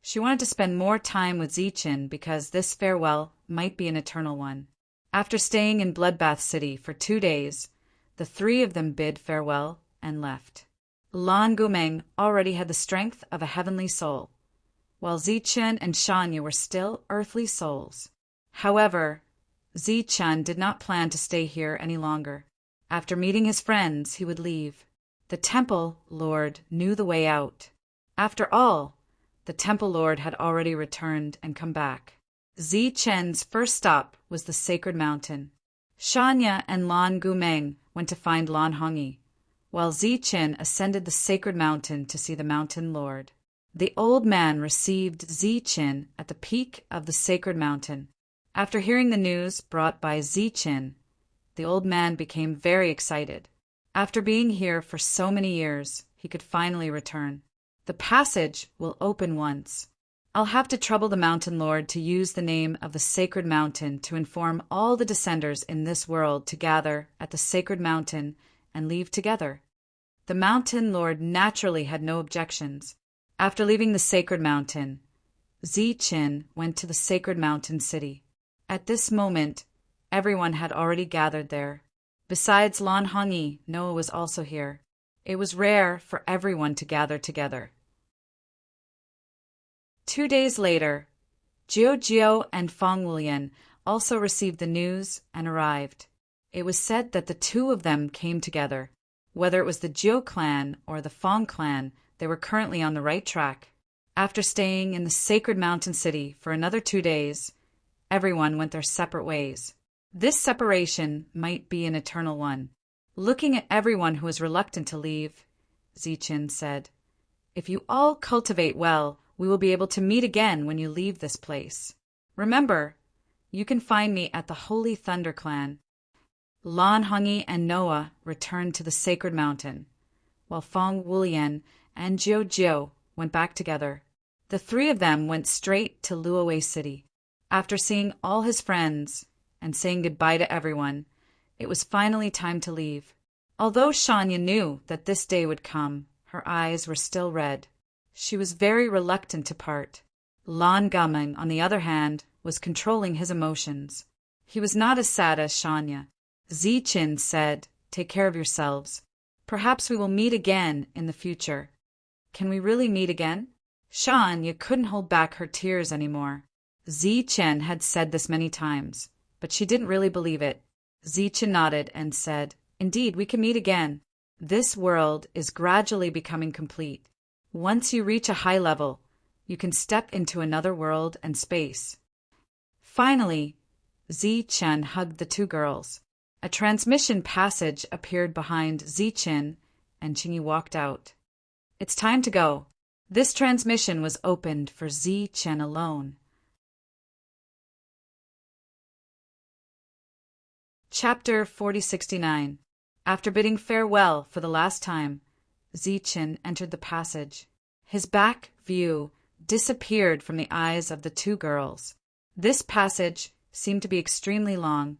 she wanted to spend more time with Ziqin because this farewell might be an eternal one. After staying in Bloodbath City for 2 days, the three of them bid farewell and left. Lan Gumeng already had the strength of a heavenly soul, while Ziqin and Shanya were still earthly souls. However, Ziqin did not plan to stay here any longer. After meeting his friends, he would leave. The Temple Lord knew the way out. After all, the Temple Lord had already returned and come back. Ziqin's first stop was the Sacred Mountain. Shanya and Lan Gumeng went to find Lan Hongyi, while Ziqin ascended the Sacred Mountain to see the Mountain Lord. The old man received Ziqin at the peak of the Sacred Mountain. After hearing the news brought by Ziqin, the old man became very excited. After being here for so many years, he could finally return. The passage will open once. I'll have to trouble the Mountain Lord to use the name of the Sacred Mountain to inform all the descenders in this world to gather at the Sacred Mountain and leave together. The Mountain Lord naturally had no objections. After leaving the Sacred Mountain, Ziqin went to the Sacred Mountain City. At this moment, everyone had already gathered there. Besides Lan Hongyi, Noah was also here. It was rare for everyone to gather together. 2 days later, Jiao and Fang Wulian also received the news and arrived. It was said that the two of them came together. Whether it was the Jiao clan or the Fang clan, they were currently on the right track. After staying in the Sacred Mountain City for another 2 days, everyone went their separate ways. This separation might be an eternal one. Looking at everyone who was reluctant to leave, Ziqin said, "If you all cultivate well, we will be able to meet again when you leave this place. Remember, you can find me at the Holy Thunder Clan." Lan Hongyi and Noah returned to the Sacred Mountain, while Fang Wulian and Jiao went back together. The three of them went straight to Luowei City. After seeing all his friends and saying goodbye to everyone, it was finally time to leave. Although Shanya knew that this day would come, her eyes were still red. She was very reluctant to part. Lan Gumeng, on the other hand, was controlling his emotions. He was not as sad as Shanya. Ziqin said, "Take care of yourselves. Perhaps we will meet again in the future." Can we really meet again? Shanya couldn't hold back her tears anymore. Ziqin had said this many times, but she didn't really believe it. Ziqin nodded and said, "Indeed, we can meet again. This world is gradually becoming complete. Once you reach a high level, you can step into another world and space." Finally, Ziqin hugged the two girls. A transmission passage appeared behind Ziqin, and Qingyi walked out. "It's time to go." This transmission was opened for Ziqin alone. Chapter 4069. After bidding farewell for the last time, Ziqin entered the passage. His back view disappeared from the eyes of the two girls. This passage seemed to be extremely long,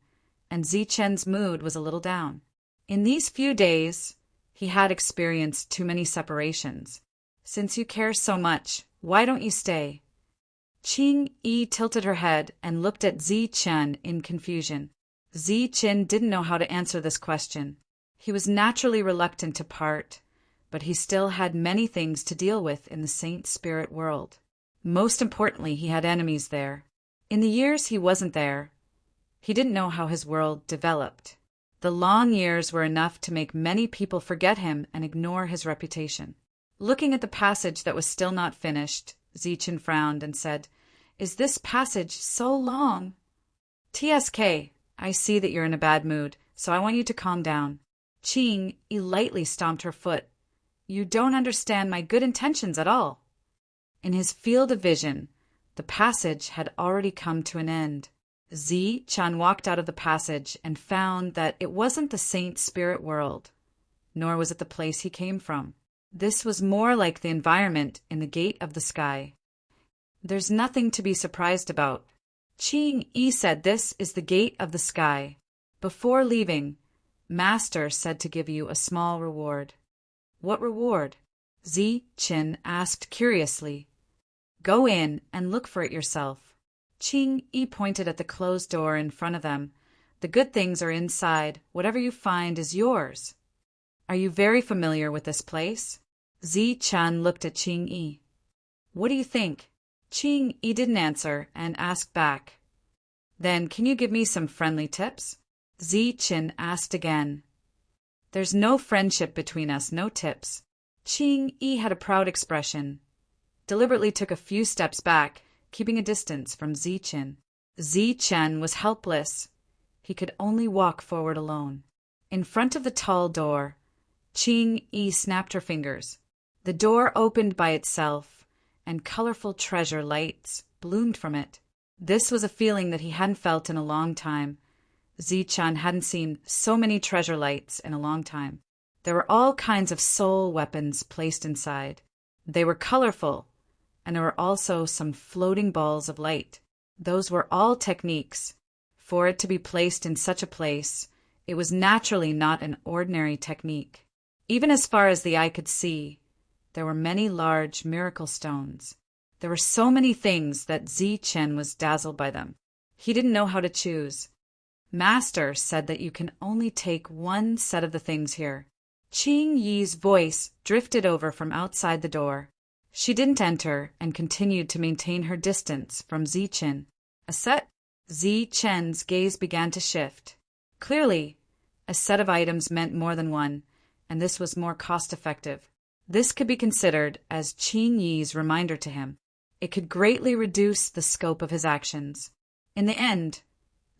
and Ziqin's mood was a little down. In these few days, he had experienced too many separations. "Since you care so much, why don't you stay?" Qingyi tilted her head and looked at Ziqin in confusion. Ziqin didn't know how to answer this question. He was naturally reluctant to part, but he still had many things to deal with in the Saint Spirit world. Most importantly, he had enemies there. In the years he wasn't there, he didn't know how his world developed. The long years were enough to make many people forget him and ignore his reputation. Looking at the passage that was still not finished, Ziqin frowned and said, "Is this passage so long?" "TSK, I see that you're in a bad mood, so I want you to calm down." Qingyi lightly stomped her foot. "You don't understand my good intentions at all." In his field of vision, the passage had already come to an end. Ziqin walked out of the passage and found that it wasn't the Saint Spirit world, nor was it the place he came from. This was more like the environment in the Gate of the Sky. There's nothing to be surprised about. Qing Yi said this is the Gate of the Sky. Before leaving, Master said to give you a small reward. What reward? Zi Qin asked curiously. Go in and look for it yourself. Qing Yi pointed at the closed door in front of them. The good things are inside. Whatever you find is yours. Are you very familiar with this place? Zi Qian looked at Qing Yi. What do you think? Qing Yi didn't answer and asked back. Then can you give me some friendly tips? Zi Qin asked again. There's no friendship between us, no tips. Qing Yi had a proud expression, deliberately took a few steps back, keeping a distance from Zi Qin. Zi Qian was helpless. He could only walk forward alone. In front of the tall door, Qing Yi snapped her fingers. The door opened by itself, and colorful treasure lights bloomed from it. This was a feeling that he hadn't felt in a long time. Zi Qian hadn't seen so many treasure lights in a long time. There were all kinds of soul weapons placed inside. They were colorful, and there were also some floating balls of light. Those were all techniques. For it to be placed in such a place, it was naturally not an ordinary technique. Even as far as the eye could see, there were many large miracle stones. There were so many things that Zi Qian was dazzled by them. He didn't know how to choose. Master said that you can only take one set of the things here. Qing Yi's voice drifted over from outside the door. She didn't enter and continued to maintain her distance from Zi Qian. A set? Zi Qian's gaze began to shift. Clearly, a set of items meant more than one, and this was more cost-effective. This could be considered as Qing Yi's reminder to him. It could greatly reduce the scope of his actions. In the end,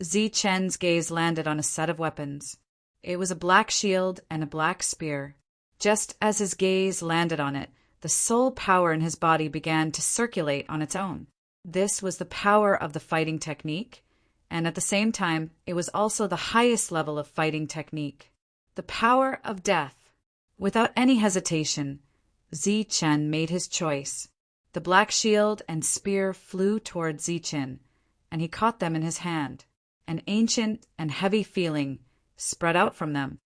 Zi Qian's gaze landed on a set of weapons. It was a black shield and a black spear. Just as his gaze landed on it, the soul power in his body began to circulate on its own. This was the power of the fighting technique, and at the same time, it was also the highest level of fighting technique. The power of death. Without any hesitation, Zi Qian made his choice. The black shield and spear flew toward Zi Qian, and he caught them in his hand. An ancient and heavy feeling spread out from them.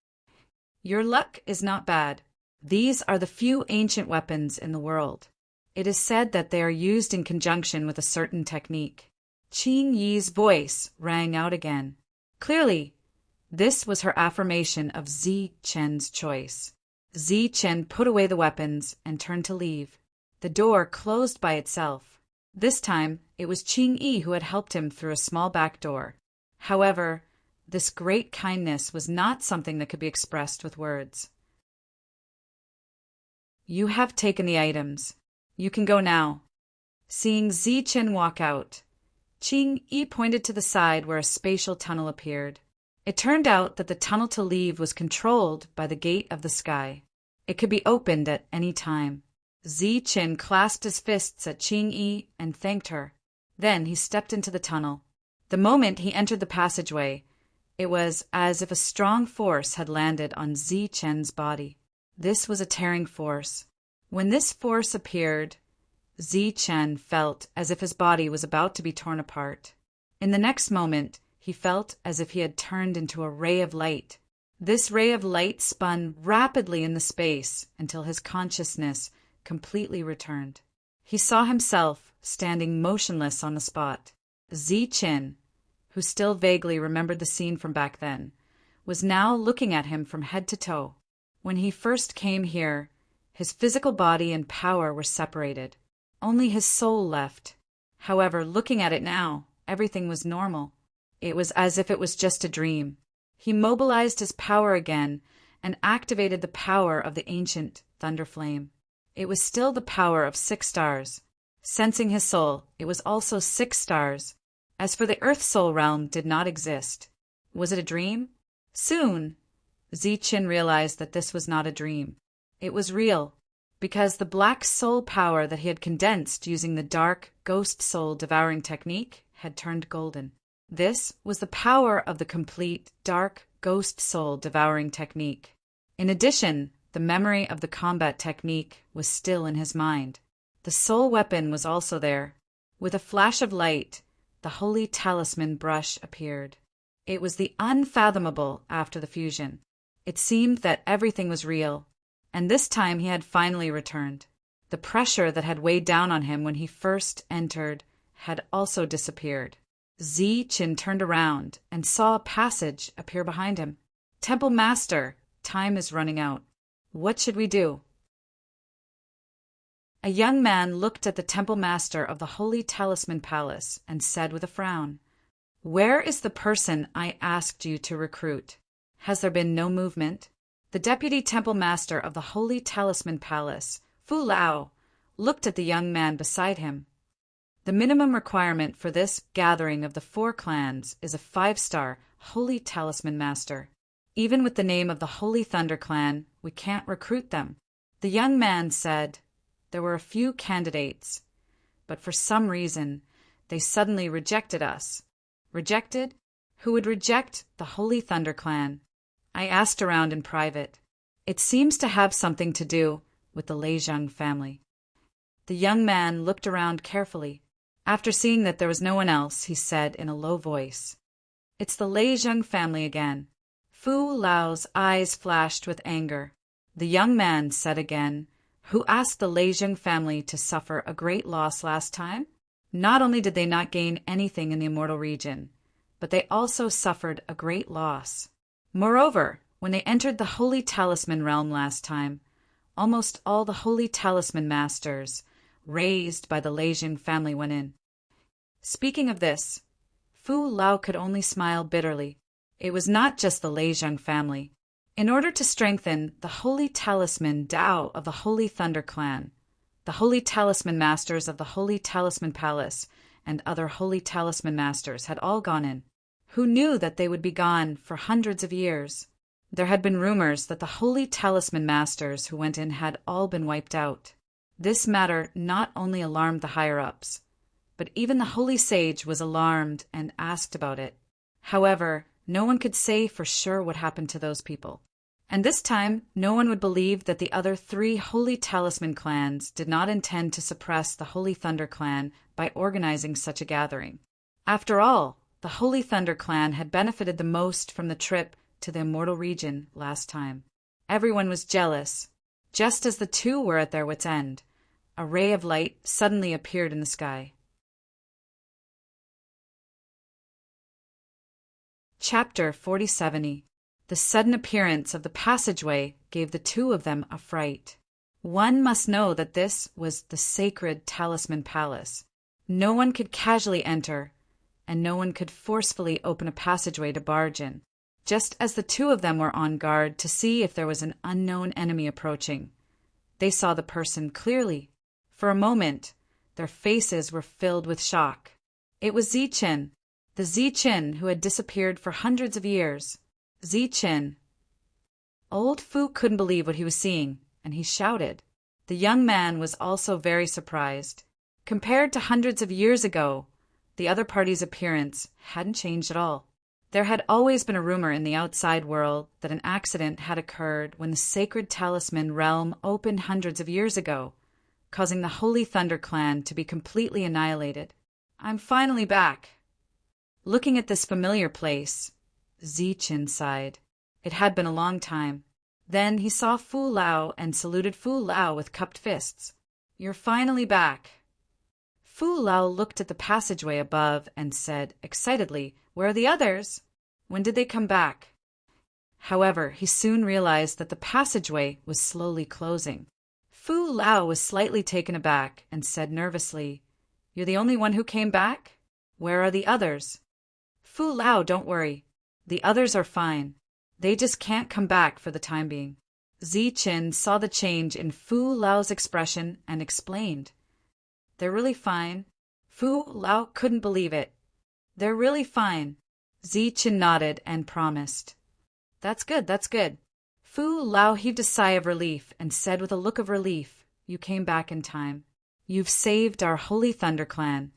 Your luck is not bad. These are the few ancient weapons in the world. It is said that they are used in conjunction with a certain technique. Qing Yi's voice rang out again. Clearly, this was her affirmation of Zi Qian's choice. Zi Qian put away the weapons and turned to leave. The door closed by itself. This time, it was Qing Yi who had helped him through a small back door. However, this great kindness was not something that could be expressed with words. You have taken the items. You can go now. Seeing Zi Qian walk out, Qing Yi pointed to the side where a spatial tunnel appeared. It turned out that the tunnel to leave was controlled by the Gate of the Sky. It could be opened at any time. Zi Qian clasped his fists at Qing Yi and thanked her. Then he stepped into the tunnel. The moment he entered the passageway, it was as if a strong force had landed on Zi Qian's body. This was a tearing force. When this force appeared, Zi Qian felt as if his body was about to be torn apart. In the next moment, he felt as if he had turned into a ray of light. This ray of light spun rapidly in the space until his consciousness completely returned. He saw himself standing motionless on the spot. Zi Qian, who still vaguely remembered the scene from back then, was now looking at him from head to toe. When he first came here, his physical body and power were separated. Only his soul left. However, looking at it now, everything was normal. It was as if it was just a dream. He mobilized his power again and activated the power of the ancient thunder flame. It was still the power of 6 stars. Sensing his soul, it was also 6 stars. As for the Earth Soul realm, did not exist. Was it a dream? Soon, Zi Qian realized that this was not a dream. It was real, because the black soul power that he had condensed using the dark ghost soul devouring technique had turned golden. This was the power of the complete dark ghost soul devouring technique. In addition, The memory of the combat technique was still in his mind. The soul weapon was also there. With a flash of light, the holy talisman brush appeared. It was the unfathomable after the fusion. It seemed that everything was real, and this time he had finally returned. The pressure that had weighed down on him when he first entered had also disappeared. Zi-Chin turned around and saw a passage appear behind him. "Temple Master, time is running out. What should we do?" A young man looked at the Temple Master of the Holy Talisman Palace and said with a frown, "Where is the person I asked you to recruit? Has there been no movement?" The Deputy Temple Master of the Holy Talisman Palace, Fu Lao, looked at the young man beside him. The minimum requirement for this gathering of the 4 clans is a 5-star Holy Talisman Master. Even with the name of the Holy Thunder Clan, we can't recruit them. The young man said there were a few candidates, but for some reason, they suddenly rejected us. Rejected? Who would reject the Holy Thunder Clan? I asked around in private. It seems to have something to do with the Leizheng family. The young man looked around carefully. After seeing that there was no one else, he said in a low voice, "It's the Leizheng family again." Fu Lao's eyes flashed with anger. The young man said again, "Who asked the Leizheng family to suffer a great loss last time? Not only did they not gain anything in the immortal region, but they also suffered a great loss. Moreover, when they entered the Holy Talisman realm last time, almost all the Holy Talisman Masters raised by the Leizheng family went in." Speaking of this, Fu Lao could only smile bitterly. It was not just the Leizheng family. In order to strengthen the Holy Talisman Dao of the Holy Thunder Clan, the Holy Talisman Masters of the Holy Talisman Palace and other Holy Talisman Masters had all gone in. Who knew that they would be gone for hundreds of years? There had been rumors that the Holy Talisman Masters who went in had all been wiped out. This matter not only alarmed the higher-ups, but even the Holy Sage was alarmed and asked about it. However, no one could say for sure what happened to those people. And this time, no one would believe that the other 3 Holy Talisman clans did not intend to suppress the Holy Thunder Clan by organizing such a gathering. After all, the Holy Thunder Clan had benefited the most from the trip to the immortal region last time. Everyone was jealous. Just as the 2 were at their wits' end, a ray of light suddenly appeared in the sky. Chapter 47. The sudden appearance of the passageway gave the 2 of them a fright. One must know that this was the sacred Talisman Palace. No one could casually enter, and no one could forcefully open a passageway to barge in. Just as the 2 of them were on guard to see if there was an unknown enemy approaching, they saw the person clearly. For a moment, their faces were filled with shock. It was Zi-Chin, the Zi-Chin who had disappeared for hundreds of years. Zi-Chin. Old Fu couldn't believe what he was seeing, and he shouted. The young man was also very surprised. Compared to hundreds of years ago, the other party's appearance hadn't changed at all. There had always been a rumor in the outside world that an accident had occurred when the sacred talisman realm opened hundreds of years ago, causing the Holy Thunder Clan to be completely annihilated. "I'm finally back." Looking at this familiar place, Zi-Chin sighed. It had been a long time. Then he saw Fu Lao and saluted Fu Lao with cupped fists. "You're finally back." Fu Lao looked at the passageway above and said excitedly, "Where are the others? When did they come back?" However, he soon realized that the passageway was slowly closing. Fu Lao was slightly taken aback and said nervously, "You're the only one who came back? Where are the others?" "Fu Lao, don't worry. The others are fine. They just can't come back for the time being." Zi-Chin saw the change in Fu Lao's expression and explained, "They're really fine." Fu Lao couldn't believe it. "They're really fine." Zi-Chin nodded and promised. That's good. Fu Lao heaved a sigh of relief and said with a look of relief, "You came back in time. You've saved our Holy Thunder Clan."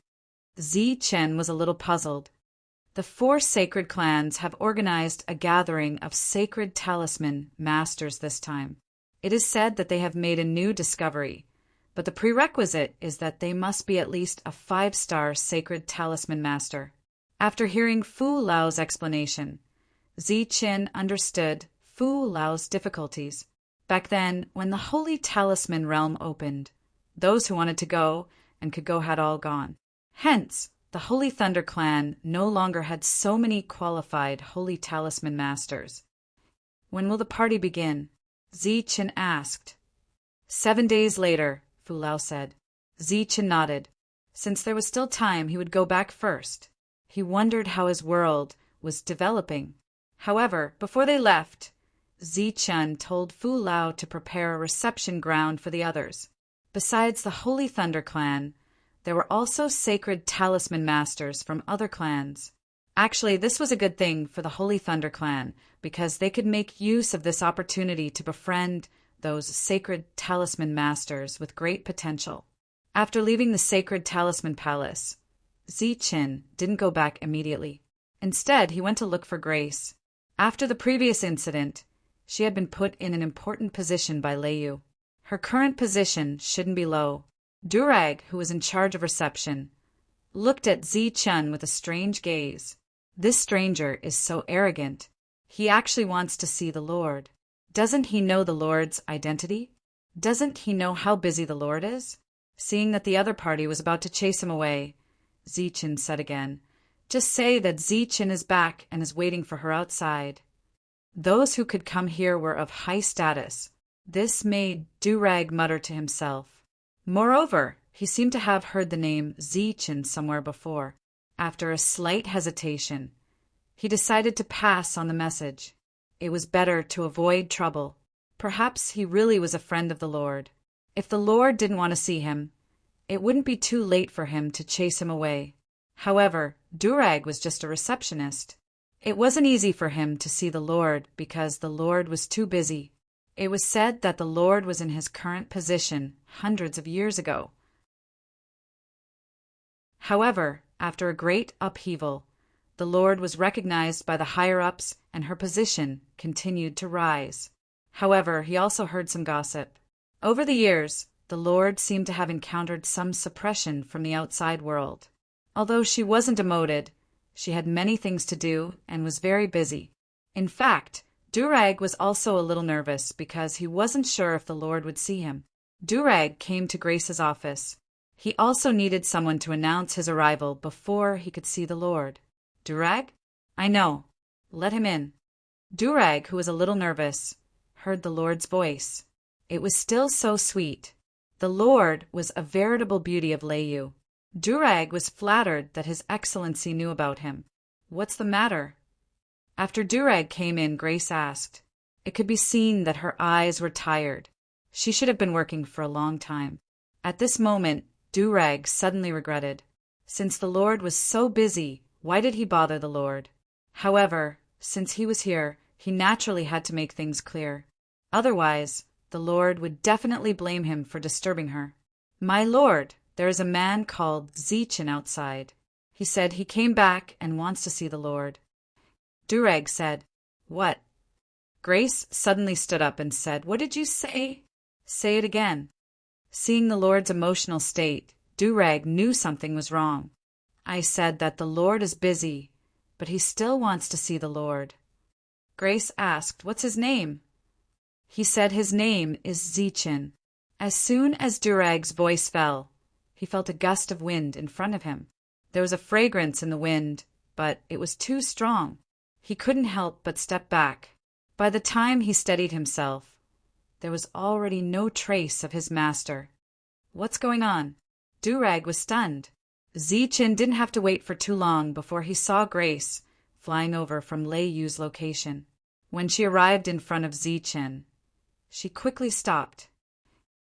Zi-Chin was a little puzzled. The 4 sacred clans have organized a gathering of sacred talisman masters this time. It is said that they have made a new discovery, but the prerequisite is that they must be at least a 5-star sacred talisman master. After hearing Fu Lao's explanation, Ziqin understood Fu Lao's difficulties. Back then, when the Holy Talisman realm opened, those who wanted to go and could go had all gone. Hence, the Holy Thunder clan no longer had so many qualified Holy Talisman masters. When will the party begin? Ziqin asked. 7 days later, Fu Lao said. Ziqin nodded. Since there was still time, he would go back first. He wondered how his world was developing. However, before they left, Ziqin told Fu Lao to prepare a reception ground for the others. Besides the Holy Thunder clan, there were also sacred talisman masters from other clans. Actually, this was a good thing for the Holy Thunder clan because they could make use of this opportunity to befriend those sacred talisman masters with great potential. After leaving the sacred talisman palace, Ziqin didn't go back immediately. Instead, he went to look for Grace. After the previous incident, she had been put in an important position by Lei. Her current position shouldn't be low. Durag, who was in charge of reception, looked at Ziqin with a strange gaze. This stranger is so arrogant. He actually wants to see the Lord. Doesn't he know the Lord's identity? Doesn't he know how busy the Lord is? Seeing that the other party was about to chase him away, Ziqin said again, "Just say that Ziqin is back and is waiting for her outside." Those who could come here were of high status. This made Durag mutter to himself. Moreover, he seemed to have heard the name Ziqin somewhere before. After a slight hesitation, he decided to pass on the message. It was better to avoid trouble. Perhaps he really was a friend of the Lord. If the Lord didn't want to see him, it wouldn't be too late for him to chase him away. However, Durag was just a receptionist. It wasn't easy for him to see the Lord because the Lord was too busy. It was said that the Lord was in his current position hundreds of years ago. However, after a great upheaval, the Lord was recognized by the higher-ups and her position continued to rise. However, he also heard some gossip. Over the years, the Lord seemed to have encountered some suppression from the outside world. Although she wasn't demoted, she had many things to do and was very busy. In fact, Durag was also a little nervous because he wasn't sure if the Lord would see him. Durag came to Grace's office. He also needed someone to announce his arrival before he could see the Lord. Durag? I know. Let him in. Durag, who was a little nervous, heard the Lord's voice. It was still so sweet. The Lord was a veritable beauty of Lei. Durag was flattered that His Excellency knew about him. What's the matter? After Durag came in, Grace asked. It could be seen that her eyes were tired. She should have been working for a long time. At this moment, Durag suddenly regretted. Since the Lord was so busy, why did he bother the Lord? However, since he was here, he naturally had to make things clear. Otherwise, the Lord would definitely blame him for disturbing her. "My Lord, there is a man called Ziqin outside. He said he came back and wants to see the Lord." Durag said, "What?" Grace suddenly stood up and said, "What did you say?" "Say it again." Seeing the Lord's emotional state, Durag knew something was wrong. "I said that the Lord is busy, but he still wants to see the Lord." Grace asked, "What's his name?" He said his name is Ziqin. As soon as Durag's voice fell, he felt a gust of wind in front of him. There was a fragrance in the wind, but it was too strong. He couldn't help but step back. By the time he steadied himself, there was already no trace of his master. What's going on? Durag was stunned. Ziqin didn't have to wait for too long before he saw Grace flying over from Leiyu's location. When she arrived in front of Ziqin, she quickly stopped.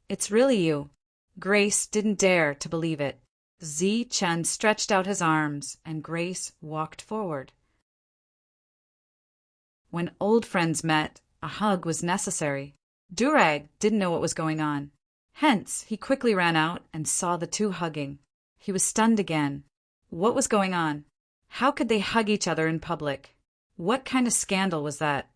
"It's really you." Grace didn't dare to believe it. Ziqin stretched out his arms, and Grace walked forward. When old friends met, a hug was necessary. Durag didn't know what was going on. Hence, he quickly ran out and saw the two hugging. He was stunned again. What was going on? How could they hug each other in public? What kind of scandal was that?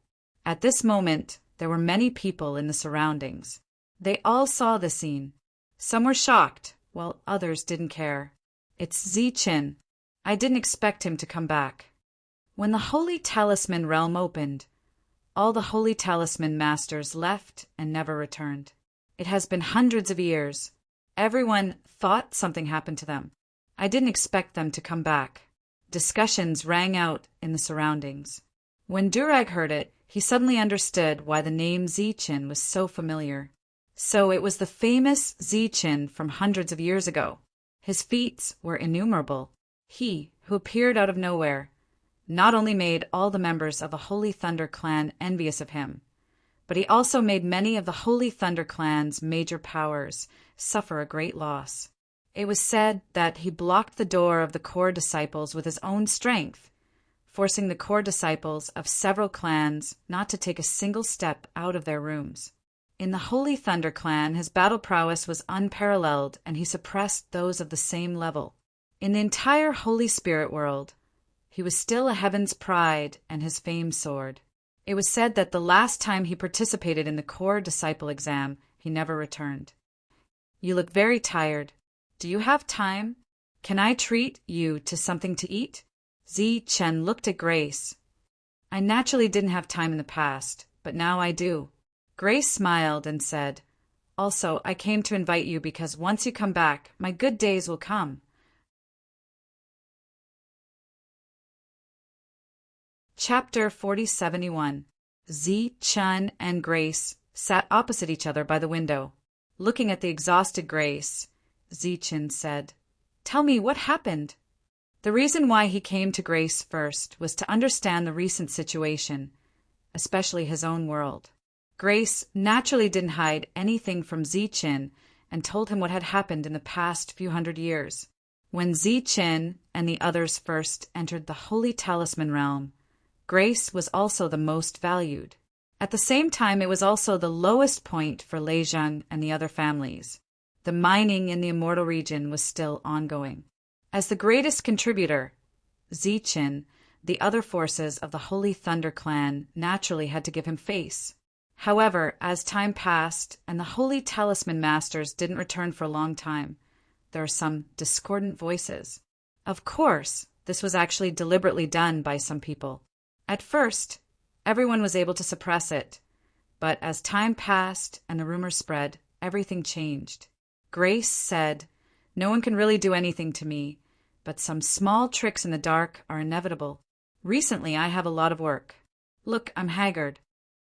At this moment, There were many people in the surroundings. They all saw the scene. Some were shocked, while others didn't care. It's Ziqin. I didn't expect him to come back. When the Holy Talisman realm opened, all the Holy Talisman masters left and never returned. It has been hundreds of years. Everyone thought something happened to them. I didn't expect them to come back. Discussions rang out in the surroundings. When Durag heard it, he suddenly understood why the name Ziqin was so familiar. So it was the famous Ziqin from hundreds of years ago. His feats were innumerable. He, who appeared out of nowhere, not only made all the members of the Holy Thunder clan envious of him, but he also made many of the Holy Thunder clan's major powers suffer a great loss. It was said that he blocked the door of the core disciples with his own strength, forcing the core disciples of several clans not to take a single step out of their rooms. In the Holy Thunder clan, his battle prowess was unparalleled, and he suppressed those of the same level. In the entire Holy Spirit world, he was still a heaven's pride, and his fame soared. It was said that the last time he participated in the core disciple exam, he never returned. You look very tired. Do you have time? Can I treat you to something to eat? Ziqin looked at Grace. I naturally didn't have time in the past, but now I do. Grace smiled and said, Also, I came to invite you because once you come back, my good days will come. Chapter 4071. Ziqin and Grace sat opposite each other by the window. Looking at the exhausted Grace, Ziqin said, Tell me, what happened? The reason why he came to Grace first was to understand the recent situation, especially his own world. Grace naturally didn't hide anything from Ziqin and told him what had happened in the past few hundred years. When Ziqin and the others first entered the Holy Talisman realm, Grace was also the most valued. At the same time, it was also the lowest point for Leizheng and the other families. The mining in the Immortal region was still ongoing. As the greatest contributor, Ziqin, the other forces of the Holy Thunder clan naturally had to give him face. However, as time passed and the Holy Talisman masters didn't return for a long time, there are some discordant voices. Of course, this was actually deliberately done by some people. At first, everyone was able to suppress it, but as time passed and the rumors spread, everything changed. Grace said, No one can really do anything to me, but some small tricks in the dark are inevitable. Recently, I have a lot of work. Look, I'm haggard.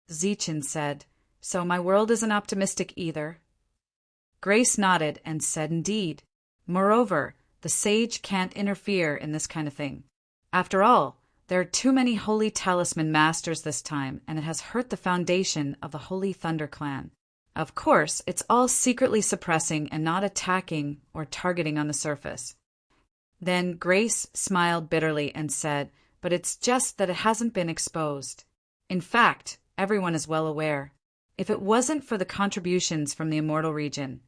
Ziqin said, So my world isn't optimistic either. Grace nodded and said, Indeed. Moreover, the sage can't interfere in this kind of thing. After all, there are too many Holy Talisman masters this time, and it has hurt the foundation of the Holy Thunder clan. Of course, it's all secretly suppressing and not attacking or targeting on the surface. Then Grace smiled bitterly and said, But it's just that it hasn't been exposed. In fact, everyone is well aware. If it wasn't for the contributions from the Immortal region,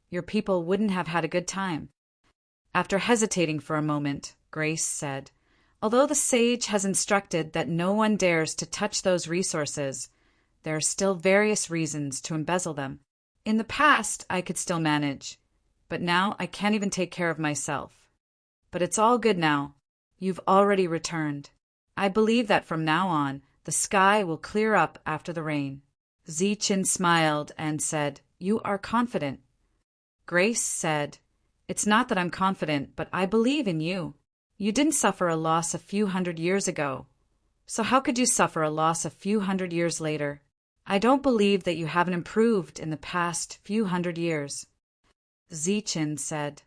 your people wouldn't have had a good time. After hesitating for a moment, Grace said, Although the sage has instructed that no one dares to touch those resources, there are still various reasons to embezzle them. In the past, I could still manage, but now I can't even take care of myself. But it's all good now. You've already returned. I believe that from now on, the sky will clear up after the rain. Ziqin smiled and said, You are confident. Grace said, It's not that I'm confident, but I believe in you. You didn't suffer a loss a few hundred years ago. So how could you suffer a loss a few hundred years later? I don't believe that you haven't improved in the past few hundred years. Ziqin said,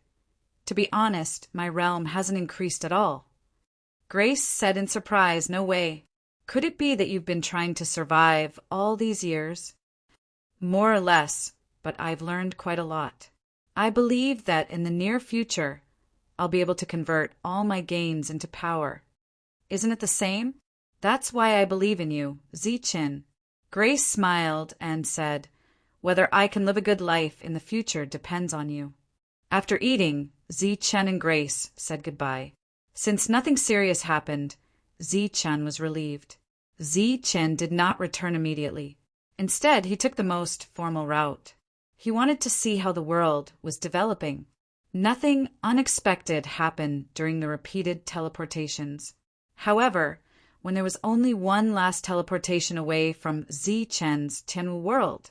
To be honest, my realm hasn't increased at all. Grace said in surprise, No way. Could it be that you've been trying to survive all these years? More or less, but I've learned quite a lot. I believe that in the near future, I'll be able to convert all my gains into power. Isn't it the same? That's why I believe in you, Ziqin. Grace smiled and said, Whether I can live a good life in the future depends on you. After eating, Ziqin and Grace said goodbye. Since nothing serious happened, Ziqin was relieved. Ziqin did not return immediately. Instead, he took the most formal route. He wanted to see how the world was developing. Nothing unexpected happened during the repeated teleportations. However, when there was only one last teleportation away from Zichen's Tianwu world,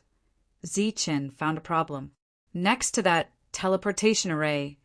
Zichen found a problem. Next to that teleportation array,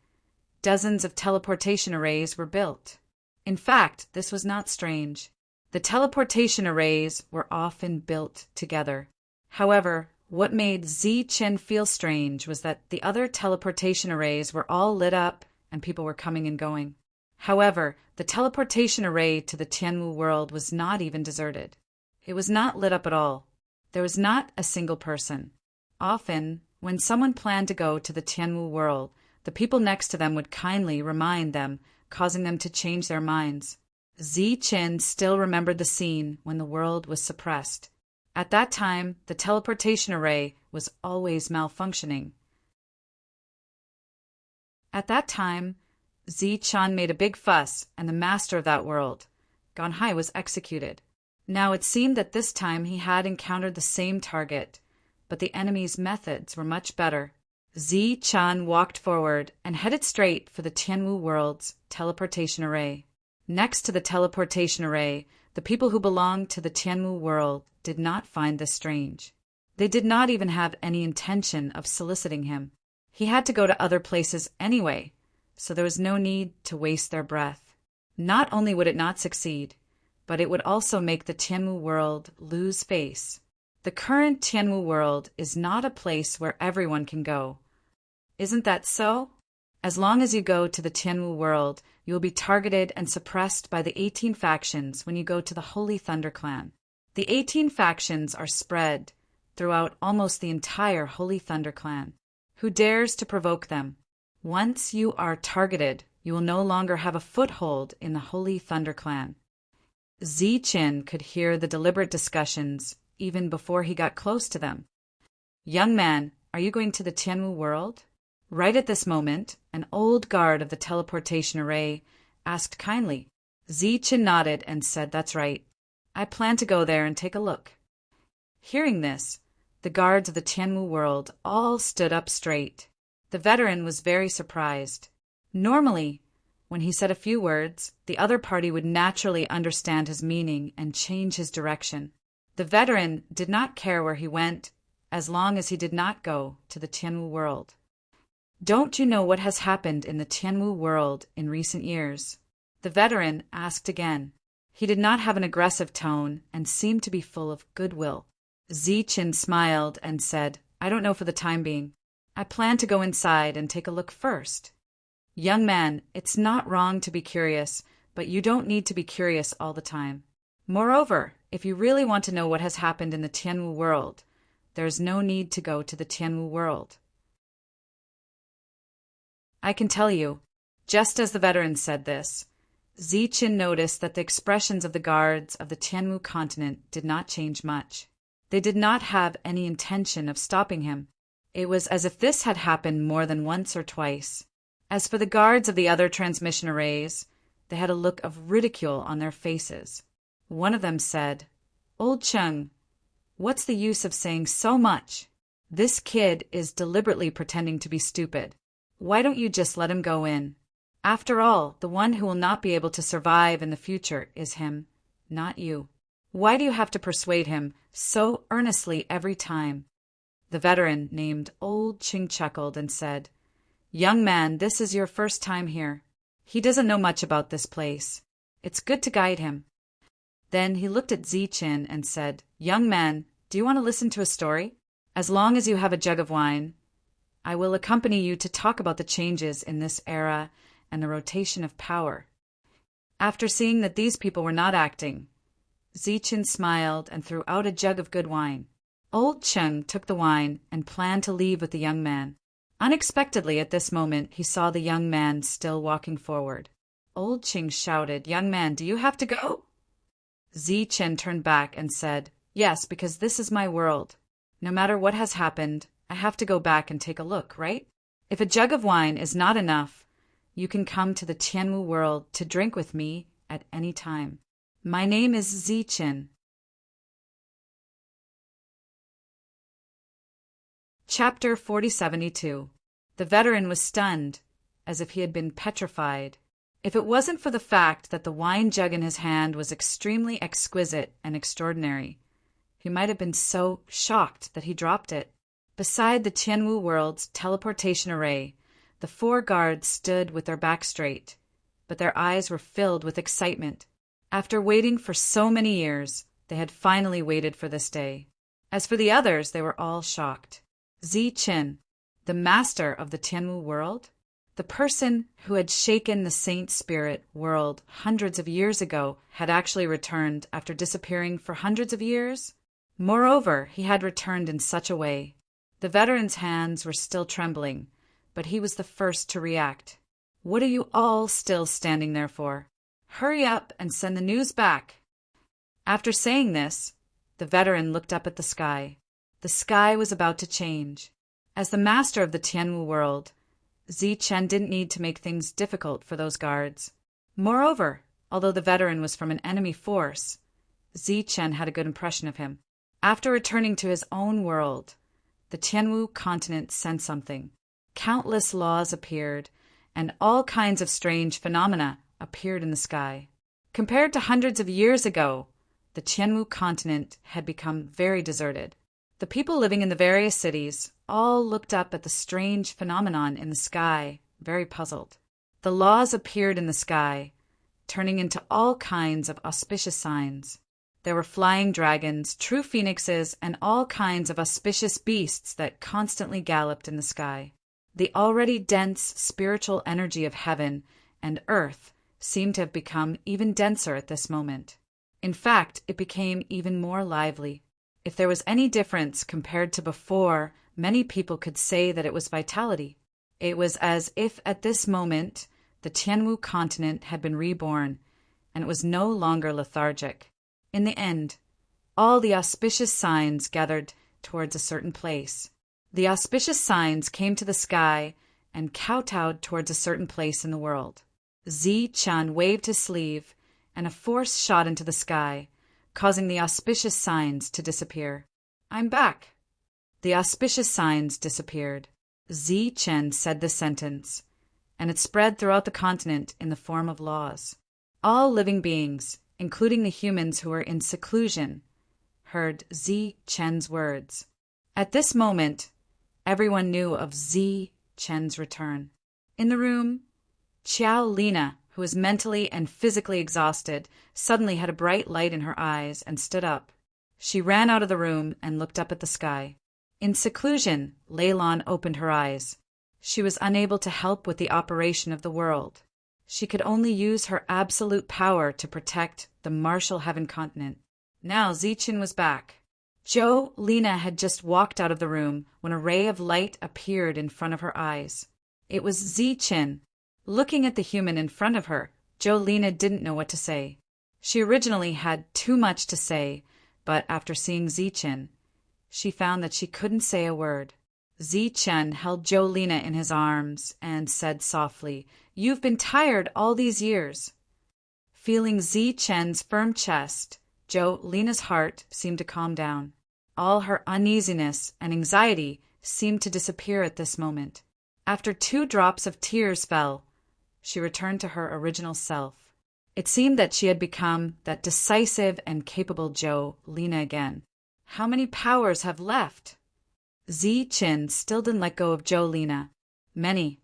dozens of teleportation arrays were built. In fact, this was not strange. The teleportation arrays were often built together. However, what made Zichen feel strange was that the other teleportation arrays were all lit up and people were coming and going. However, the teleportation array to the Tianwu world was not even deserted. It was not lit up at all. There was not a single person. Often, when someone planned to go to the Tianwu world, the people next to them would kindly remind them, causing them to change their minds. Zichen still remembered the scene when the world was suppressed. At that time, the teleportation array was always malfunctioning. At that time, Zichen made a big fuss, and the master of that world, Ganhai, was executed. Now it seemed that this time he had encountered the same target, but the enemy's methods were much better. Zichen walked forward and headed straight for the Tianwu world's teleportation array. Next to the teleportation array, the people who belonged to the Tianwu world did not find this strange. They did not even have any intention of soliciting him. He had to go to other places anyway, so there was no need to waste their breath. Not only would it not succeed, but it would also make the Tianwu world lose face. The current Tianwu world is not a place where everyone can go. Isn't that so? As long as you go to the Tianwu world, you will be targeted and suppressed by the 18 factions when you go to the Holy Thunder Clan. The 18 factions are spread throughout almost the entire Holy Thunder Clan. Who dares to provoke them? Once you are targeted, you will no longer have a foothold in the Holy Thunder Clan. Zichen could hear the deliberate discussions even before he got close to them. Young man, are you going to the Tianwu world? Right at this moment, an old guard of the teleportation array asked kindly. Zichen nodded and said, that's right. I plan to go there and take a look. Hearing this, the guards of the Tianwu world all stood up straight. The veteran was very surprised. Normally, when he said a few words, the other party would naturally understand his meaning and change his direction. The veteran did not care where he went, as long as he did not go to the Tianwu world. Don't you know what has happened in the Tianwu world in recent years? The veteran asked again. He did not have an aggressive tone and seemed to be full of goodwill. Zichen smiled and said, I don't know for the time being. I plan to go inside and take a look first. Young man, it's not wrong to be curious, but you don't need to be curious all the time. Moreover, if you really want to know what has happened in the Tianwu world, there is no need to go to the Tianwu world. I can tell you, just as the veteran said this, Zichen noticed that the expressions of the guards of the Tianwu continent did not change much. They did not have any intention of stopping him. It was as if this had happened more than once or twice. As for the guards of the other transmission arrays, they had a look of ridicule on their faces. One of them said, Old Cheng, what's the use of saying so much? This kid is deliberately pretending to be stupid. Why don't you just let him go in? After all, the one who will not be able to survive in the future is him, not you. Why do you have to persuade him so earnestly every time? The veteran named Old Ching chuckled and said, Young man, this is your first time here. He doesn't know much about this place. It's good to guide him. Then he looked at Zichen and said, Young man, do you want to listen to a story? As long as you have a jug of wine, I will accompany you to talk about the changes in this era and the rotation of power. After seeing that these people were not acting, Zichen smiled and threw out a jug of good wine. Old Cheng took the wine and planned to leave with the young man. Unexpectedly at this moment, he saw the young man still walking forward. Old Cheng shouted, Young man, do you have to go? Zichen turned back and said, Yes, because this is my world. No matter what has happened, I have to go back and take a look, right? If a jug of wine is not enough, you can come to the Tianwu world to drink with me at any time. My name is Zichen. Chapter 4072. The veteran was stunned, as if he had been petrified. If it wasn't for the fact that the wine jug in his hand was extremely exquisite and extraordinary, he might have been so shocked that he dropped it. Beside the Tianwu world's teleportation array, the 4 guards stood with their backs straight, but their eyes were filled with excitement. After waiting for so many years, they had finally waited for this day. As for the others, they were all shocked. Ziqin, the master of the Tianwu world, the person who had shaken the Saint Spirit world hundreds of years ago, had actually returned after disappearing for hundreds of years. Moreover, he had returned in such a way. The veteran's hands were still trembling, but he was the first to react. "What are you all still standing there for? Hurry up and send the news back." After saying this, the veteran looked up at the sky. The sky was about to change. As the master of the Tianwu world, Ziqin didn't need to make things difficult for those guards. Moreover, although the veteran was from an enemy force, Ziqin had a good impression of him. After returning to his own world, the Tianwu continent sensed something. Countless laws appeared, and all kinds of strange phenomena appeared in the sky. Compared to hundreds of years ago, the Tianwu continent had become very deserted. The people living in the various cities all looked up at the strange phenomenon in the sky, very puzzled. The laws appeared in the sky, turning into all kinds of auspicious signs. There were flying dragons, true phoenixes, and all kinds of auspicious beasts that constantly galloped in the sky. The already dense spiritual energy of heaven and earth seemed to have become even denser at this moment. In fact, it became even more lively. If there was any difference compared to before, many people could say that it was vitality. It was as if at this moment the Tianwu continent had been reborn, and it was no longer lethargic. In the end, all the auspicious signs gathered towards a certain place. The auspicious signs came to the sky and kowtowed towards a certain place in the world. Ziqin waved his sleeve, and a force shot into the sky, causing the auspicious signs to disappear. "I'm back." The auspicious signs disappeared. Ziqin said this sentence, and it spread throughout the continent in the form of laws. All living beings, including the humans who were in seclusion, heard Ziqin's words. At this moment, everyone knew of Ziqin's return. In the room, Qiao Lina, who was mentally and physically exhausted, suddenly had a bright light in her eyes and stood up. She ran out of the room and looked up at the sky. In seclusion, Leilon opened her eyes. She was unable to help with the operation of the world. She could only use her absolute power to protect the martial heaven continent. Now Ziqin was back. Zhou Lina had just walked out of the room when a ray of light appeared in front of her eyes. It was Ziqin. Looking at the human in front of her, Zhou Lina didn't know what to say. She originally had too much to say, but after seeing Ziqin, she found that she couldn't say a word. Ziqin held Zhou Lina in his arms and said softly, "You've been tired all these years." Feeling Ziqin's firm chest, Zhou Lina's heart seemed to calm down. All her uneasiness and anxiety seemed to disappear at this moment. After 2 drops of tears fell, she returned to her original self. It seemed that she had become that decisive and capable Zhou Lina again. How many powers have left? Ziqin still didn't let go of Zhou Lina. Many.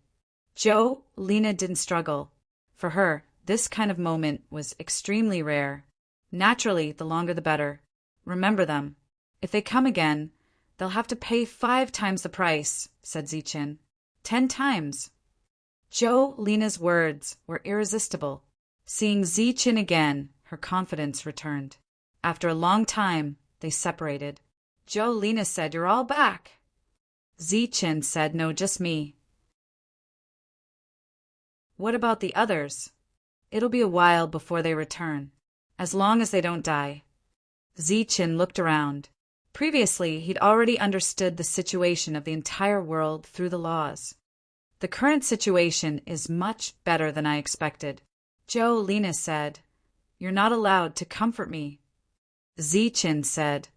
Zhou Lina didn't struggle. For her, this kind of moment was extremely rare. Naturally, the longer the better. Remember them. If they come again, they'll have to pay 5 times the price, said Ziqin. 10 times. Zhou Lina's words were irresistible. Seeing Ziqin again, her confidence returned. After a long time, they separated. Zhou Lina said, "You're all back." Ziqin said, "No, just me." "What about the others?" "It'll be a while before they return, as long as they don't die." Ziqin looked around. Previously, he'd already understood the situation of the entire world through the laws. The current situation is much better than I expected. Zhou Lina said, "You're not allowed to comfort me." Ziqin said,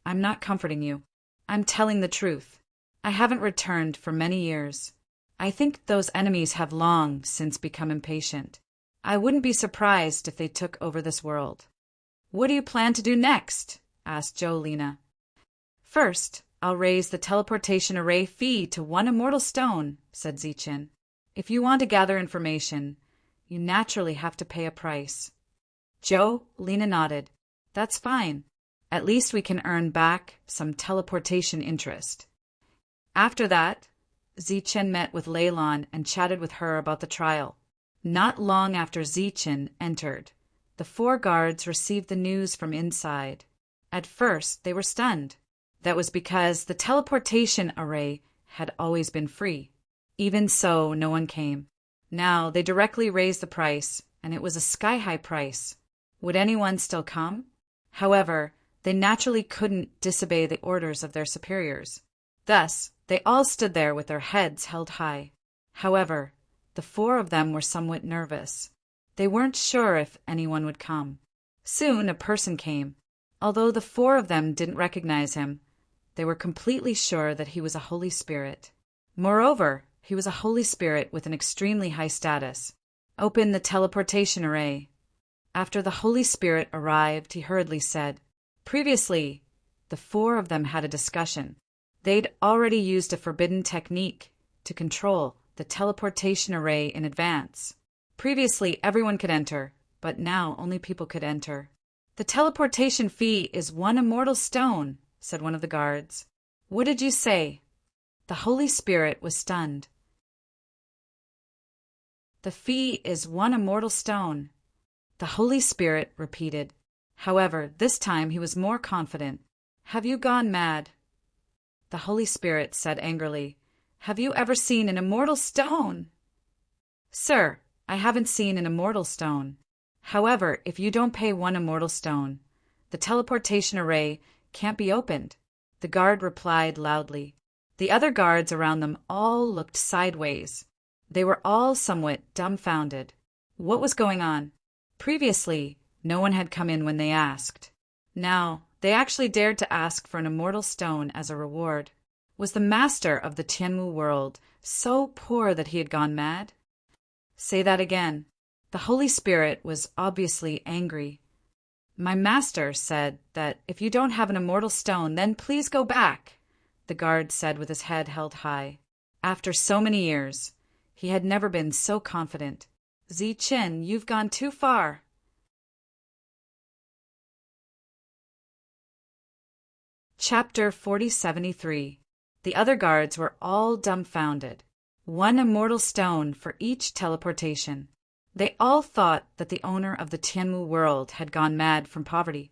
"I'm not comforting you. I'm telling the truth. I haven't returned for many years. I think those enemies have long since become impatient. I wouldn't be surprised if they took over this world." "What do you plan to do next?" asked Jolene. "First, I'll raise the teleportation array fee to 1 immortal stone," said Zichin. "If you want to gather information, you naturally have to pay a price." Jolene nodded. "That's fine. At least we can earn back some teleportation interest." After that, Zichin met with Leylon and chatted with her about the trial. Not long after Zichin entered, the 4 guards received the news from inside. At first, they were stunned. That was because the teleportation array had always been free. Even so, no one came. Now they directly raised the price, and it was a sky-high price. Would anyone still come? However, they naturally couldn't disobey the orders of their superiors. Thus, they all stood there with their heads held high. However, the 4 of them were somewhat nervous. They weren't sure if anyone would come. Soon a person came. Although the 4 of them didn't recognize him, they were completely sure that he was a Holy Spirit. Moreover, he was a Holy Spirit with an extremely high status. "Open the teleportation array." After the Holy Spirit arrived, he hurriedly said, "Previously, the 4 of them had a discussion. They'd already used a forbidden technique to control the teleportation array in advance. Previously, everyone could enter, but now only people could enter. "The teleportation fee is 1 immortal stone," said one of the guards. "What did you say?" The Holy Spirit was stunned. "The fee is 1 immortal stone," the Holy Spirit repeated. However, this time he was more confident. "Have you gone mad?" The Holy Spirit said angrily, "Have you ever seen an immortal stone?" "Sir, I haven't seen an immortal stone. However, if you don't pay 1 immortal stone, the teleportation array can't be opened," the guard replied loudly. The other guards around them all looked sideways. They were all somewhat dumbfounded. What was going on? Previously, no one had come in when they asked. Now, they actually dared to ask for an immortal stone as a reward. Was the master of the Tianwu world so poor that he had gone mad? Say that again. The Holy Spirit was obviously angry. "My master said that if you don't have an immortal stone, then please go back," the guard said with his head held high. After so many years, he had never been so confident. "Zichin, you've gone too far." Chapter 4073. The other guards were all dumbfounded. 1 immortal stone for each teleportation. They all thought that the owner of the Tianwu world had gone mad from poverty.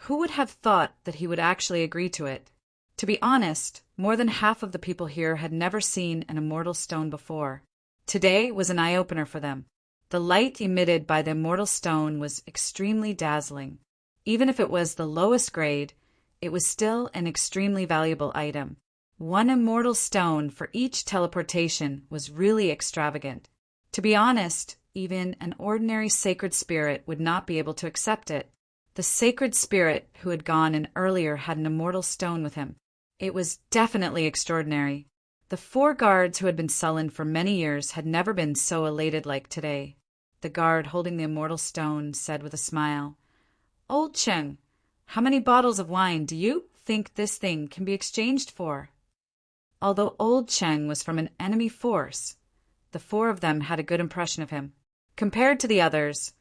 Who would have thought that he would actually agree to it? To be honest, more than half of the people here had never seen an immortal stone before. Today was an eye-opener for them. The light emitted by the immortal stone was extremely dazzling. Even if it was the lowest grade, it was still an extremely valuable item. 1 immortal stone for each teleportation was really extravagant. To be honest, even an ordinary sacred spirit would not be able to accept it. The sacred spirit who had gone in earlier had an immortal stone with him. It was definitely extraordinary. The 4 guards who had been sullen for many years had never been so elated like today. The guard holding the immortal stone said with a smile, "Old Cheng, how many bottles of wine do you think this thing can be exchanged for?" Although Old Cheng was from an enemy force, the 4 of them had a good impression of him. Compared to the others,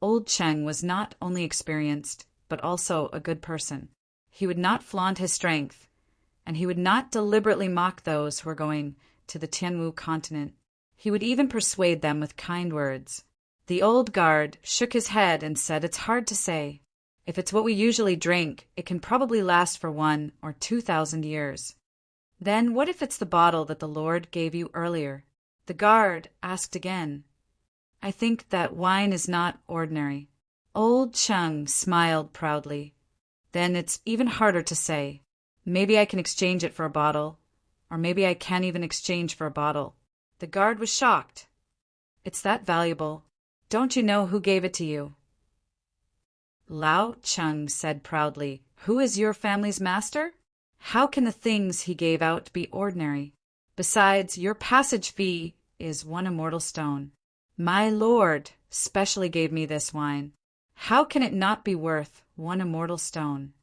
Old Cheng was not only experienced, but also a good person. He would not flaunt his strength, and he would not deliberately mock those who were going to the Tianwu continent. He would even persuade them with kind words. The old guard shook his head and said, "It's hard to say. If it's what we usually drink, it can probably last for 1 or 2,000 years. Then what if it's the bottle that the Lord gave you earlier?" The guard asked again. "I think that wine is not ordinary." Old Cheng smiled proudly. "Then it's even harder to say. Maybe I can exchange it for a bottle, or maybe I can't even exchange for a bottle." The guard was shocked. "It's that valuable. Don't you know who gave it to you?" Lao Cheng said proudly, "Who is your family's master?" How can the things he gave out be ordinary? Besides, your passage fee is 1 immortal stone. My lord specially gave me this wine. How can it not be worth 1 immortal stone?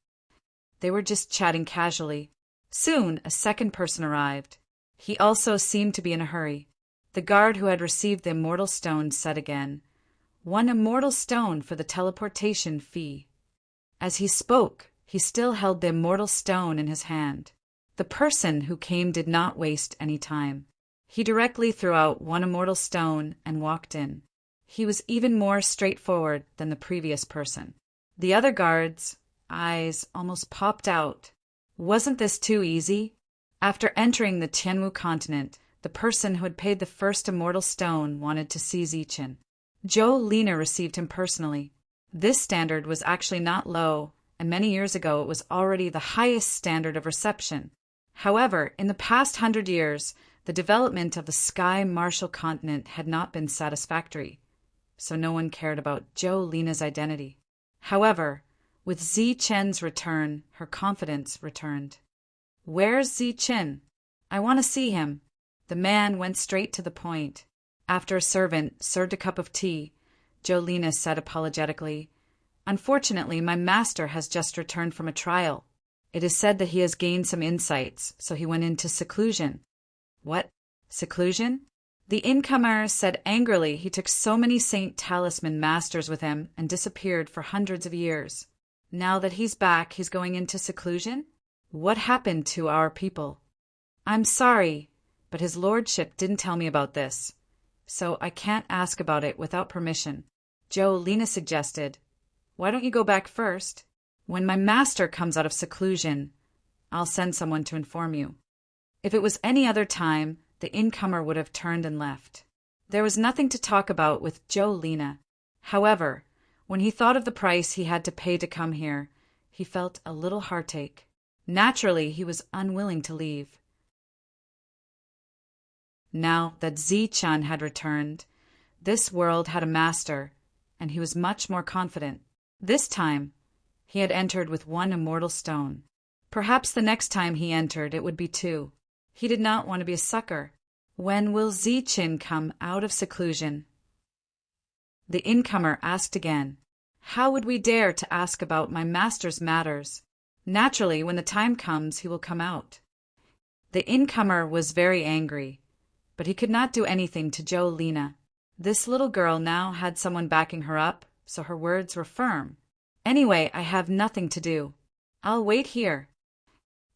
They were just chatting casually. Soon a second person arrived. He also seemed to be in a hurry. The guard who had received the immortal stone said again, 1 immortal stone for the teleportation fee. As he spoke, he still held the immortal stone in his hand. The person who came did not waste any time. He directly threw out 1 immortal stone and walked in. He was even more straightforward than the previous person. The other guards' eyes almost popped out. Wasn't this too easy? After entering the Tianwu continent, the person who had paid the first immortal stone wanted to see Zichen. Zhou Lina received him personally. This standard was actually not low, and many years ago it was already the highest standard of reception. However, in the past 100 years, the development of the Sky Martial continent had not been satisfactory, so no one cared about Zhou Lina's identity. However, with Zichen's return, her confidence returned. Where's Zichen? I want to see him. The man went straight to the point. After a servant served a cup of tea, Zhou Lina said apologetically, Unfortunately, my master has just returned from a trial. It is said that he has gained some insights, so he went into seclusion. What? Seclusion? The incomer said angrily he took so many Saint Talisman masters with him and disappeared for hundreds of years. Now that he's back, he's going into seclusion? What happened to our people? I'm sorry, but his lordship didn't tell me about this, so I can't ask about it without permission. Zhou Lina suggested, Why don't you go back first? When my master comes out of seclusion, I'll send someone to inform you. If it was any other time, the incomer would have turned and left. There was nothing to talk about with Zhou Lina. However, when he thought of the price he had to pay to come here, he felt a little heartache. Naturally, he was unwilling to leave. Now that Zichen had returned, this world had a master, and he was much more confident. This time, he had entered with 1 immortal stone. Perhaps the next time he entered, it would be 2. He did not want to be a sucker. When will Zichen come out of seclusion? The incomer asked again. How would we dare to ask about my master's matters? Naturally, when the time comes, he will come out. The incomer was very angry, but he could not do anything to Zhou Lina. This little girl now had someone backing her up, so her words were firm. Anyway, I have nothing to do. I'll wait here.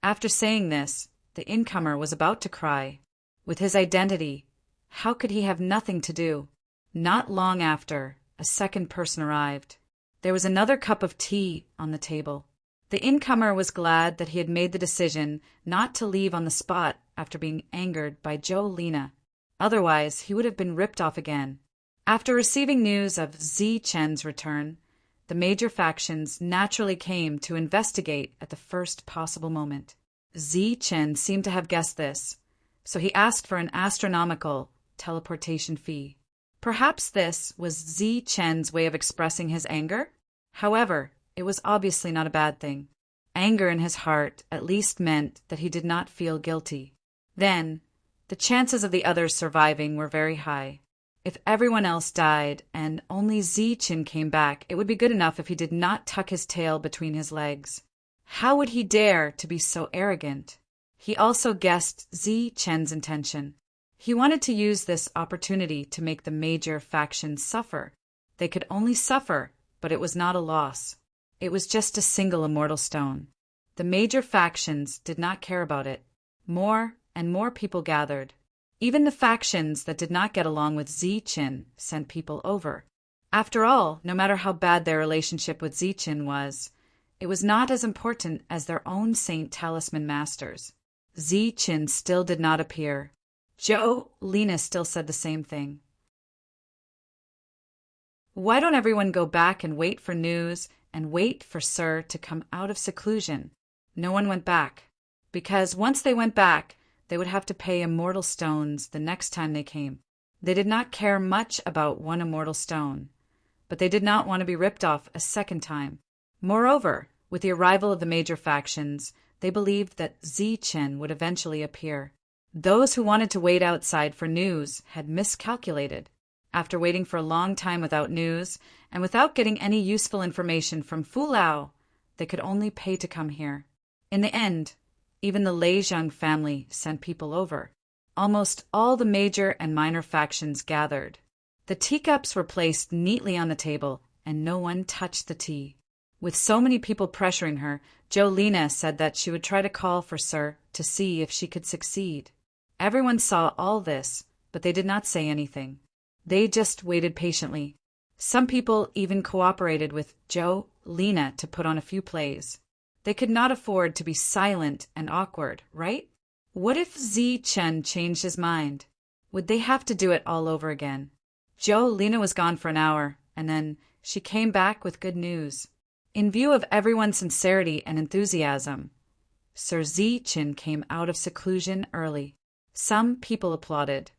After saying this, the incomer was about to cry. With his identity, how could he have nothing to do? Not long after, a second person arrived. There was another cup of tea on the table. The incomer was glad that he had made the decision not to leave on the spot after being angered by Zhou Lina. Otherwise, he would have been ripped off again. After receiving news of Zichen's return, the major factions naturally came to investigate at the first possible moment. Zichen seemed to have guessed this, so he asked for an astronomical teleportation fee. Perhaps this was Zichen's way of expressing his anger? However, it was obviously not a bad thing. Anger in his heart at least meant that he did not feel guilty. Then, the chances of the others surviving were very high. If everyone else died and only Zichen came back, it would be good enough if he did not tuck his tail between his legs. How would he dare to be so arrogant? He also guessed Zichen's intention. He wanted to use this opportunity to make the major factions suffer. They could only suffer, but it was not a loss. It was just a single immortal stone. The major factions did not care about it. More and more people gathered. Even the factions that did not get along with Zichen sent people over. After all, no matter how bad their relationship with Zichen was, it was not as important as their own Saint Talisman masters. Zichen still did not appear. Zhou Lina still said the same thing. Why don't everyone go back and wait for news and wait for Sir to come out of seclusion? No one went back, because once they went back, they would have to pay immortal stones the next time they came. They did not care much about 1 immortal stone, but they did not want to be ripped off a second time. Moreover, with the arrival of the major factions, They believed that Zichen would eventually appear. Those who wanted to wait outside for news had miscalculated. After waiting for a long time without news, and without getting any useful information from Fu Lao, they could only pay to come here. In the end, even the Leizhang family sent people over. Almost all the major and minor factions gathered. The teacups were placed neatly on the table, and no one touched the tea. With so many people pressuring her, Jolena said that she would try to call for Sir to see if she could succeed. Everyone saw all this, but they did not say anything. They just waited patiently. Some people even cooperated with Jolena to put on a few plays. They could not afford to be silent and awkward, right? What if Zichen changed his mind? Would they have to do it all over again? Jolena was gone for an hour, and then she came back with good news. In view of everyone's sincerity and enthusiasm, Sir Zichen came out of seclusion early. Some people applauded,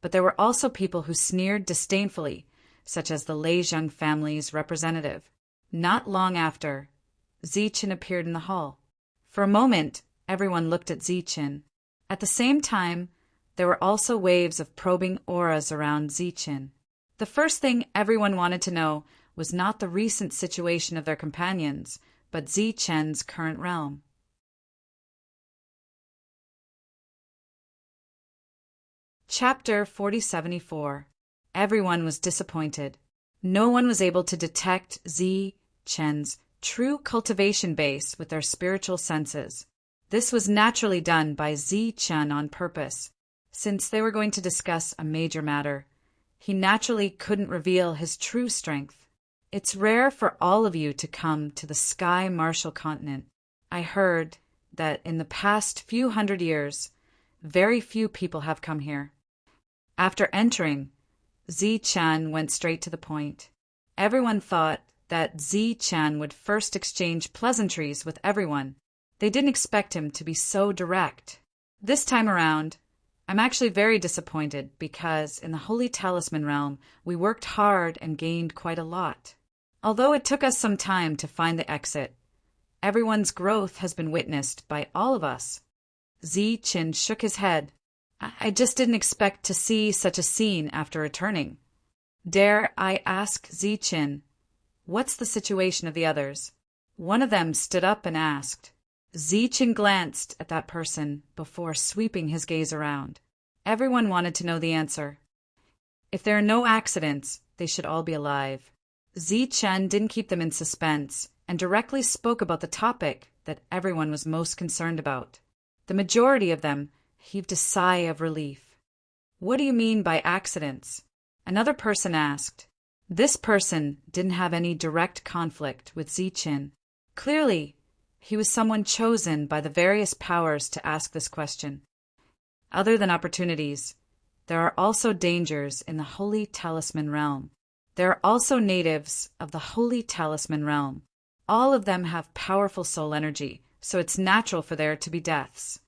but there were also people who sneered disdainfully, such as the Leizhang family's representative. Not long after, Zichen appeared in the hall. For a moment, everyone looked at Zichen. At the same time, there were also waves of probing auras around Zichen. The first thing everyone wanted to know was not the recent situation of their companions, but Zichen's current realm. Chapter 4074. Everyone was disappointed. No one was able to detect Zichen's true cultivation base with their spiritual senses. This was naturally done by Zichen on purpose. Since they were going to discuss a major matter, he naturally couldn't reveal his true strength. It's rare for all of you to come to the Sky Martial Continent. I heard that in the past few hundred years, very few people have come here. After entering, Zichen went straight to the point. Everyone thought that Zichen would first exchange pleasantries with everyone. They didn't expect him to be so direct. This time around, I'm actually very disappointed because in the Holy Talisman realm, we worked hard and gained quite a lot. Although it took us some time to find the exit, everyone's growth has been witnessed by all of us. Zichen shook his head. I just didn't expect to see such a scene after returning. Dare I ask Zichen, what's the situation of the others? One of them stood up and asked. Zichen glanced at that person before sweeping his gaze around. Everyone wanted to know the answer. If there are no accidents, they should all be alive. Zichen didn't keep them in suspense and directly spoke about the topic that everyone was most concerned about. The majority of them heaved a sigh of relief. What do you mean by accidents? Another person asked. This person didn't have any direct conflict with Zichen. Clearly, he was someone chosen by the various powers to ask this question. Other than opportunities, there are also dangers in the Holy Talisman realm. There are also natives of the Holy Talisman realm. All of them have powerful soul energy, so it's natural for there to be deaths.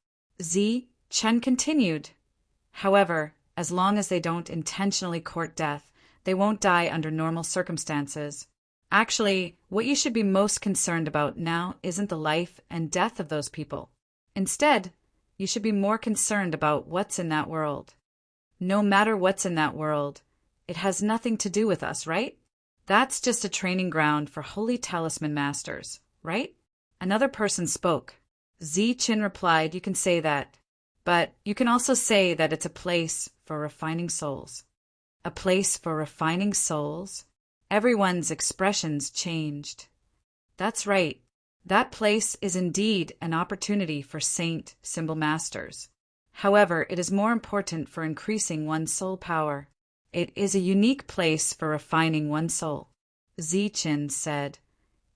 Zichen continued. However, as long as they don't intentionally court death, they won't die under normal circumstances. Actually, what you should be most concerned about now isn't the life and death of those people. Instead, you should be more concerned about what's in that world. No matter what's in that world, it has nothing to do with us, right? That's just a training ground for Holy Talisman masters, right? Another person spoke. Zichen replied, you can say that, but you can also say that it's a place for refining souls. A place for refining souls? Everyone's expressions changed. That's right. That place is indeed an opportunity for saint symbol masters. However, it is more important for increasing one's soul power. It is a unique place for refining one's soul. Zichen said,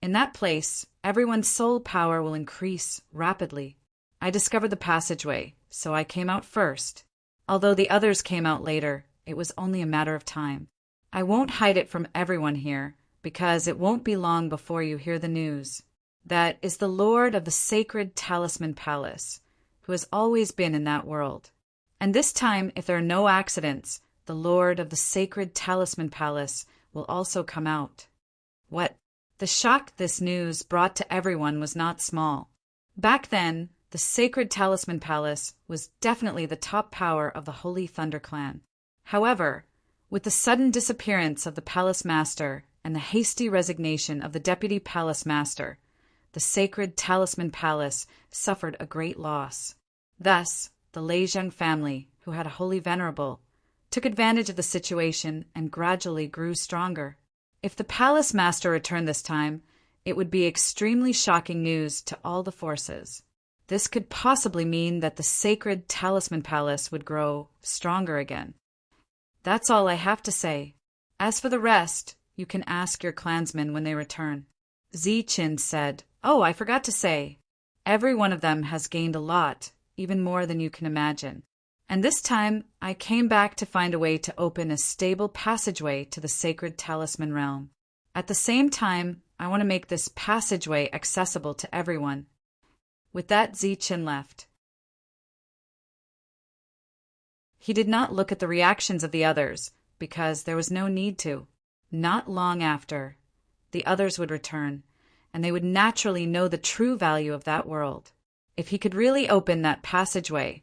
in that place, everyone's soul power will increase rapidly. I discovered the passageway, so I came out first. Although the others came out later, it was only a matter of time. I won't hide it from everyone here, because it won't be long before you hear the news. That is the Lord of the Sacred Talisman Palace, who has always been in that world. And this time, if there are no accidents, the Lord of the Sacred Talisman Palace will also come out. What? The shock this news brought to everyone was not small. Back then, the Sacred Talisman Palace was definitely the top power of the Holy Thunder Clan. However, with the sudden disappearance of the Palace Master and the hasty resignation of the Deputy Palace Master, the Sacred Talisman Palace suffered a great loss. Thus, the Lezheng family, who had a Holy Venerable, took advantage of the situation and gradually grew stronger. If the Palace Master returned this time, it would be extremely shocking news to all the forces. This could possibly mean that the Sacred Talisman Palace would grow stronger again. That's all I have to say. As for the rest, you can ask your clansmen when they return. Ziqin said, "Oh, I forgot to say. Every one of them has gained a lot, even more than you can imagine. And this time, I came back to find a way to open a stable passageway to the Sacred Talisman Realm. At the same time, I want to make this passageway accessible to everyone." With that, Ziqin left. He did not look at the reactions of the others, because there was no need to. Not long after, the others would return, and they would naturally know the true value of that world. If he could really open that passageway,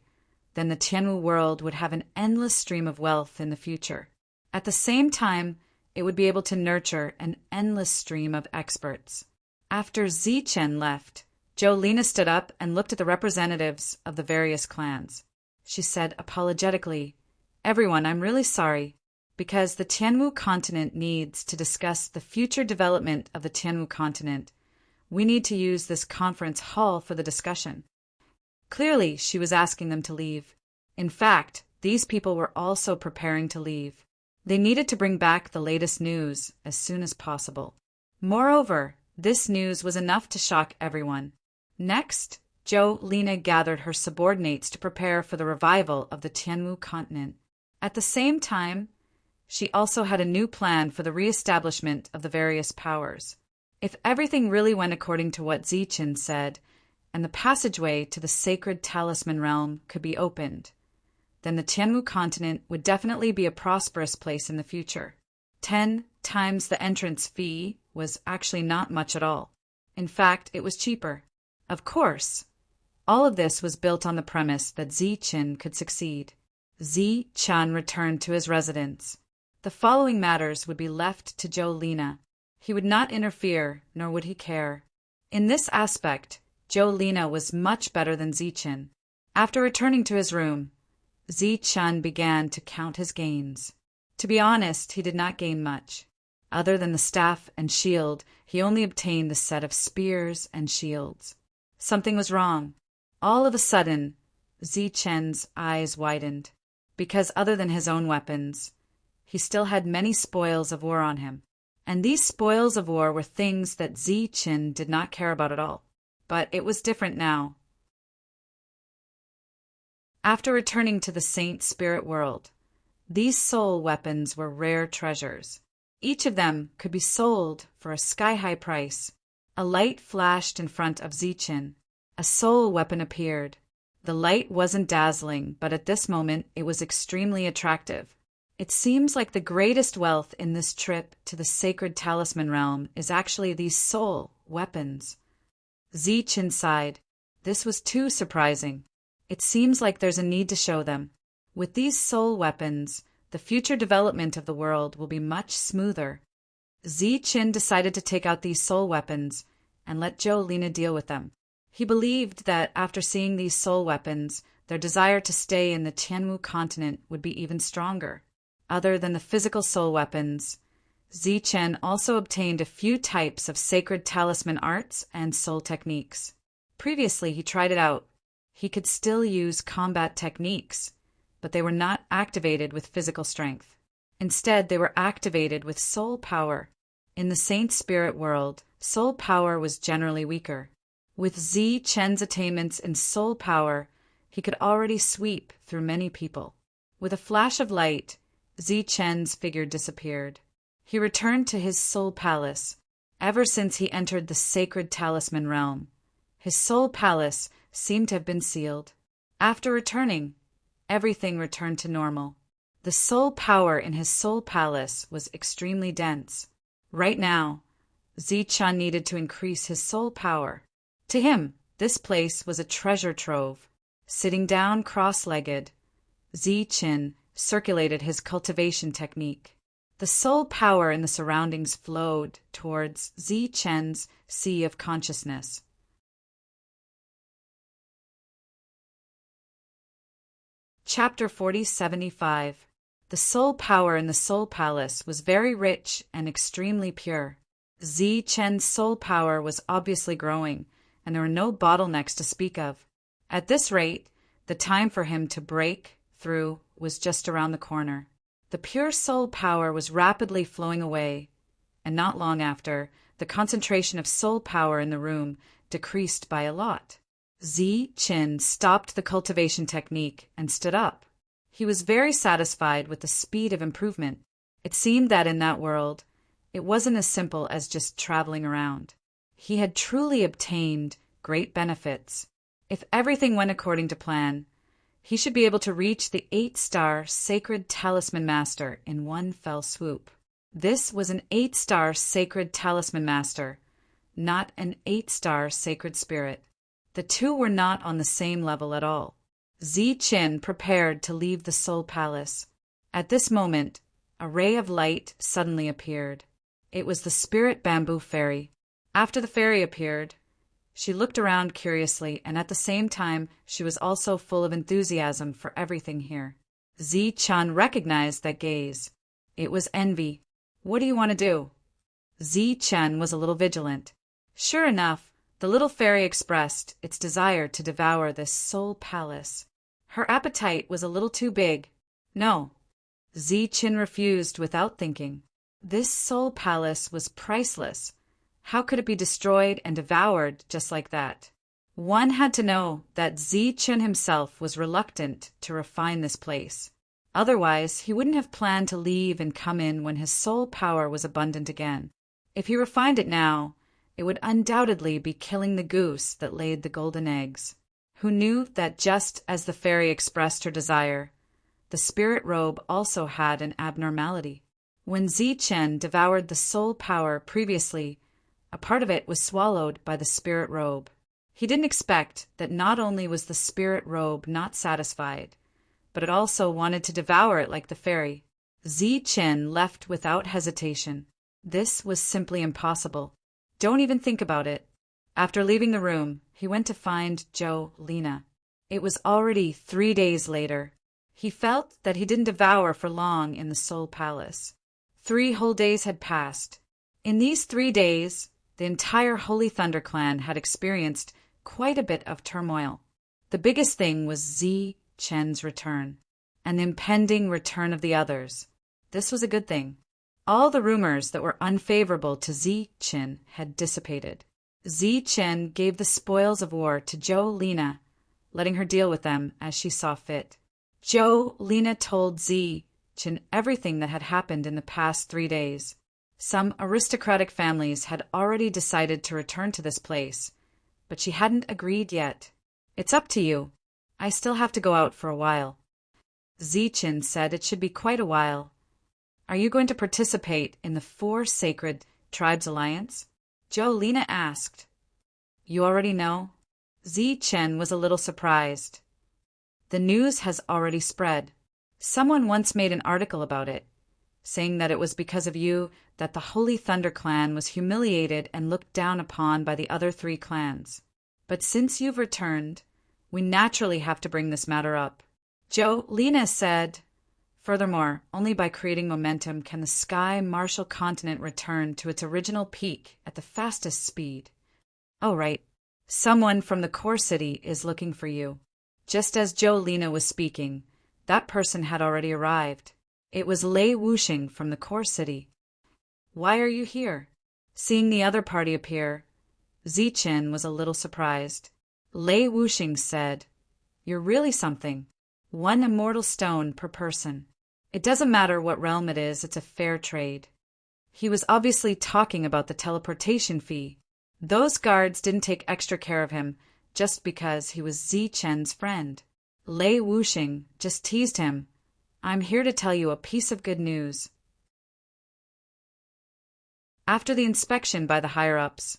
then the Tianwu world would have an endless stream of wealth in the future. At the same time, it would be able to nurture an endless stream of experts. After Ziqin left, Jolina stood up and looked at the representatives of the various clans. She said apologetically, "Everyone, I'm really sorry. Because the Tianwu continent needs to discuss the future development of the Tianwu continent, we need to use this conference hall for the discussion." Clearly, she was asking them to leave. In fact, these people were also preparing to leave. They needed to bring back the latest news as soon as possible. Moreover, this news was enough to shock everyone. Next, Jolina gathered her subordinates to prepare for the revival of the Tianwu continent. At the same time, she also had a new plan for the re-establishment of the various powers. If everything really went according to what Ziqin said, and the passageway to the Sacred Talisman Realm could be opened, then the Tianwu continent would definitely be a prosperous place in the future. 10 times the entrance fee was actually not much at all. In fact, it was cheaper. Of course, all of this was built on the premise that Ziqin could succeed. Ziqin returned to his residence. The following matters would be left to Jolina. He would not interfere, nor would he care. In this aspect, Jolina was much better than Ziqin. After returning to his room, Ziqin began to count his gains. To be honest, he did not gain much. Other than the staff and shield, he only obtained the set of spears and shields. Something was wrong. All of a sudden, Ziqin's eyes widened, because other than his own weapons, he still had many spoils of war on him. And these spoils of war were things that Ziqin did not care about at all. But it was different now. After returning to the Saint Spirit world, these soul weapons were rare treasures. Each of them could be sold for a sky-high price. A light flashed in front of Ziqin. A soul weapon appeared. The light wasn't dazzling, but at this moment it was extremely attractive. It seems like the greatest wealth in this trip to the Sacred Talisman Realm is actually these soul weapons. Ziqin sighed. This was too surprising. It seems like there's a need to show them. With these soul weapons, the future development of the world will be much smoother. Ziqin decided to take out these soul weapons and let Jolina deal with them. He believed that after seeing these soul weapons, their desire to stay in the Tianwu continent would be even stronger. Other than the physical soul weapons, Ziqin also obtained a few types of sacred talisman arts and soul techniques. Previously, he tried it out. He could still use combat techniques, but they were not activated with physical strength. Instead, they were activated with soul power. In the Saint Spirit world, soul power was generally weaker. With Ziqin's attainments in soul power, he could already sweep through many people. With a flash of light, Ziqin's figure disappeared. He returned to his soul palace. Ever since he entered the sacred talisman realm, his soul palace seemed to have been sealed. After returning, everything returned to normal. The soul power in his soul palace was extremely dense. Right now, Ziqin needed to increase his soul power. To him, This place was a treasure trove. Sitting down cross-legged, Zi-Chin circulated his cultivation technique. The soul power in the surroundings flowed towards Zi-Chen's sea of consciousness. Chapter 4075. The soul power in the soul palace was very rich and extremely pure. Zi-Chen's soul power was obviously growing, and there were no bottlenecks to speak of. At this rate, the time for him to break through was just around the corner. The pure soul power was rapidly flowing away, and not long after, the concentration of soul power in the room decreased by a lot. Zi-Chin stopped the cultivation technique and stood up. He was very satisfied with the speed of improvement. It seemed that in that world, it wasn't as simple as just traveling around. He had truly obtained great benefits. If everything went according to plan, he should be able to reach the 8-star Sacred Talisman Master in one fell swoop. This was an 8-star Sacred Talisman Master, not an 8-star Sacred Spirit. The two were not on the same level at all. Zi-Chin prepared to leave the Soul Palace. At this moment, a ray of light suddenly appeared. It was the Spirit Bamboo Fairy. After the fairy appeared, she looked around curiously, and at the same time, she was also full of enthusiasm for everything here. Zi-Chan recognized that gaze. It was envy. What do you want to do? Zi-Chan was a little vigilant. Sure enough, the little fairy expressed its desire to devour this soul palace. Her appetite was a little too big. No. Zi-Chin refused without thinking. This soul palace was priceless. How could it be destroyed and devoured just like that? One had to know that Zi-Chin himself was reluctant to refine this place. Otherwise, he wouldn't have planned to leave and come in when his soul power was abundant again. If he refined it now, it would undoubtedly be killing the goose that laid the golden eggs. Who knew that just as the fairy expressed her desire, the spirit robe also had an abnormality. When Zi-Chin devoured the soul power previously, a part of it was swallowed by the spirit robe. He didn't expect that not only was the spirit robe not satisfied, but it also wanted to devour it like the fairy. Zi-Chin left without hesitation. This was simply impossible. Don't even think about it. After leaving the room, he went to find Lina. It was already 3 days later. He felt that he didn't devour for long in the Soul Palace. 3 whole days had passed. In these 3 days, the entire Holy Thunder clan had experienced quite a bit of turmoil. The biggest thing was Zi-Chen's return, and the impending return of the others. This was a good thing. All the rumors that were unfavorable to Zi-Chen had dissipated. Zi-Chen gave the spoils of war to Lina, letting her deal with them as she saw fit. Lina told Zi-Chen everything that had happened in the past 3 days. Some aristocratic families had already decided to return to this place, but she hadn't agreed yet. It's up to you. I still have to go out for a while. Zi-Chen said it should be quite a while. Are you going to participate in the 4 Sacred Tribes Alliance? Lina asked. You already know? Zi-Chen was a little surprised. The news has already spread. Someone once made an article about it, saying that it was because of you that the Holy Thunder clan was humiliated and looked down upon by the other 3 clans. But since you've returned, we naturally have to bring this matter up. Lina said, furthermore, only by creating momentum can the Sky Martial Continent return to its original peak at the fastest speed. Oh, right. Someone from the core city is looking for you. Just as Lina was speaking, that person had already arrived. It was Lei Wuxing from the core city. Why are you here? Seeing the other party appear, Zi-Chen was a little surprised. Lei Wuxing said, You're really something. 1 immortal stone per person. It doesn't matter what realm it is, it's a fair trade. He was obviously talking about the teleportation fee. Those guards didn't take extra care of him just because he was Zi-Chen's friend. Lei Wuxing just teased him. I'm here to tell you a piece of good news. After the inspection by the higher-ups,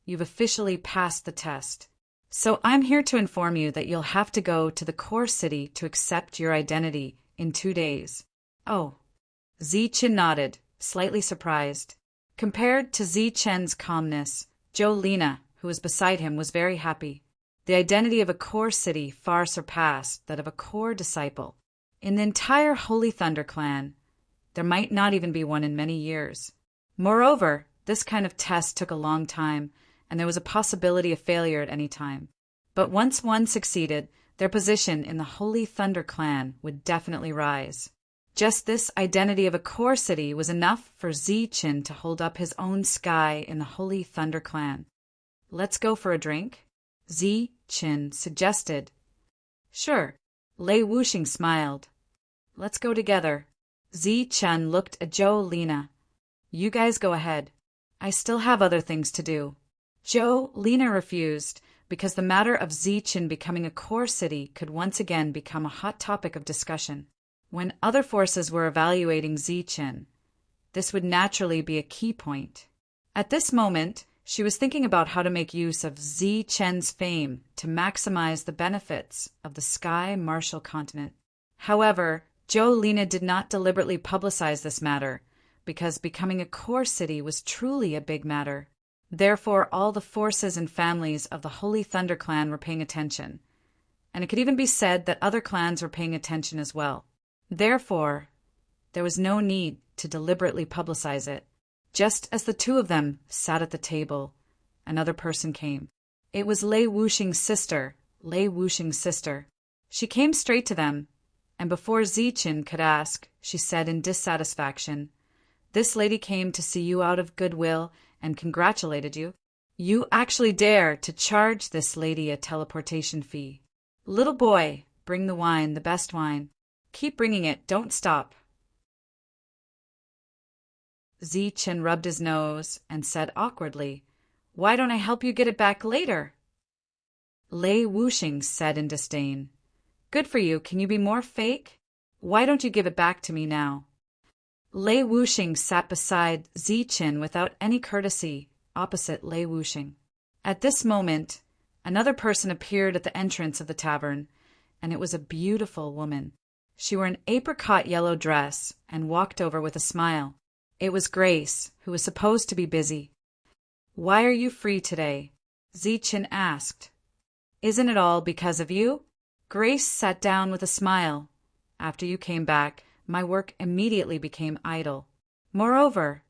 you've officially passed the test. So I'm here to inform you that you'll have to go to the core city to accept your identity in 2 days. Oh. Zichen nodded, slightly surprised. Compared to Zichen's calmness, Jolina, who was beside him, was very happy. The identity of a core city far surpassed that of a core disciple. In the entire Holy Thunder clan, there might not even be one in many years. Moreover, this kind of test took a long time, and there was a possibility of failure at any time. But once one succeeded, their position in the Holy Thunder clan would definitely rise. Just this identity of a core city was enough for Zichen to hold up his own sky in the Holy Thunder clan. Let's go for a drink? Zichen suggested. Sure. Lei Wuxing smiled. Let's go together. Zichen looked at Jolina. You guys go ahead. I still have other things to do. Jolina refused, because the matter of Zichen becoming a core city could once again become a hot topic of discussion. When other forces were evaluating Zichen, this would naturally be a key point. At this moment, she was thinking about how to make use of Zichen's fame to maximize the benefits of the Sky Martial Continent. However, Jolina did not deliberately publicize this matter, because becoming a core city was truly a big matter. Therefore, all the forces and families of the Holy Thunder clan were paying attention, and it could even be said that other clans were paying attention as well. Therefore, there was no need to deliberately publicize it. Just as the two of them sat at the table, another person came. It was Lei Wuxing's sister, Lei Wuxing's sister. She came straight to them, and before Zichen could ask, she said in dissatisfaction, "This lady came to see you out of goodwill and congratulated you. You actually dare to charge this lady a teleportation fee. Little boy, bring the wine, the best wine. Keep bringing it, don't stop." Zichen rubbed his nose and said awkwardly, "Why don't I help you get it back later?" Lei Wuxing said in disdain, "Good for you, can you be more fake? Why don't you give it back to me now?" Lei Wuxing sat beside Zichen without any courtesy, opposite Lei Wuxing. At this moment, another person appeared at the entrance of the tavern, and it was a beautiful woman. She wore an apricot yellow dress and walked over with a smile. It was Grace, who was supposed to be busy. "Why are you free today?" Zichen asked. "Isn't it all because of you?" Grace sat down with a smile. "After you came back, my work immediately became idle. Moreover,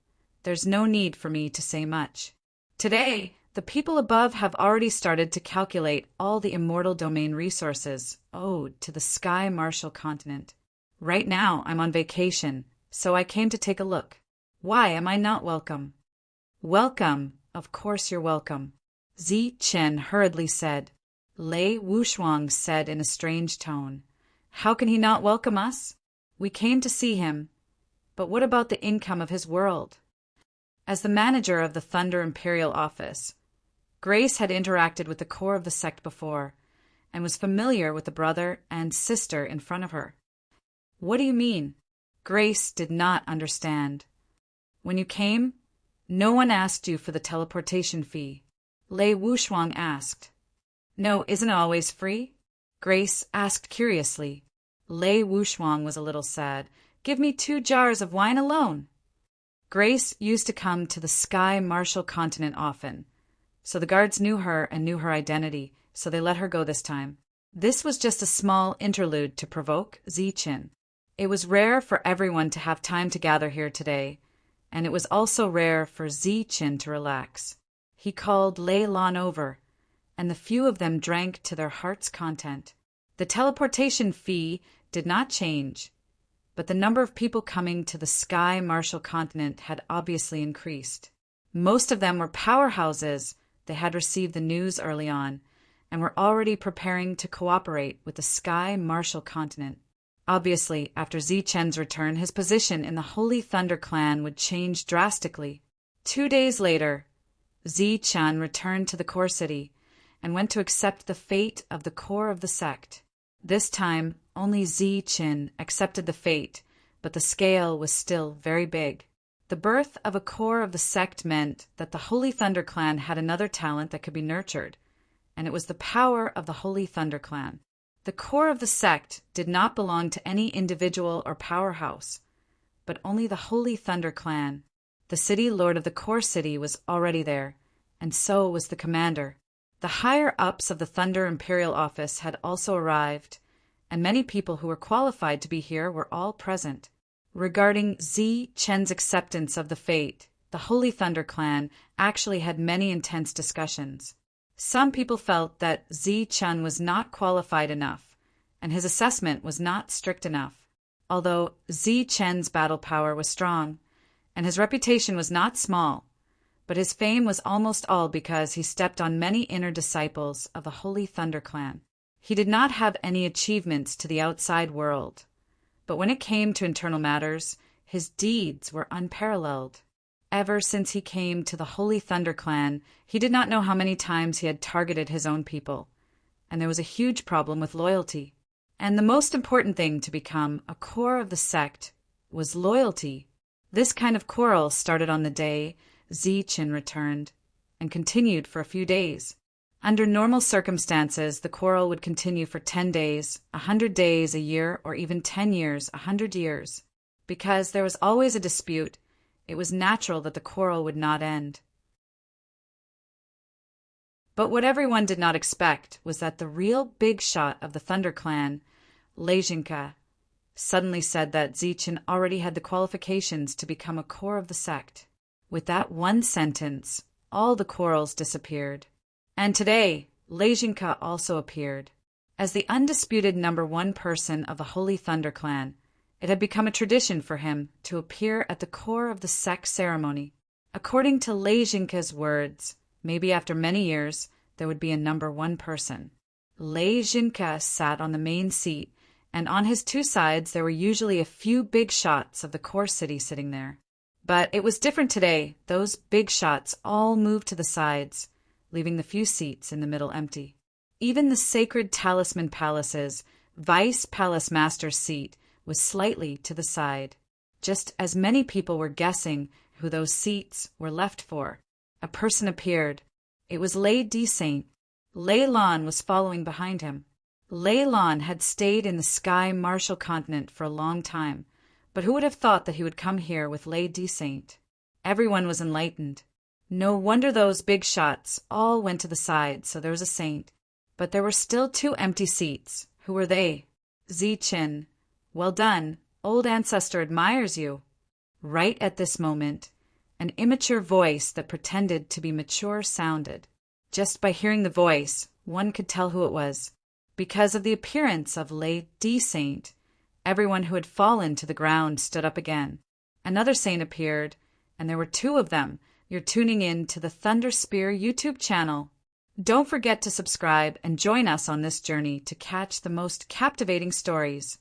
there's no need for me to say much. Today, the people above have already started to calculate all the immortal domain resources owed to the Sky Martial Continent. Right now, I'm on vacation, so I came to take a look. Why am I not welcome?" "Welcome, of course you're welcome," Zichen hurriedly said. Lei Wuxing said in a strange tone, "How can he not welcome us? We came to see him, but what about the income of his world?" As the manager of the Thunder Imperial Office, Grace had interacted with the core of the sect before, and was familiar with the brother and sister in front of her. "What do you mean?" Grace did not understand. "When you came, no one asked you for the teleportation fee," Lei Wuxing asked. "No, isn't it always free?" Grace asked curiously. Lei Wuxing was a little sad. "Give me 2 jars of wine alone." Grace used to come to the Sky Martial Continent often, so the guards knew her and knew her identity, so they let her go this time. This was just a small interlude to provoke Zichen. It was rare for everyone to have time to gather here today, and it was also rare for Zichen to relax. He called Lei Lan over, and the few of them drank to their heart's content. The teleportation fee did not change, but the number of people coming to the Sky Martial Continent had obviously increased. Most of them were powerhouses. They had received the news early on, and were already preparing to cooperate with the Sky Martial Continent. Obviously, after Zichen's return, his position in the Holy Thunder clan would change drastically. 2 days later, Zichen returned to the core city and went to accept the fate of the core of the sect. This time, only Zichen accepted the fate, but the scale was still very big. The birth of a core of the sect meant that the Holy Thunder clan had another talent that could be nurtured, and it was the power of the Holy Thunder Clan. The core of the sect did not belong to any individual or powerhouse, but only the Holy Thunder Clan. The city lord of the core city was already there, and so was the commander. The higher-ups of the Thunder Imperial Office had also arrived, and many people who were qualified to be here were all present. Regarding Zi Chen's acceptance of the fate, the Holy Thunder Clan actually had many intense discussions. Some people felt that Zi Chen was not qualified enough, and his assessment was not strict enough. Although Zi Chen's battle power was strong, and his reputation was not small, but his fame was almost all because he stepped on many inner disciples of the Holy Thunder Clan. He did not have any achievements to the outside world, but when it came to internal matters, his deeds were unparalleled. Ever since he came to the Holy Thunder Clan, he did not know how many times he had targeted his own people, and there was a huge problem with loyalty. And the most important thing to become a core of the sect was loyalty. This kind of quarrel started on the day Zi Chen returned, and continued for a few days. Under normal circumstances, the quarrel would continue for 10 days, 100 days, a year, or even 10 years, 100 years. Because there was always a dispute, it was natural that the quarrel would not end. But what everyone did not expect was that the real big shot of the Thunder Clan, Lei Jinke, suddenly said that Zi Chen already had the qualifications to become a core of the sect. With that one sentence, all the quarrels disappeared. And today, Lei Jinke also appeared. As the undisputed #1 person of the Holy Thunder Clan, it had become a tradition for him to appear at the core of the sect ceremony. According to Lei Jinke's words, maybe after many years, there would be a #1 person. Lei Jinke sat on the main seat, and on his two sides there were usually a few big shots of the core city sitting there. But it was different today. Those big shots all moved to the sides, leaving the few seats in the middle empty. Even the sacred Talisman Palace's Vice Palace Master's seat was slightly to the side. Just as many people were guessing who those seats were left for, a person appeared. It was Lei Saint. Lei Lan was following behind him. Lei Lan had stayed in the Sky Martial Continent for a long time, but who would have thought that he would come here with Lei Saint? Everyone was enlightened. No wonder those big shots all went to the side, so there was a saint. But there were still 2 empty seats. Who were they? Zi Chen. Well done. Old ancestor admires you. Right at this moment, an immature voice that pretended to be mature sounded. Just by hearing the voice, one could tell who it was. Because of the appearance of Lei Saint, everyone who had fallen to the ground stood up again. Another saint appeared, and there were 2 of them. You're tuning in to the Thunder Spear YouTube channel. Don't forget to subscribe and join us on this journey to catch the most captivating stories.